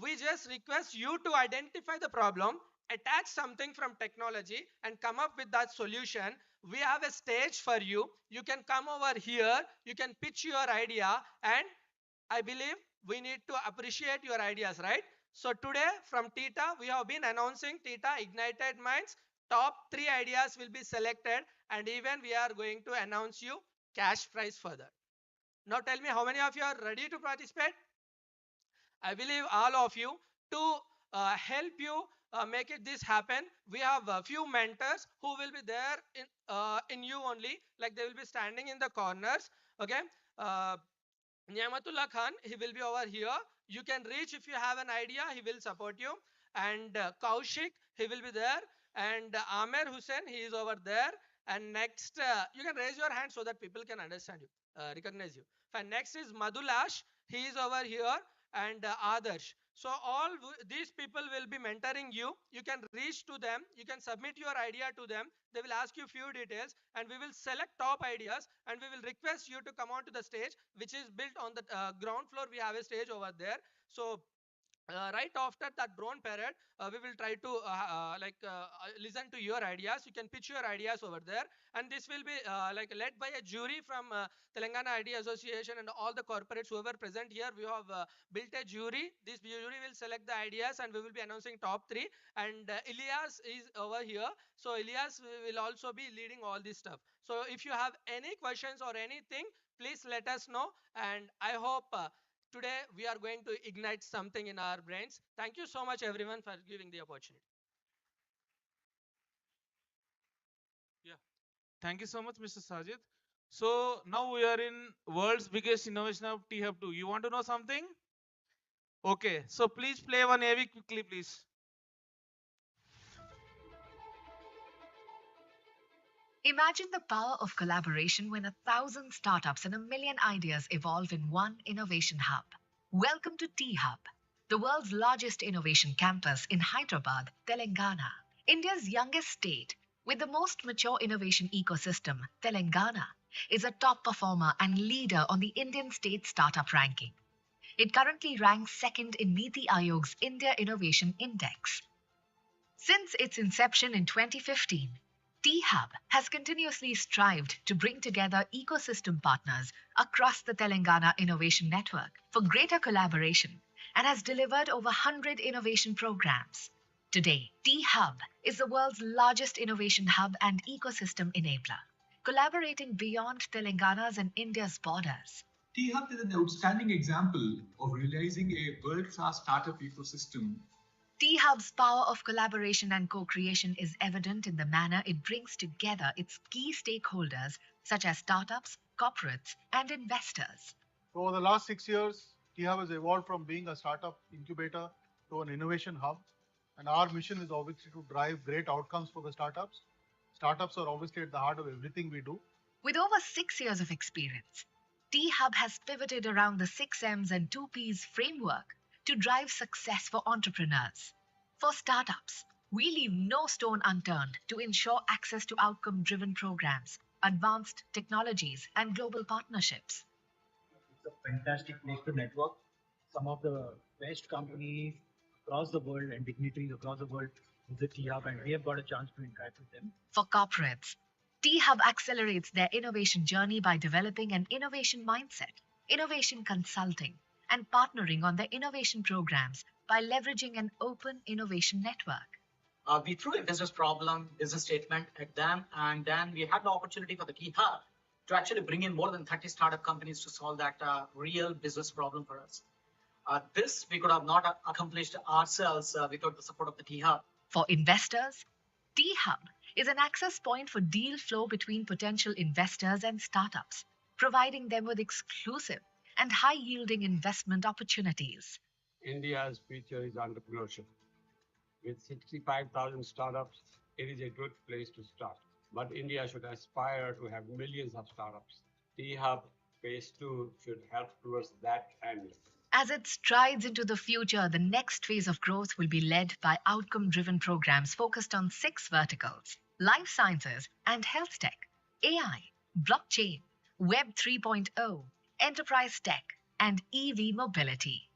we just request you to identify the problem, attach something from technology and come up with that solution. We have a stage for you. You can come over here, you can pitch your idea, and I believe we need to appreciate your ideas, right? So today from TITA, we have been announcing TITA Ignited Minds. Top 3 ideas will be selected, and even we are going to announce you cash prize for that. Now tell me, how many of you are ready to participate? I believe all of you. To help you make it this happen, we have a few mentors who will be there in you only, like they will be standing in the corners. Okay, Niyamatullah Khan, he will be over here. You can reach if you have an idea, he will support you. And Kaushik, he will be there. And Amer Hussain, he is over there. And next, you can raise your hand so that people can understand you, recognize you. And next is Madhulash, he is over here. And Adarsh. So all these people will be mentoring you. You can reach to them. You can submit your idea to them. They will ask you few details, and we will select top ideas, and we will request you to come on to the stage, which is built on the ground floor. We have a stage over there. So right after that drone parade, we will try to listen to your ideas. You can pitch your ideas over there, and this will be led by a jury from Telangana ID Association and all the corporates who are present here. We have built a jury. This jury will select the ideas, and we will be announcing top three. And Ilyas is over here, so Ilyas will also be leading all this stuff. So if you have any questions or anything, please let us know. And I hope. Today we are going to ignite something in our brains. Thank you so much everyone for giving the opportunity. Yeah. Thank you so much, Mr. Sajid. So now we are in world's biggest innovation of T-Hub 2. You want to know something? Okay. So please play one AV quickly, please. Imagine the power of collaboration when 1,000 startups and 1 million ideas evolve in one innovation hub. Welcome to T Hub, the world's largest innovation campus in Hyderabad, Telangana. India's youngest state, with the most mature innovation ecosystem, Telangana is a top performer and leader on the Indian State Startup Ranking. It currently ranks second in Niti Aayog's India Innovation Index. Since its inception in 2015, T-Hub has continuously strived to bring together ecosystem partners across the Telangana Innovation Network for greater collaboration and has delivered over 100 innovation programs. Today, T-Hub is the world's largest innovation hub and ecosystem enabler, collaborating beyond Telangana's and India's borders. T-Hub is an outstanding example of realizing a world-class startup ecosystem. T-Hub's power of collaboration and co-creation is evident in the manner it brings together its key stakeholders such as startups, corporates, and investors. So over the last 6 years, T-Hub has evolved from being a startup incubator to an innovation hub. And our mission is obviously to drive great outcomes for the startups. Startups are obviously at the heart of everything we do. With over 6 years of experience, T-Hub has pivoted around the 6Ms and 2Ps framework to drive success for entrepreneurs. For startups, we leave no stone unturned to ensure access to outcome-driven programs, advanced technologies, and global partnerships. It's a fantastic place to network. Some of the best companies across the world and dignitaries across the world visit T-Hub, and we have got a chance to interact with them. For corporates, T-Hub accelerates their innovation journey by developing an innovation mindset, innovation consulting, and partnering on their innovation programs by leveraging an open innovation network. We threw a business problem, business statement at them, and then we had the opportunity for the T-Hub to actually bring in more than 30 startup companies to solve that real business problem for us. This we could have not accomplished ourselves without the support of the T-Hub. For investors, T-Hub is an access point for deal flow between potential investors and startups, providing them with exclusive and high-yielding investment opportunities. India's future is entrepreneurship. With 65,000 startups, it is a good place to start. But India should aspire to have millions of startups. T-Hub Phase 2 should help towards that end. As it strides into the future, the next phase of growth will be led by outcome-driven programs focused on 6 verticals: life sciences and health tech, AI, blockchain, Web 3.0, enterprise tech, and EV mobility.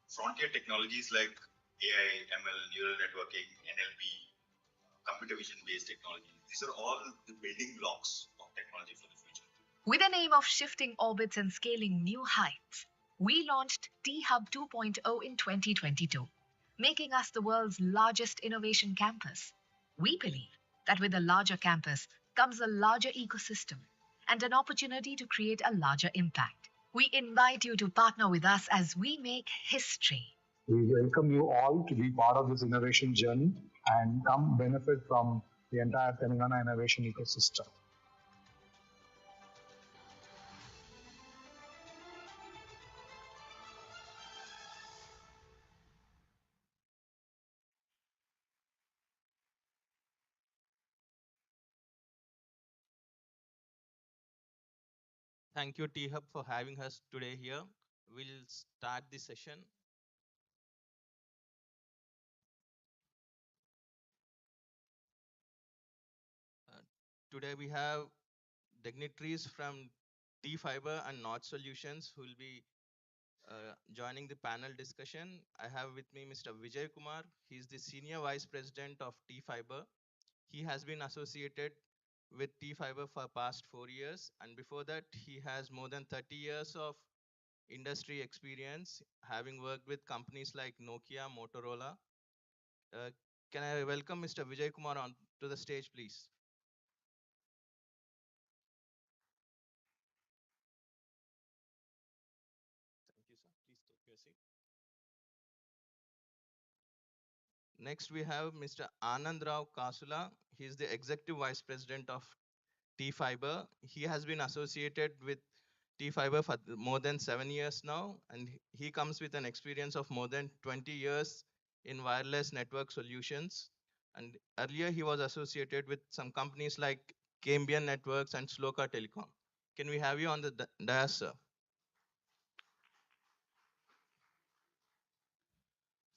Frontier technologies like AI, ML, neural networking, NLP, computer vision based technology, these are all the building blocks of technology for the future. With an aim of shifting orbits and scaling new heights, we launched Thub 2.0 in 2022, making us the world's largest innovation campus. We believe that with a larger campus comes a larger ecosystem and an opportunity to create a larger impact. We invite you to partner with us as we make history. We welcome you all to be part of this innovation journey and come benefit from the entire Telangana innovation ecosystem. Thank you, T-Hub, for having us today here. We'll start the session. Today we have dignitaries from T-Fiber and North Solutions who will be joining the panel discussion. I have with me Mr. Vijay Kumar. He is the Senior Vice President of T-Fiber. He has been associated with T-Fiber for past 4 years, and before that, he has more than 30 years of industry experience, having worked with companies like Nokia, Motorola. Uh, can I welcome Mr. Vijay Kumar on to the stage, please? Thank you, sir. Please take your seat. Next, we have Mr. Anand Rao Kasula. He is the Executive Vice President of T-Fiber. He has been associated with T-Fiber for more than 7 years now, and he comes with an experience of more than 20 years in wireless network solutions. And earlier, he was associated with some companies like Cambian Networks and Sloka Telecom. Can we have you on the dais, sir?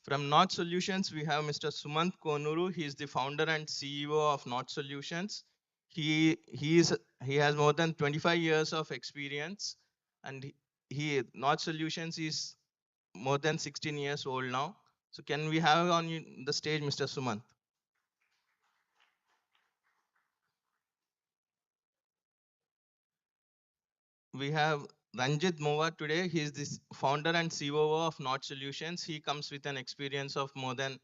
From North Solutions, we have Mr. Sumant Konuru. He is the founder and CEO of North Solutions. He has more than 25 years of experience, and North Solutions is more than 16 years old now. So can we have on the stage Mr. Sumant? We have Ranjit Mova today. He is the founder and COO of North Solutions. He comes with an experience of more than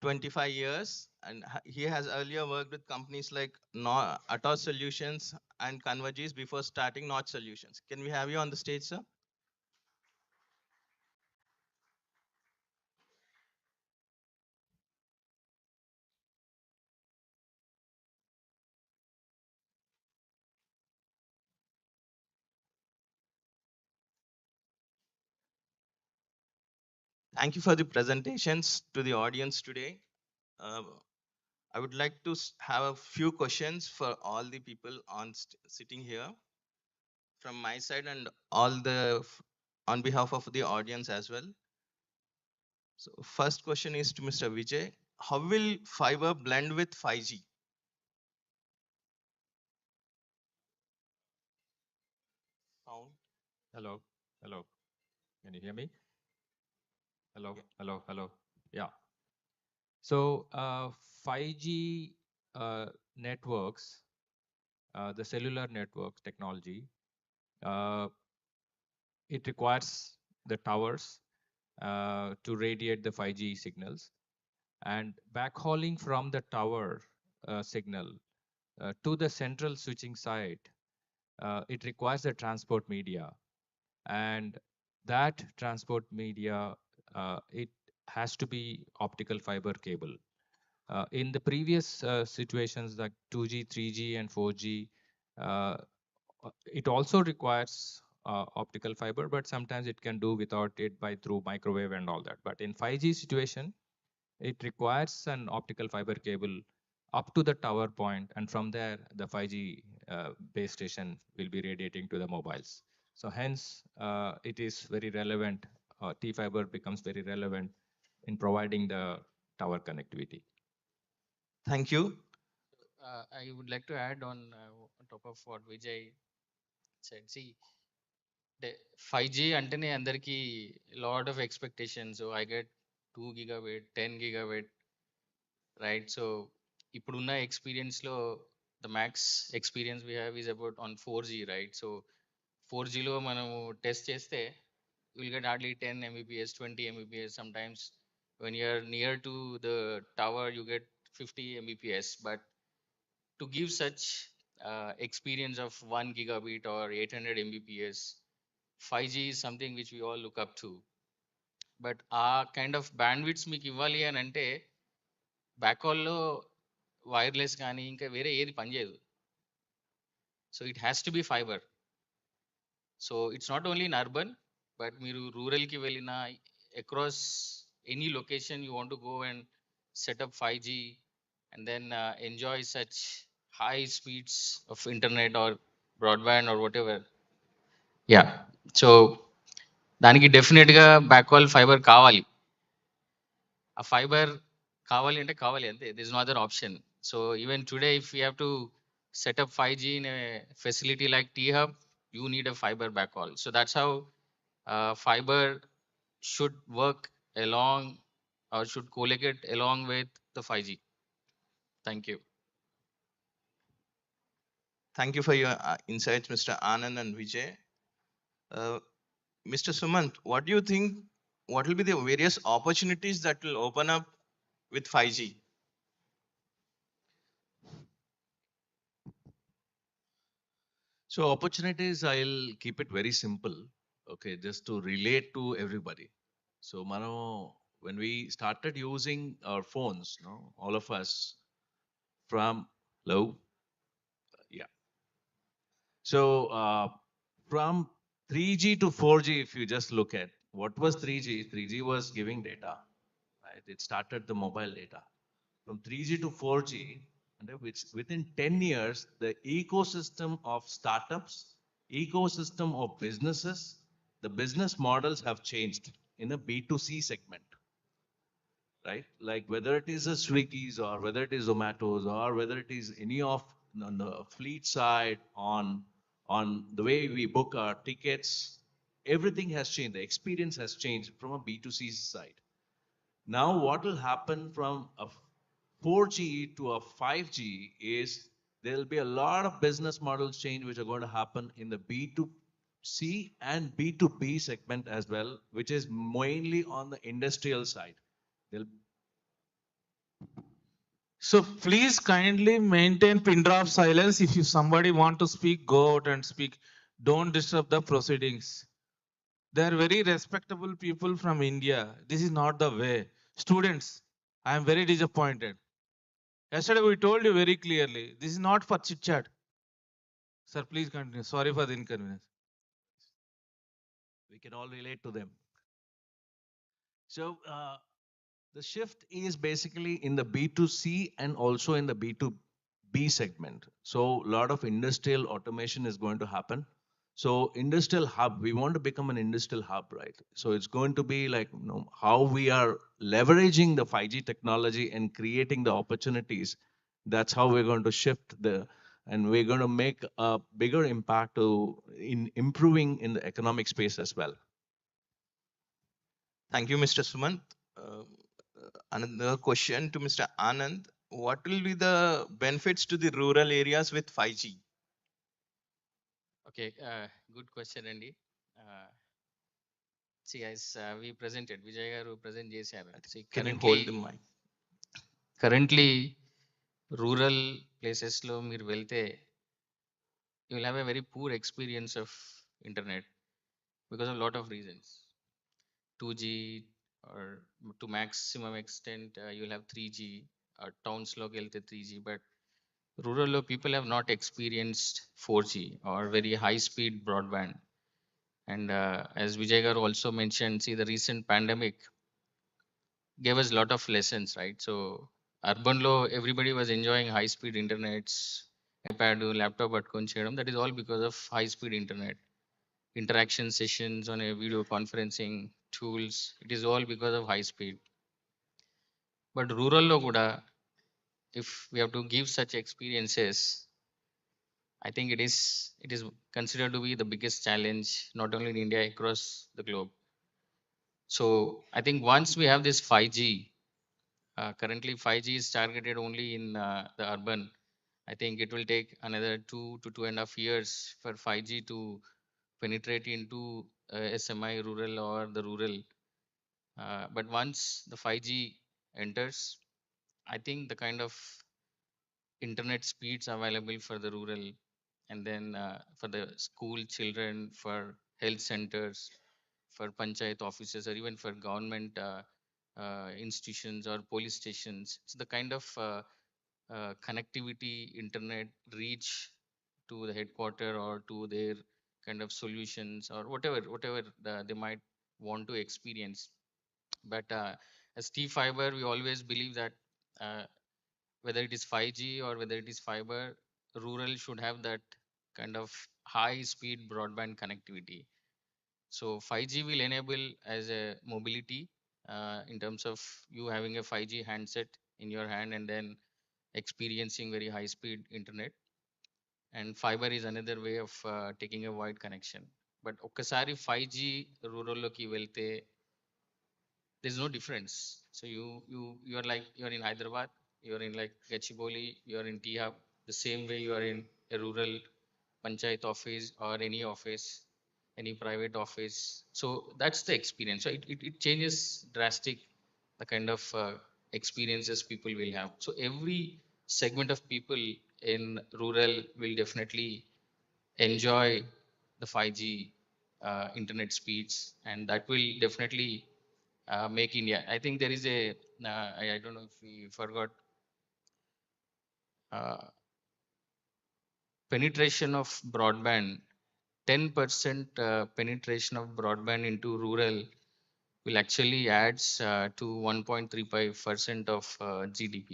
25 years, and he has earlier worked with companies like Atos Solutions and Convergys before starting North Solutions. Can we have you on the stage, sir? Thank you for the presentations to the audience today. I would like to have a few questions for all the people sitting here from my side and on behalf of the audience as well. So first question is to Mr. Vijay. How will fiber blend with 5G? Sound. Hello, hello. Can you hear me? Hello, hello, hello. Yeah. So 5G networks, the cellular network technology, it requires the towers to radiate the 5G signals, and backhauling from the tower signal to the central switching site, it requires the transport media, and that transport media, it has to be optical fiber cable. In the previous situations like 2G, 3G, and 4G, it also requires optical fiber, but sometimes it can do without it by through microwave and all that. But in 5G situation, it requires an optical fiber cable up to the tower point, and from there, the 5G base station will be radiating to the mobiles. So hence, it is very relevant. T-fiber becomes very relevant in providing the tower connectivity. Thank you. I would like to add on top of what Vijay said. See, the 5G అంటేనే అందరికీ lot of expectations. So I get 2 gigabit, 10 gigabit, right? So ఇప్పుడున్న experience లో the max experience we have is about on 4G, right? So 4G లో మనము test చేస్తే you will get hardly 10 Mbps, 20 Mbps. Sometimes when you're near to the tower, you get 50 Mbps. But to give such experience of 1 gigabit or 800 Mbps, 5G is something which we all look up to. But ఆ kind of బ్యాండ్విడ్స్ మీకు ఇవ్వాలి అని అంటే బ్యాక్హాల్లో wireless కానీ ఇంకా వేరే ఏది పనిచేయదు. So it has to be fibre. So it's not only in urban, but మీరు రూరల్కి వెళ్ళిన across any location you want to go and setup 5G and then enjoy such high speeds of internet or broadband or whatever. Yeah. So దానికి డెఫినెట్గా బ్యాక్హాల్ fibre కావాలి. ఆ fibre కావాలి అంటే కావాలి అంతే. There is no other option. So even today if you have to set up 5G in a facility like T-Hub, you need a fiber backhaul. So that's how fiber should work along or should collegate along with the 5G. Thank you. Thank you for your insights, Mr. Anand and Vijay. Mr. Sumant, what do you think? What will be the various opportunities that will open up with 5G? So opportunities, I'll keep it very simple. Okay, just to relate to everybody. So Mano, when we started using our phones, no, all of us from low, yeah. So from 3G to 4G, if you just look at what was 3G, 3G was giving data, right? It started the mobile data. From 3G to 4G, and which within 10 years, the ecosystem of startups, ecosystem of businesses, the business models have changed in a B2C segment, right? Like whether it is a Swiggy's or whether it is Zomato's or whether it is any of on the fleet side, on the way we book our tickets, everything has changed. The experience has changed from a B2C side. Now, what will happen from a 4G to a 5G is there will be a lot of business models change which are going to happen in the B2C and B2B segment as well, which is mainly on the industrial side. There'll So please kindly maintain pin drop silence. If you somebody want to speak, go out and speak. Don't disturb the proceedings. They are very respectable people from India. This is not the way. Students, I am very disappointed. Yesterday we told you very clearly, this is not for chit chat. Sir, please continue. Sorry for the inconvenience. we can all relate to them. So the shift is basically in the B2C and also in the B2B segment. So a lot of industrial automation is going to happen. So industrial hub, we want to become an industrial hub, right? So it's going to be like, you know, how we are leveraging the 5G technology and creating the opportunities. That's how we're going to shift and we're going to make a bigger impact in improving in the economic space as well. Thank you, Mr. Sumant. Another question to Mr. Anand. What will be the benefits to the rural areas with 5G? Okay, good question, Andy. See, as we presented, Vijay garu present చేశారు. See, Can you hold the mic? Currently, rural places లో మీరు వెళ్తే you will have a very poor experience of internet because of a lot of reasons. 2G or to maximum extent you will have 3G or towns లోకి వెళ్తే 3G, but rural లో people have not experienced 4G or very high speed broadband. And as Vijay garu also mentioned, see the recent pandemic gave us a lot of lessons, right? So urban లో everybody was enjoying high speed internets, iPad, laptop పట్టుకొని చేయడం. That is all because of high speed internet. Interaction sessions on a video conferencing tools, it is all because of high speed. But rural lo kuda, if we have to give such experiences, I think it is considered to be the biggest challenge, not only in India, across the globe. So I think once we have this 5G, currently 5G is targeted only in the urban. I think it will take another 2 to 2.5 years for 5G to penetrate into SMI rural or the rural. But once the 5G enters, I think the kind of internet speeds available for the rural and then for the school children, for health centers, for panchayat offices, or even for government institutions or police stations, it's the kind of connectivity, internet reach to the headquarter or to their kind of solutions or whatever they might want to experience. But as T fiber, we always believe that whether it is 5G or whether it is fiber, rural should have that kind of high speed broadband connectivity. So 5G will enable as a mobility in terms of you having a 5G handset in your hand and then experiencing very high speed internet. And fiber is another way of taking a wide connection. But ఒక్కసారి 5G రూరల్లోకి వెళ్తే there's no difference. So you are like you are in Hyderabad, you are in like Gachibowli, you are in T Hub, the same way you are in a rural panchayat office or any office, any private office. So that's the experience. So it changes drastic the kind of experiences people will have. So every segment of people in rural will definitely enjoy the 5G internet speeds, and that will definitely make India. I think there is a I don't know if we forgot uh, penetration of broadband. 10% penetration of broadband into rural will actually adds to 1.35% of GDP.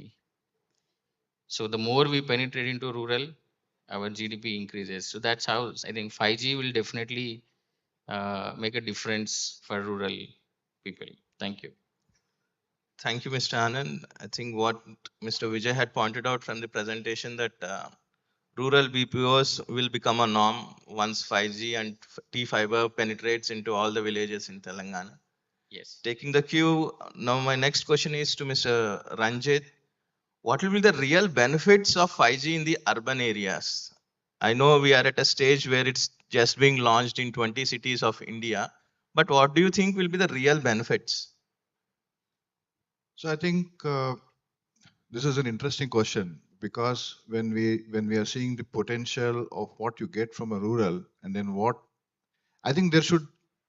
So the more we penetrate into rural, our GDP increases. So that's how I think 5G will definitely make a difference for rural people. Thank you. Thank you, Mr. Anand. I think what Mr. Vijay had pointed out from the presentation that rural BPOs will become a norm once 5G and T-fiber penetrates into all the villages in Telangana. Yes. Taking the cue, now my next question is to Mr. Ranjit. What will be the real benefits of 5G in the urban areas? I know we are at a stage where it's just being launched in 20 cities of India, but what do you think will be the real benefits? So I think this is an interesting question because when we are seeing the potential of what you get from a rural and then what I think there should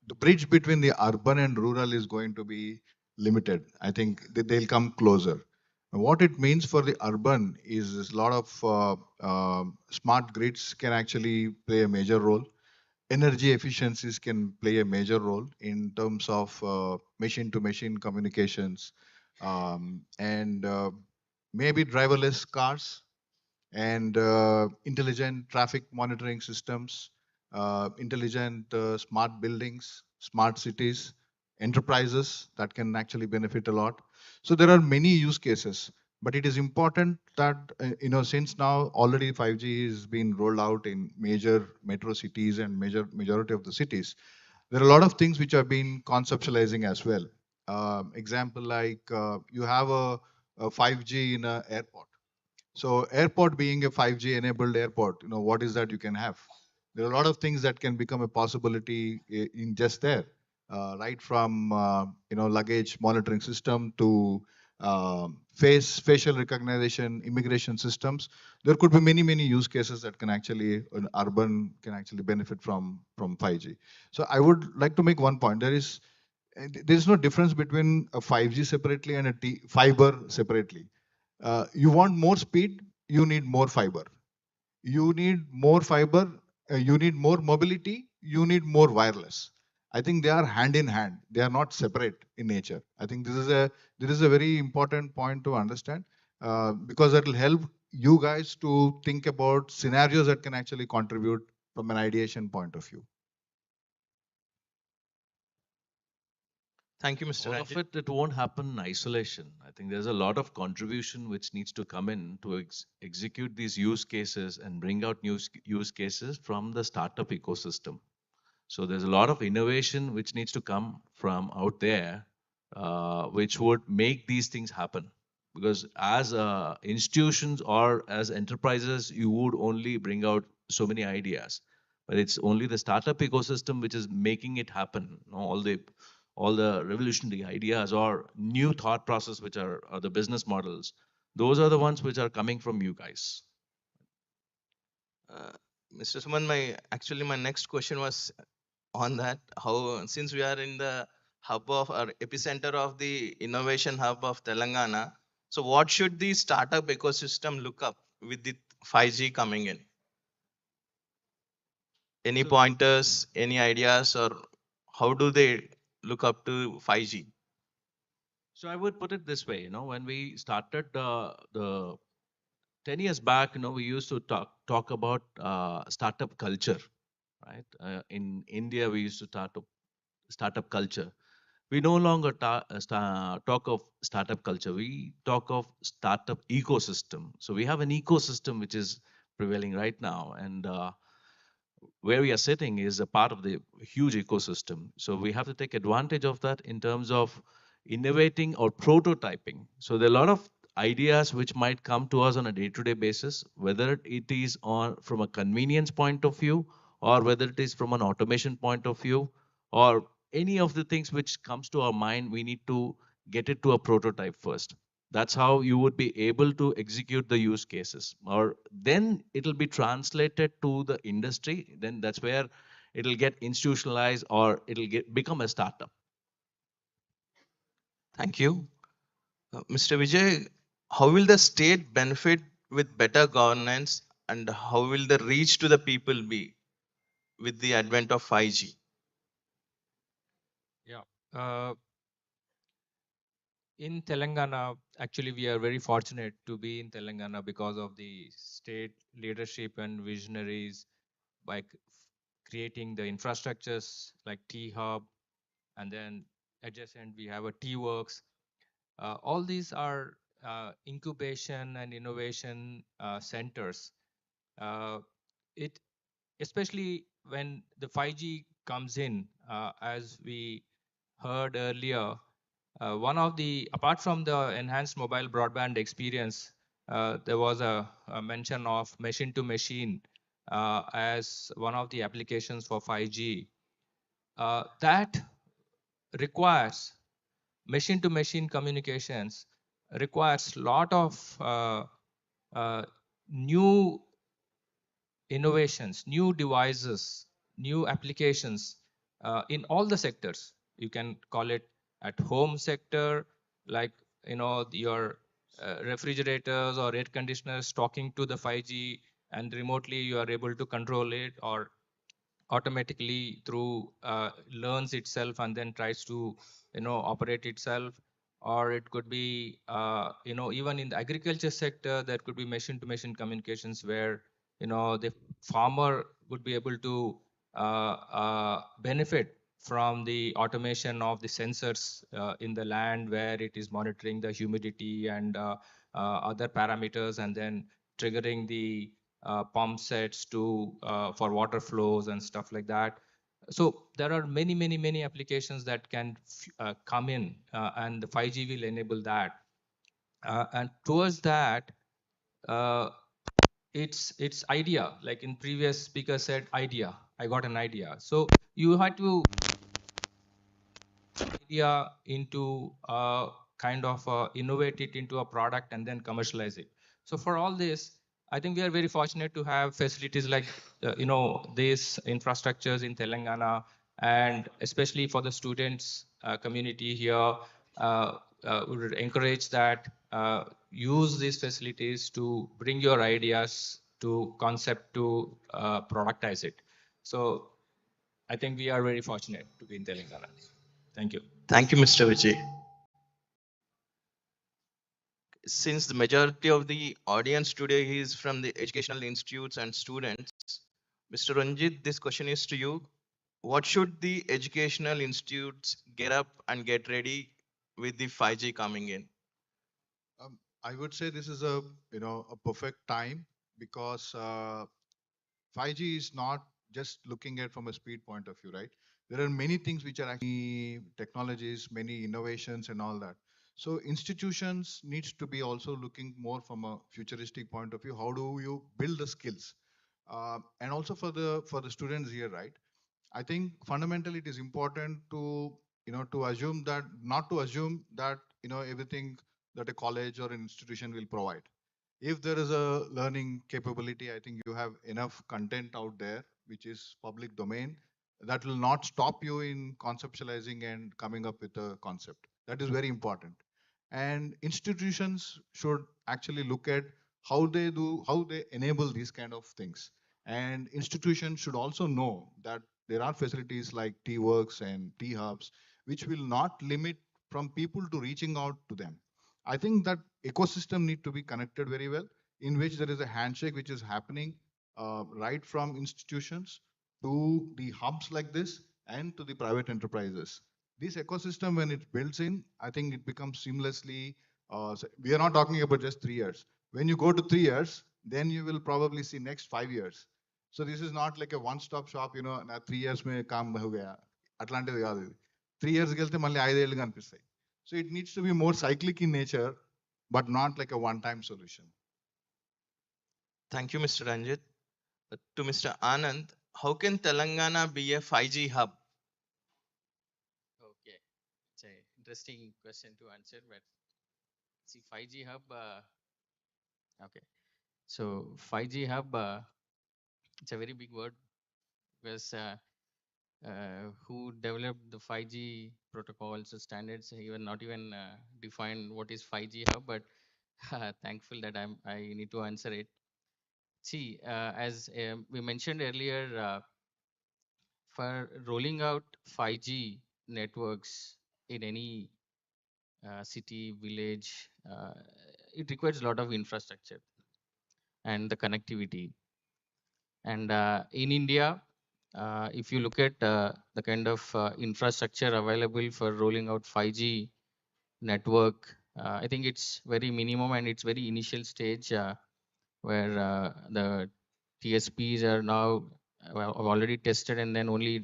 the bridge between the urban and rural is going to be limited. I think they'll come closer. And what it means for the urban is a lot of smart grids can actually play a major role. Energy efficiencies can play a major role in terms of machine to machine communications and maybe driverless cars and intelligent traffic monitoring systems, intelligent smart buildings, smart cities, enterprises that can actually benefit a lot. So there are many use cases, but it is important that since now already 5G is being rolled out in major metro cities and majority of the cities, there are a lot of things which are being conceptualizing as well. Example like you have a 5G in an airport. So airport being a 5G enabled airport, what is that you can have? There are a lot of things that can become a possibility in just there, right from luggage monitoring system to facial recognition, immigration systems. There could be many use cases that can actually an urban can actually benefit from 5G. So I would like to make one point. There is no difference between a 5G separately and a fiber separately. You want more speed, you need more fiber. You need more fiber, you need more mobility, you need more wireless. I think they are hand in hand. They are not separate in nature. I think this is a very important point to understand because that will help you guys to think about scenarios that can actually contribute from an ideation point of view. Thank you, Mr. All Ranjit. of it won't happen in isolation. I think there's a lot of contribution which needs to come in to execute these use cases and bring out new use cases from the startup ecosystem. So there's a lot of innovation which needs to come from out there, which would make these things happen. Because as institutions or as enterprises, you would only bring out so many ideas, but it's only the startup ecosystem which is making it happen. All the revolutionary ideas or new thought process, which are the business models, those are the ones which are coming from you guys. Mr. Suman, my next question was on that. How since we are in the hub of or epicenter of the innovation hub of Telangana, so what should the startup ecosystem look up with the 5G coming in? Any pointers, any ideas, or how do they look up to 5G? So I would put it this way, when we started the 10 years back, we used to talk about startup culture, right? In India, we used to startup culture. We no longer talk of startup culture. We talk of startup ecosystem. So we have an ecosystem which is prevailing right now, and where we are sitting is a part of the huge ecosystem. So we have to take advantage of that in terms of innovating or prototyping. So there are a lot of ideas which might come to us on a day-to-day basis, whether it is on from a convenience point of view, or whether it is from an automation point of view, or any of the things which comes to our mind, we need to get it to a prototype first. That's how you would be able to execute the use cases, or then it'll be translated to the industry. Then that's where it'll get institutionalized or it'll get become a startup. Thank you. Mr. Vijay, how will the state benefit with better governance and how will the reach to the people be with the advent of 5G? Yeah. In Telangana, actually, we are very fortunate to be in Telangana because of the state leadership and visionaries by creating the infrastructures like T Hub, and then adjacent we have a T Works. All these are incubation and innovation centers. It especially when the 5G comes in, as we heard earlier, one of the, apart from the enhanced mobile broadband experience, there was a mention of machine to machine as one of the applications for 5G. That requires machine to machine communications, requires lot of new innovations, new devices, new applications in all the sectors. You can call it at home sector, like your refrigerators or air conditioners talking to the 5G, and remotely you are able to control it, or automatically through learns itself and then tries to operate itself. Or it could be even in the agriculture sector, there could be machine to machine communications where the farmer would be able to benefit from the automation of the sensors in the land, where it is monitoring the humidity and other parameters, and then triggering the pump sets to for water flows and stuff like that. So there are many applications that can come in, and the 5G will enable that. And towards that, uh, it's idea, like in previous speaker said, idea. I got an idea. So you had to idea into kind of innovate it into a product and then commercialize it. So for all this, I think we are very fortunate to have facilities like these infrastructures in Telangana, and especially for the students community here, we would encourage that use these facilities to bring your ideas to concept to productize it. So I think we are very fortunate to be in Telangana. Thank you. Thank you, Mr. Vijay. Since the majority of the audience today is from the educational institutes and students, Mr. Ranjit, this question is to you. What should the educational institutes get up and get ready with the 5G coming in? I would say this is a perfect time because 5G is not just looking at from a speed point of view, right? There are many things which are actually technologies, many innovations and all that. So institutions needs to be also looking more from a futuristic point of view. How do you build the skills? And also for the students here, right? I think fundamentally it is important to to assume that not to assume that everything that a college or an institution will provide. If there is a learning capability, I think you have enough content out there which is public domain that will not stop you in conceptualizing and coming up with a concept. That is very important. And institutions should actually look at how they enable these kind of things. And institutions should also know that there are facilities like T-Works and T-Hubs, which will not limit from people to reaching out to them. I think that ecosystem need to be connected very well, in which there is a handshake which is happening right from institutions to the hubs like this and to the private enterprises. This ecosystem, when it builds in, I think it becomes seamlessly. We are not talking about just 3 years. When you go to 3 years, then you will probably see next 5 years. So this is not like a one-stop shop, you know, na 3 years mein kaam ho gaya. అట్లాంటిది కాదు ఇది. 3 years వెళ్తే మళ్ళీ 5 ఏళ్ళు కనిపిస్తాయి. So it needs to be more cyclic in nature, but not like a one-time solution. Thank you, Mr. Ranjit. To Mr. Anand, how can Telangana be a 5G hub? Okay, it's an interesting question to answer, but see 5G hub. Okay, so 5G hub. It's a very big word because who developed the 5G protocols or standards even not even define what is 5G hub, but thankful that I need to answer it. See, as we mentioned earlier, for rolling out 5G networks in any city, village, it requires a lot of infrastructure and the connectivity. And in India, if you look at the kind of infrastructure available for rolling out 5G network, I think it's very minimum and it's very initial stage where the TSPs are now have already tested and then only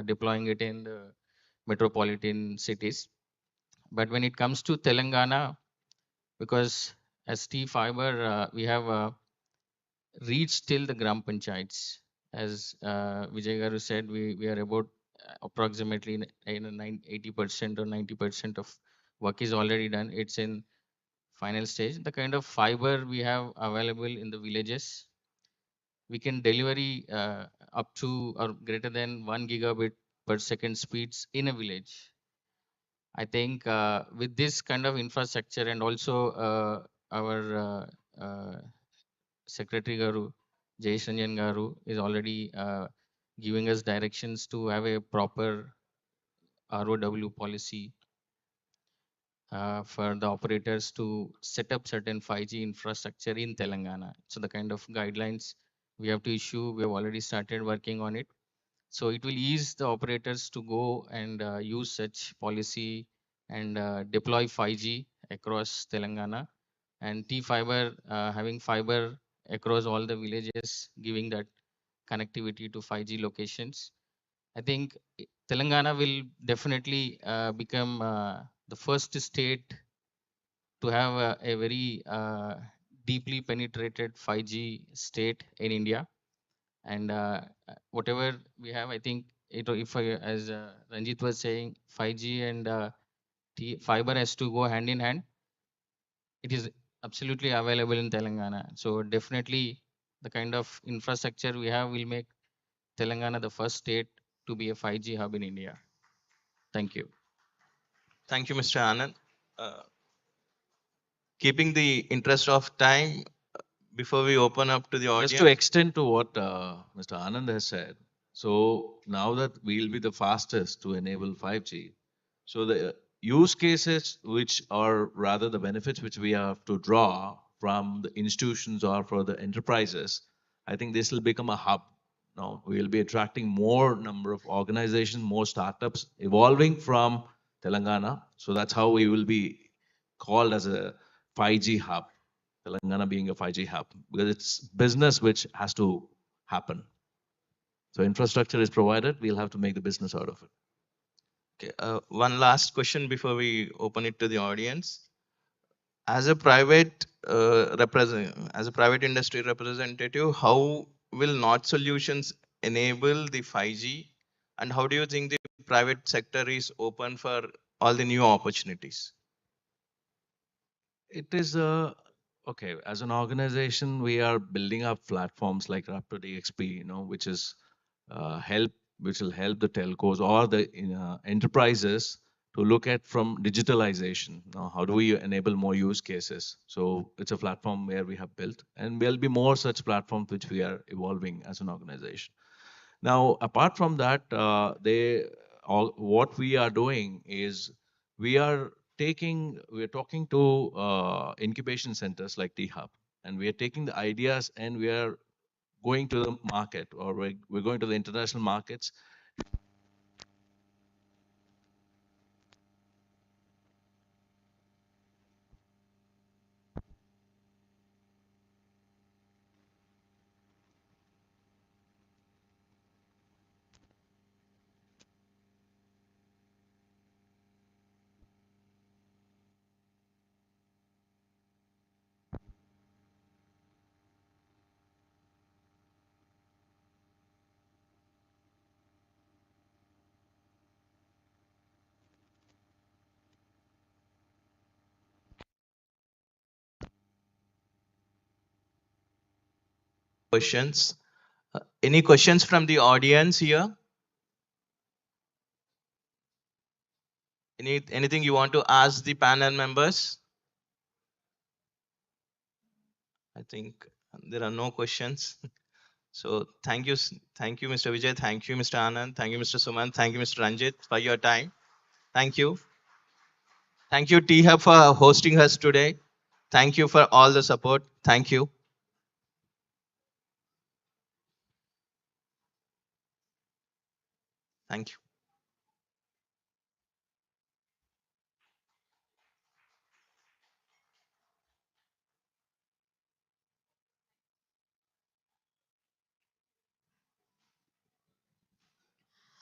deploying it in the metropolitan cities. But when it comes to Telangana, because as T Fiber, we have reached till the Gram Panchayats. As Vijay Garu said, we are about approximately 80% or 90% of work is already done. It's in final stage. The kind of fiber we have available in the villages, we can delivery up to or greater than 1 gigabit per second speeds in a village. I think with this kind of infrastructure and also our Secretary Garu, Jay Sanjan Garu, is already giving us directions to have a proper ROW policy for the operators to set up certain 5G infrastructure in Telangana. So the kind of guidelines we have to issue, we have already started working on it. So it will ease the operators to go and use such policy and deploy 5G across Telangana. And T-Fiber having fiber across all the villages, giving that connectivity to 5G locations. I think Telangana will definitely become the first state to have a very deeply penetrated 5G state in India. And whatever we have, I think if as Ranjit was saying, 5G and fiber has to go hand in hand. It is absolutely available in Telangana. So definitely the kind of infrastructure we have will make Telangana the first state to be a 5G hub in India. Thank you. Thank you, Mr. Anand. Keeping the interest of time, before we open up to the audience. Just to extend to what Mr. Anand has said, so now that we'll be the fastest to enable 5G, so the use cases which are rather the benefits which we have to draw from the institutions or for the enterprises, I think this will become a hub. Now we will be attracting more number of organizations, more startups evolving from Telangana. So that's how we will be called as a 5G hub. Telangana being a 5G hub, because it's business which has to happen. So infrastructure is provided, we'll have to make the business out of it. Okay, one last question before we open it to the audience. As a private as a private industry representative, how will North Solutions enable the 5G, and how do you think the private sector is open for all the new opportunities? It is a okay. As an organization, we are building up platforms like Raptor DXP, you know, which is which will help the telcos or the enterprises to look at from digitalization. Now, how do we enable more use cases? So it's a platform where we have built, and there'll be more such platforms which we are evolving as an organization. Now, apart from that, what we are doing is we are we're talking to incubation centers like T-Hub, and we are taking the ideas and we are going to the market, or we're going to the international markets. questions. Any questions from the audience here? Anything you want to ask the panel members? I think there are no questions. So thank you, thank you, Mr. Vijay. Thank you, Mr. Anand. Thank you, Mr. Suman. Thank you, Mr. Ranjit, for your time. Thank you. Thank you, T-Hub, for hosting us today. Thank you for all the support. Thank you. Thank you.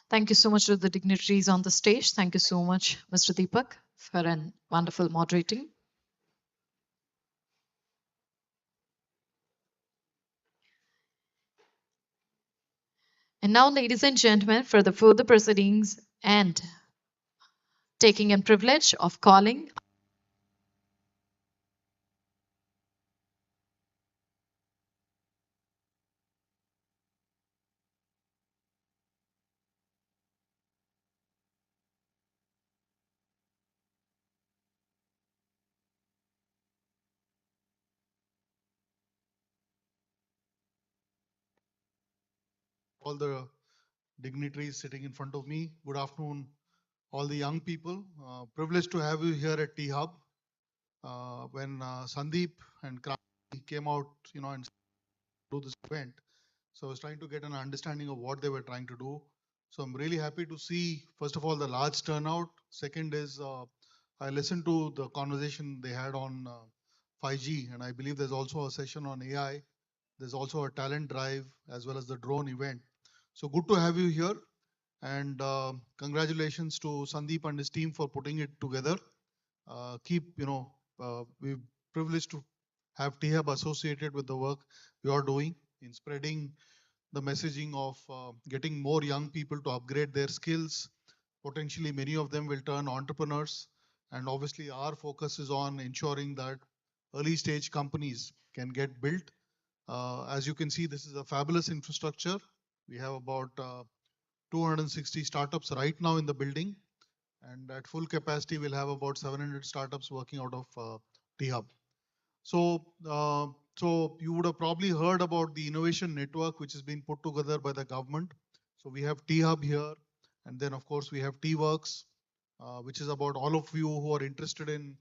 Thank you so much to the dignitaries on the stage. Thank you so much, Mr. Deepak, for a wonderful moderating. And now, ladies and gentlemen, for the further proceedings and taking in privilege of calling All the dignitaries sitting in front of me. Good afternoon, all the young people. Privileged to have you here at T-Hub. When Sandeep and Kranti came out, and do this event, so I was trying to get an understanding of what they were trying to do. So I'm really happy to see, first of all, the large turnout. Second is, I listened to the conversation they had on 5G, and I believe there's also a session on AI. There's also a talent drive as well as the drone event. So good to have you here. And congratulations to Sandeep and his team for putting it together. We're privileged to have T-Hub associated with the work you are doing in spreading the messaging of getting more young people to upgrade their skills. Potentially, many of them will turn entrepreneurs. And obviously, our focus is on ensuring that early stage companies can get built. As you can see, this is a fabulous infrastructure. We have about 260 startups right now in the building. And at full capacity, we'll have about 700 startups working out of T-Hub. So you would have probably heard about the innovation network, which has been put together by the government. So we have T-Hub here. And then, of course, we have T-Works, which is about all of you who are interested in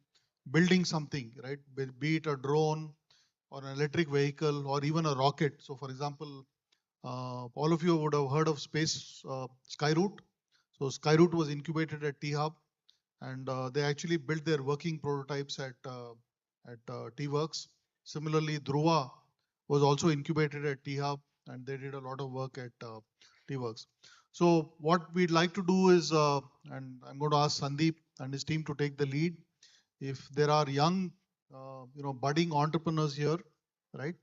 building something, right? Be it a drone or an electric vehicle or even a rocket. So, for example, all of you would have heard of space Skyroot. So Skyroot was incubated at T-Hub, and they actually built their working prototypes at T-Works. Similarly, Dhruva was also incubated at T-Hub, and they did a lot of work at T-Works. So what we'd like to do is, and I'm going to ask Sandeep and his team to take the lead. If there are young, budding entrepreneurs here, right?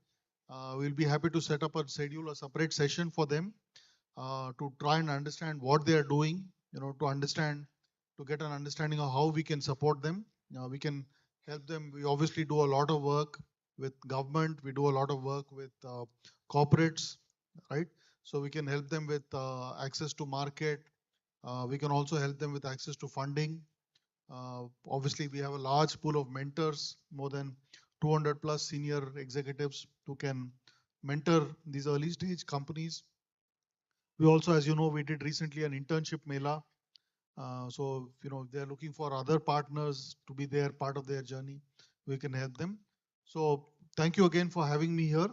We'll be happy to set up a schedule, a separate session for them to try and understand what they are doing, to get an understanding of how we can support them. We can help them. We obviously do a lot of work with government. We do a lot of work with corporates, right? So we can help them with access to market. We can also help them with access to funding. Obviously, we have a large pool of mentors, more than 200 plus senior executives who can mentor these early stage companies. We also, as you know, we did recently an internship mela. So, they're looking for other partners to be there, part of their journey. We can help them. So thank you again for having me here.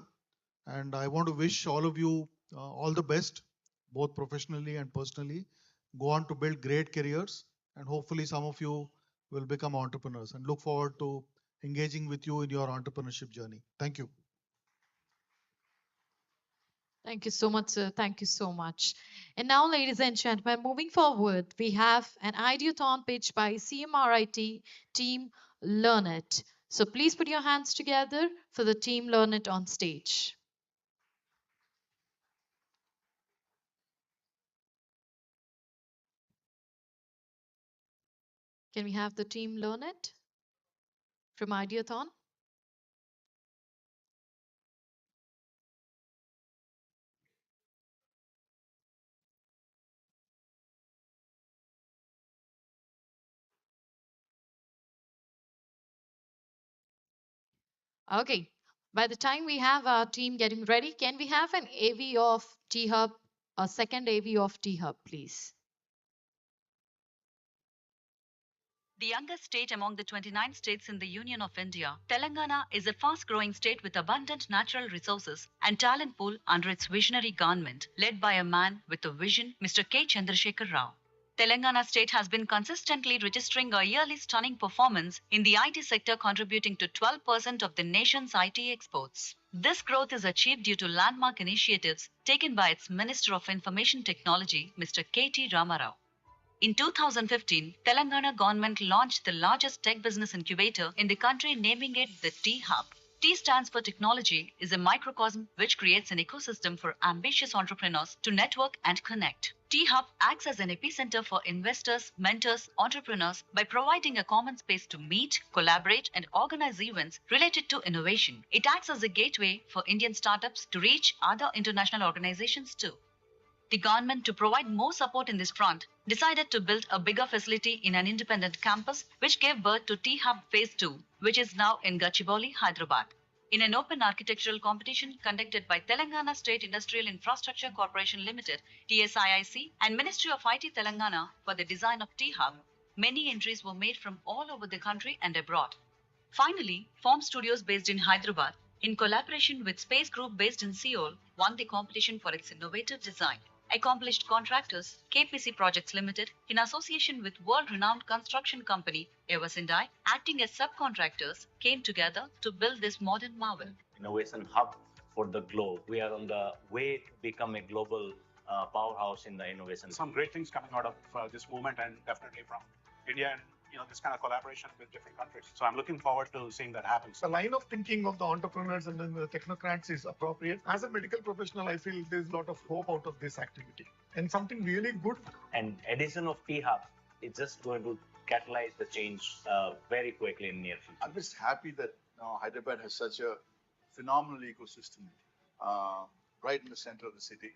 And I want to wish all of you all the best, both professionally and personally. Go on to build great careers, and hopefully some of you will become entrepreneurs, and look forward to engaging with you in your entrepreneurship journey. Thank you. Thank you so much, sir. Thank you so much. And now, ladies and gentlemen, moving forward, we have an ideathon pitch by CMRIT Team Learn It. So please put your hands together for the Team Learn It on stage. Can we have the Team Learn It from Ideathon? Okay. By the time we have our team getting ready, can we have an AV of T Hub, a second AV of T Hub, please? The youngest state among the 29 states in the Union of India, Telangana is a fast growing state with abundant natural resources and talent pool under its visionary government, led by a man with a vision, Mr. K. Chandrasekhar Rao. Telangana state has been consistently registering a yearly stunning performance in the IT sector, contributing to 12% of the nation's IT exports. This growth is achieved due to landmark initiatives taken by its Minister of Information Technology, Mr. K.T. Ramarao. In 2015, Telangana government launched the largest tech business incubator in the country, naming it the T Hub. T stands for technology, is a microcosm which creates an ecosystem for ambitious entrepreneurs to network and connect. T Hub acts as an epicenter for investors, mentors, entrepreneurs by providing a common space to meet, collaborate, and organize events related to innovation. It acts as a gateway for Indian startups to reach other international organizations too. The government, to provide more support in this front, decided to build a bigger facility in an independent campus, which gave birth to T Hub Phase 2, which is now in Gachibowli, Hyderabad. In an open architectural competition conducted by Telangana State Industrial Infrastructure Corporation Limited, TSIIC, and Ministry of IT Telangana for the design of T Hub, many entries were made from all over the country and abroad. Finally, Form Studios based in Hyderabad, in collaboration with Space Group based in Seoul, won the competition for its innovative design. Accomplished contractors, KPC Projects Limited, in association with world-renowned construction company Eversindai, acting as subcontractors, came together to build this modern marvel. Innovation hub for the globe. We are on the way to become a global powerhouse in the innovation. Some great things coming out of this movement, and definitely from India, and this kind of collaboration with different countries. So I'm looking forward to seeing that happen. The line of thinking of the entrepreneurs and then the technocrats is appropriate. As a medical professional, I feel there's a lot of hope out of this activity and something really good. And addition of T Hub is just going to catalyze the change very quickly in near future. I'm just happy that Hyderabad has such a phenomenal ecosystem right in the center of the city.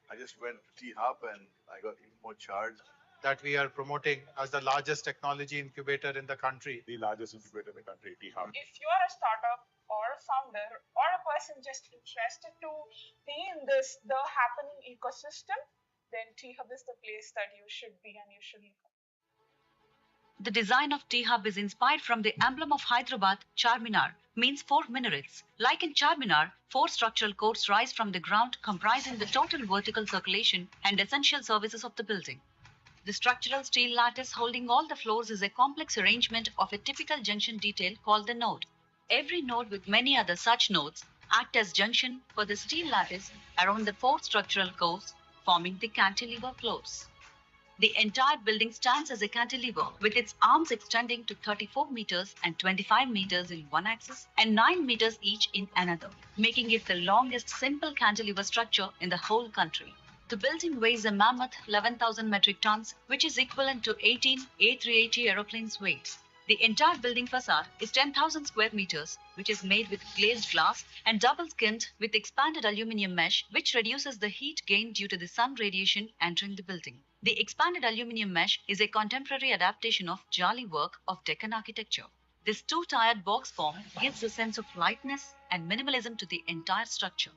I just went to T Hub and I got even more charged. That we are promoting as the largest technology incubator in the country. The largest incubator in the country, T Hub. If you are a startup or a founder or a person just interested to be in the happening ecosystem, then T Hub is the place that you should be and you should look at. The design of T Hub is inspired from the emblem of Hyderabad, Charminar, means 4 minarets. Like in Charminar, 4 structural courts rise from the ground, comprising the total vertical circulation and essential services of the building. The structural steel lattice holding all the floors is a complex arrangement of a typical junction detail called the node. Every node, with many other such nodes, act as junction for the steel lattice around the 4 structural cores, forming the cantilever floors. The entire building stands as a cantilever, with its arms extending to 34 meters and 25 meters in one axis and 9 meters each in another, making it the longest simple cantilever structure in the whole country. The building weighs a mammoth 11,000 metric tons, which is equivalent to 18 A380 aeroplanes' weight. The entire building facade is 10,000 square meters, which is made with glazed glass and double-skinned with expanded aluminum mesh, which reduces the heat gain due to the sun radiation entering the building. The expanded aluminum mesh is a contemporary adaptation of Jali work of Deccan architecture. This two-tiered box form gives a sense of lightness and minimalism to the entire structure.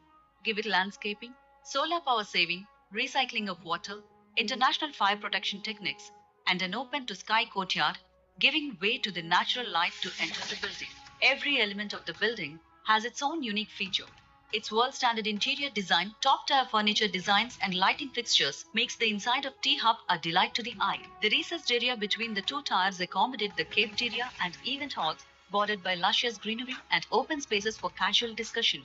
Give it landscaping, solar power saving, recycling of water, international fire protection techniques, and an open-to-sky courtyard, giving way to the natural light to enter the building. Every element of the building has its own unique feature. Its world-standard interior design, top-tier furniture designs, and lighting fixtures makes the inside of T Hub a delight to the eye. The recessed area between the 2 towers accommodate the cafeteria and event halls, bordered by luscious greenery and open spaces for casual discussion.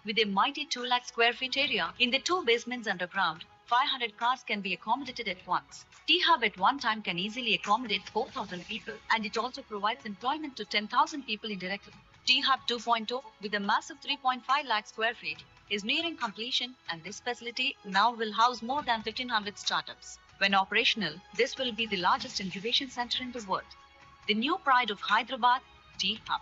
With a mighty 2 lakh square feet area in the 2 basements underground, 500 cars can be accommodated at once. T Hub at one time can easily accommodate 4,000 people, and it also provides employment to 10,000 people indirectly. T Hub 2.0, with a massive 3.5 lakh square feet, is nearing completion, and this facility now will house more than 1,500 startups. When operational, this will be the largest incubation center in the world. The new pride of Hyderabad, T Hub.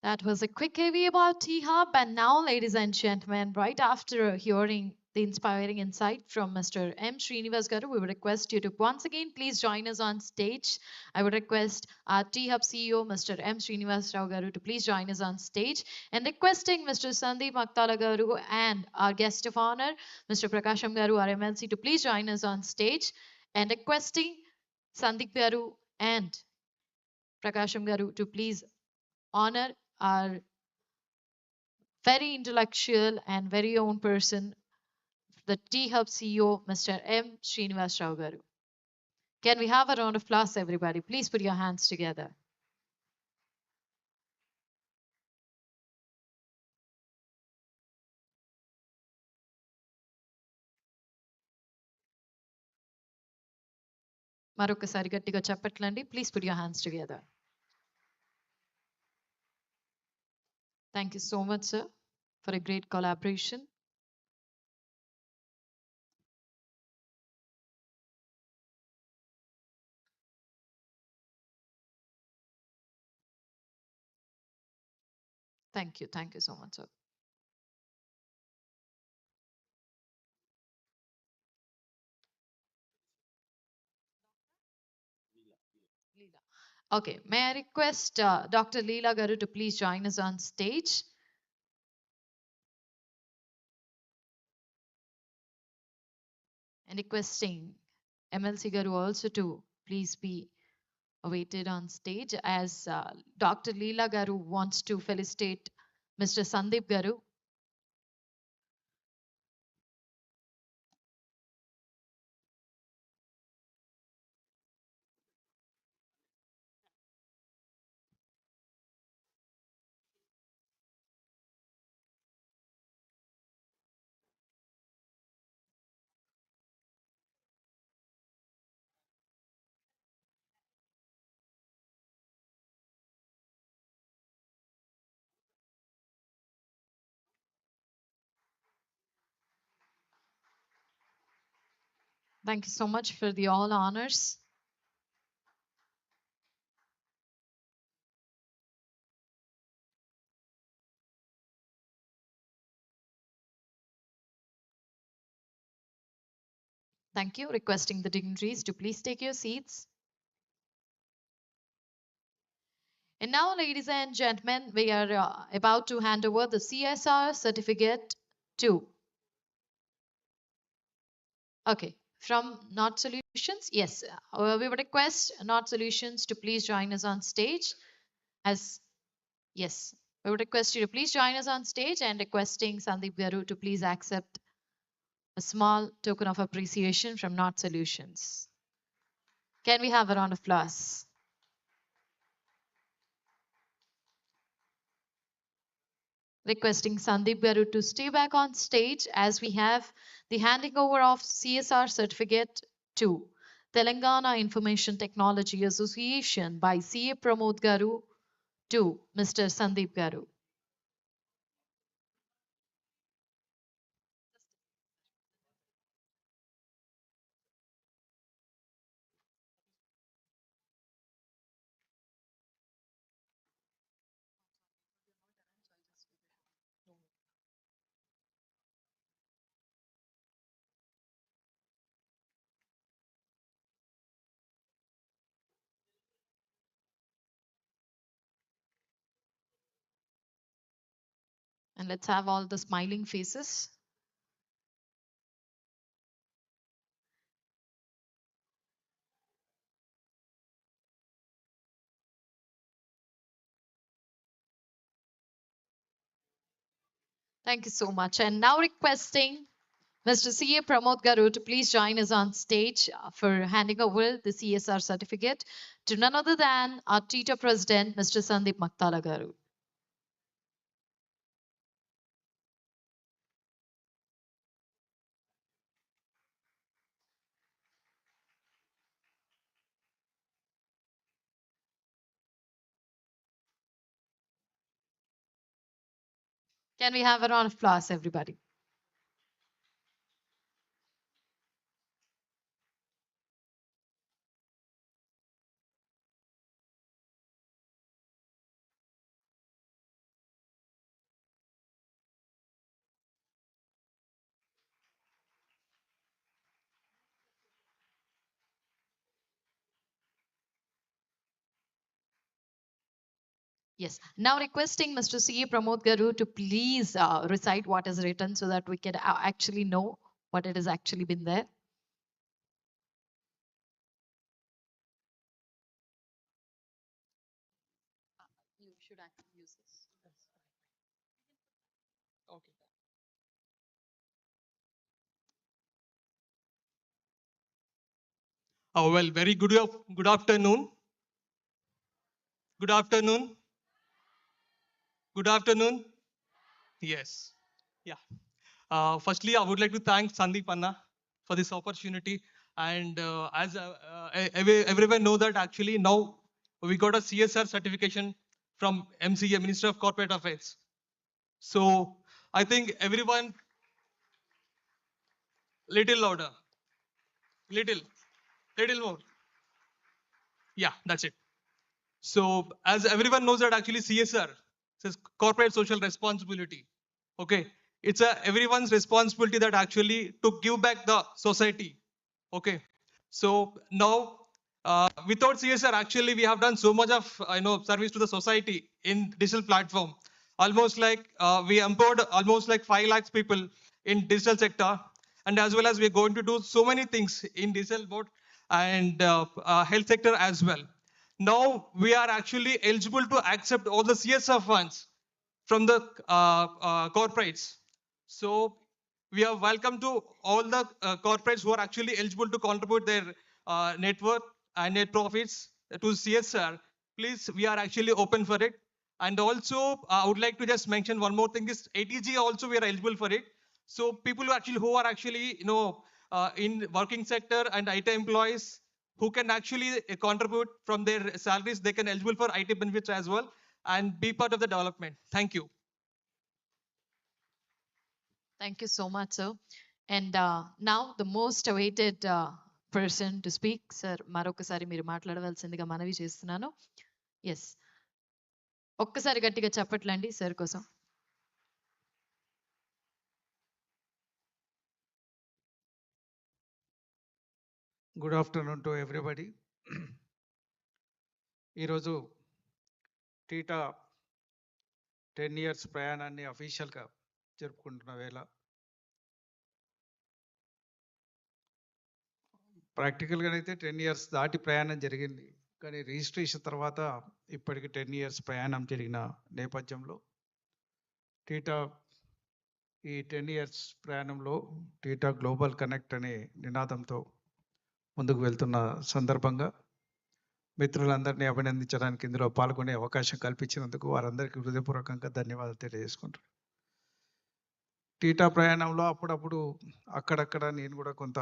That was a quick review about T-Hub. And now, ladies and gentlemen, right after hearing the inspiring insight from Mr. M. Srinivas Garu, we would request you to once again please join us on stage. I would request our T-Hub CEO, Mr. M. Srinivas Rao Garu, to please join us on stage, and requesting Mr. Sandeep Maktala Garu and our guest of honor, Mr. Prakasham Garu, our MLC, to please join us on stage, and requesting Sandeep Garu and Prakasham Garu to please honor our very intellectual and very own person, the T-Hub CEO, Mr. M. Srinivas Rao Garu. Can we have a round of applause, everybody? Please put your hands together. మరొకసారి గట్టిగా చెప్పట్లండి. Please put your hands together. Thank you so much, sir, for a great collaboration. Thank you. Thank you so much, sir. Okay, may I request Dr. Leela Garu to please join us on stage? And requesting MLC Garu also to please be awaited on stage, as Dr. Leela Garu wants to felicitate Mr. Sandeep Garu. Thank you so much for the all honors. Thank you. Requesting the dignitaries to please take your seats. And now, ladies and gentlemen, we are about to hand over the CSR certificate to. Okay, from Not Solutions. Yes, we would request Not Solutions to please join us on stage. As yes, we would request you to please join us on stage, and requesting Sandeep Garu to please accept a small token of appreciation from Not Solutions. Can we have a round of applause? Requesting Sandeep Garu to stay back on stage, as we have the handing over of CSR certificate to Telangana Information Technology Association by CA Pramod Garu to Mr. Sandeep Garu. And let's have all the smiling faces. Thank you so much. And now requesting Mr. CA Pramod Garu to please join us on stage for handing over the CSR certificate to none other than our TITA President, Mr. Sandeep Maktala Garu. Can we have a round of applause, everybody? Yes. Now requesting Mr. C. Pramod Garu to please recite what is written so that we can actually know what it has actually been there. You should actually use this. Okay. Oh, well, very good afternoon. Good afternoon. Good afternoon. Yes. Yeah. Firstly, I would like to thank Sandeep Anna for this opportunity. And as everyone know that actually now we got a CSR certification from MCA, Minister of Corporate Affairs. So I think everyone, little louder, little more. Yeah, that's it. So as everyone knows that actually CSR says corporate social responsibility. Okay, it's everyone's responsibility that actually to give back the society. Okay, so now without CSR, actually we have done so much of service to the society in digital platform. Almost like we empowered almost like 5 lakhs people in digital sector, and as well as we're going to do so many things in digital board and health sector as well. Now we are actually eligible to accept all the CSR funds from the corporates. So we are welcome to all the corporates who are actually eligible to contribute their net worth and net profits to CSR. Please, we are actually open for it. And also, I would like to just mention one more thing: is ATG also we are eligible for it. So people who are actually in working sector and IT employees who can actually contribute from their salaries, they can eligible for IT benefits as well and be part of the development. Thank you. Thank you so much, sir. And now the most awaited person to speak, sir. మరొకసారి మీరు మాట్లాడవలసిందిగా మనవి చేస్తున్నాను. Yes, ఒక్కసారి గట్టిగా చప్పట్లండి sir కోసం. Good afternoon to everybody. ఈరోజు theta 10 years ప్రయాణాన్ని అఫీషియల్గా జరుపుకుంటున్న వేళ ప్రాక్టికల్గానైతే 10 years దాటి ప్రయాణం జరిగింది. కానీ రిజిస్ట్రేషన్ తర్వాత ఇప్పటికి 10 years ప్రయాణం జరిగిన నేపథ్యంలో టీటా ఈ 10 years ప్రయాణంలో టీటా గ్లోబల్ కనెక్ట్ అనే నినాదంతో ముందుకు వెళ్తున్న సందర్భంగా మిత్రులందరినీ అభినందించడానికి ఇందులో పాల్గొనే అవకాశం కల్పించినందుకు వారందరికీ హృదయపూర్వకంగా ధన్యవాదాలు తెలియజేసుకుంటారు. టీటా ప్రయాణంలో అప్పుడప్పుడు అక్కడక్కడ నేను కూడా కొంత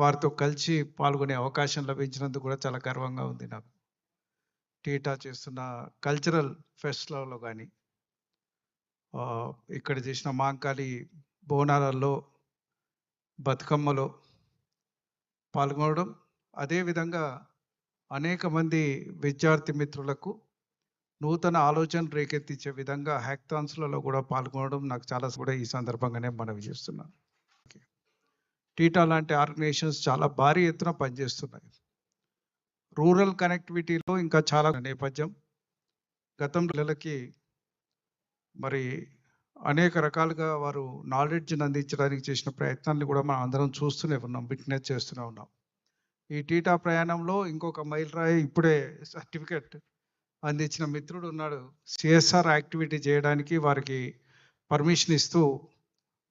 వారితో కలిసి పాల్గొనే అవకాశం లభించినందుకు కూడా చాలా గర్వంగా ఉంది నాకు. టీటా చేస్తున్న కల్చరల్ ఫెస్టివల్లో కానీ ఇక్కడ చేసిన మాంకాళి బోనాలలో బతుకమ్మలో పాల్గొనడం, అదేవిధంగా అనేక మంది విద్యార్థి మిత్రులకు నూతన ఆలోచనలు రేకెత్తించే విధంగా హ్యాక్థాన్స్లలో కూడా పాల్గొనడం నాకు చాలా కూడా ఈ సందర్భంగానే మనవి చేస్తున్నాను. టీటా లాంటి ఆర్గనైజేషన్స్ చాలా భారీ ఎత్తున పనిచేస్తున్నాయి. రూరల్ కనెక్టివిటీలో ఇంకా చాలా నేపథ్యం. గతం పిల్లలకి మరి అనేక రకాలుగా వారు నాలెడ్జ్ని అందించడానికి చేసిన ప్రయత్నాన్ని కూడా మనం అందరం చూస్తూనే ఉన్నాం, విట్నెస్ చేస్తూనే ఉన్నాం. ఈ టీటా ప్రయాణంలో ఇంకొక మైలురాయి ఇప్పుడే సర్టిఫికెట్ అందించిన మిత్రుడు ఉన్నాడు. సిఎస్ఆర్ యాక్టివిటీ చేయడానికి వారికి పర్మిషన్ ఇస్తూ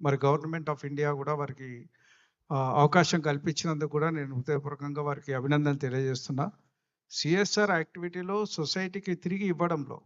మరి గవర్నమెంట్ ఆఫ్ ఇండియా కూడా వారికి అవకాశం కల్పించినందుకు కూడా నేను హృదయపూర్వకంగా వారికి అభినందన తెలియజేస్తున్నా. సిఎస్ఆర్ యాక్టివిటీలో సొసైటీకి తిరిగి ఇవ్వడంలో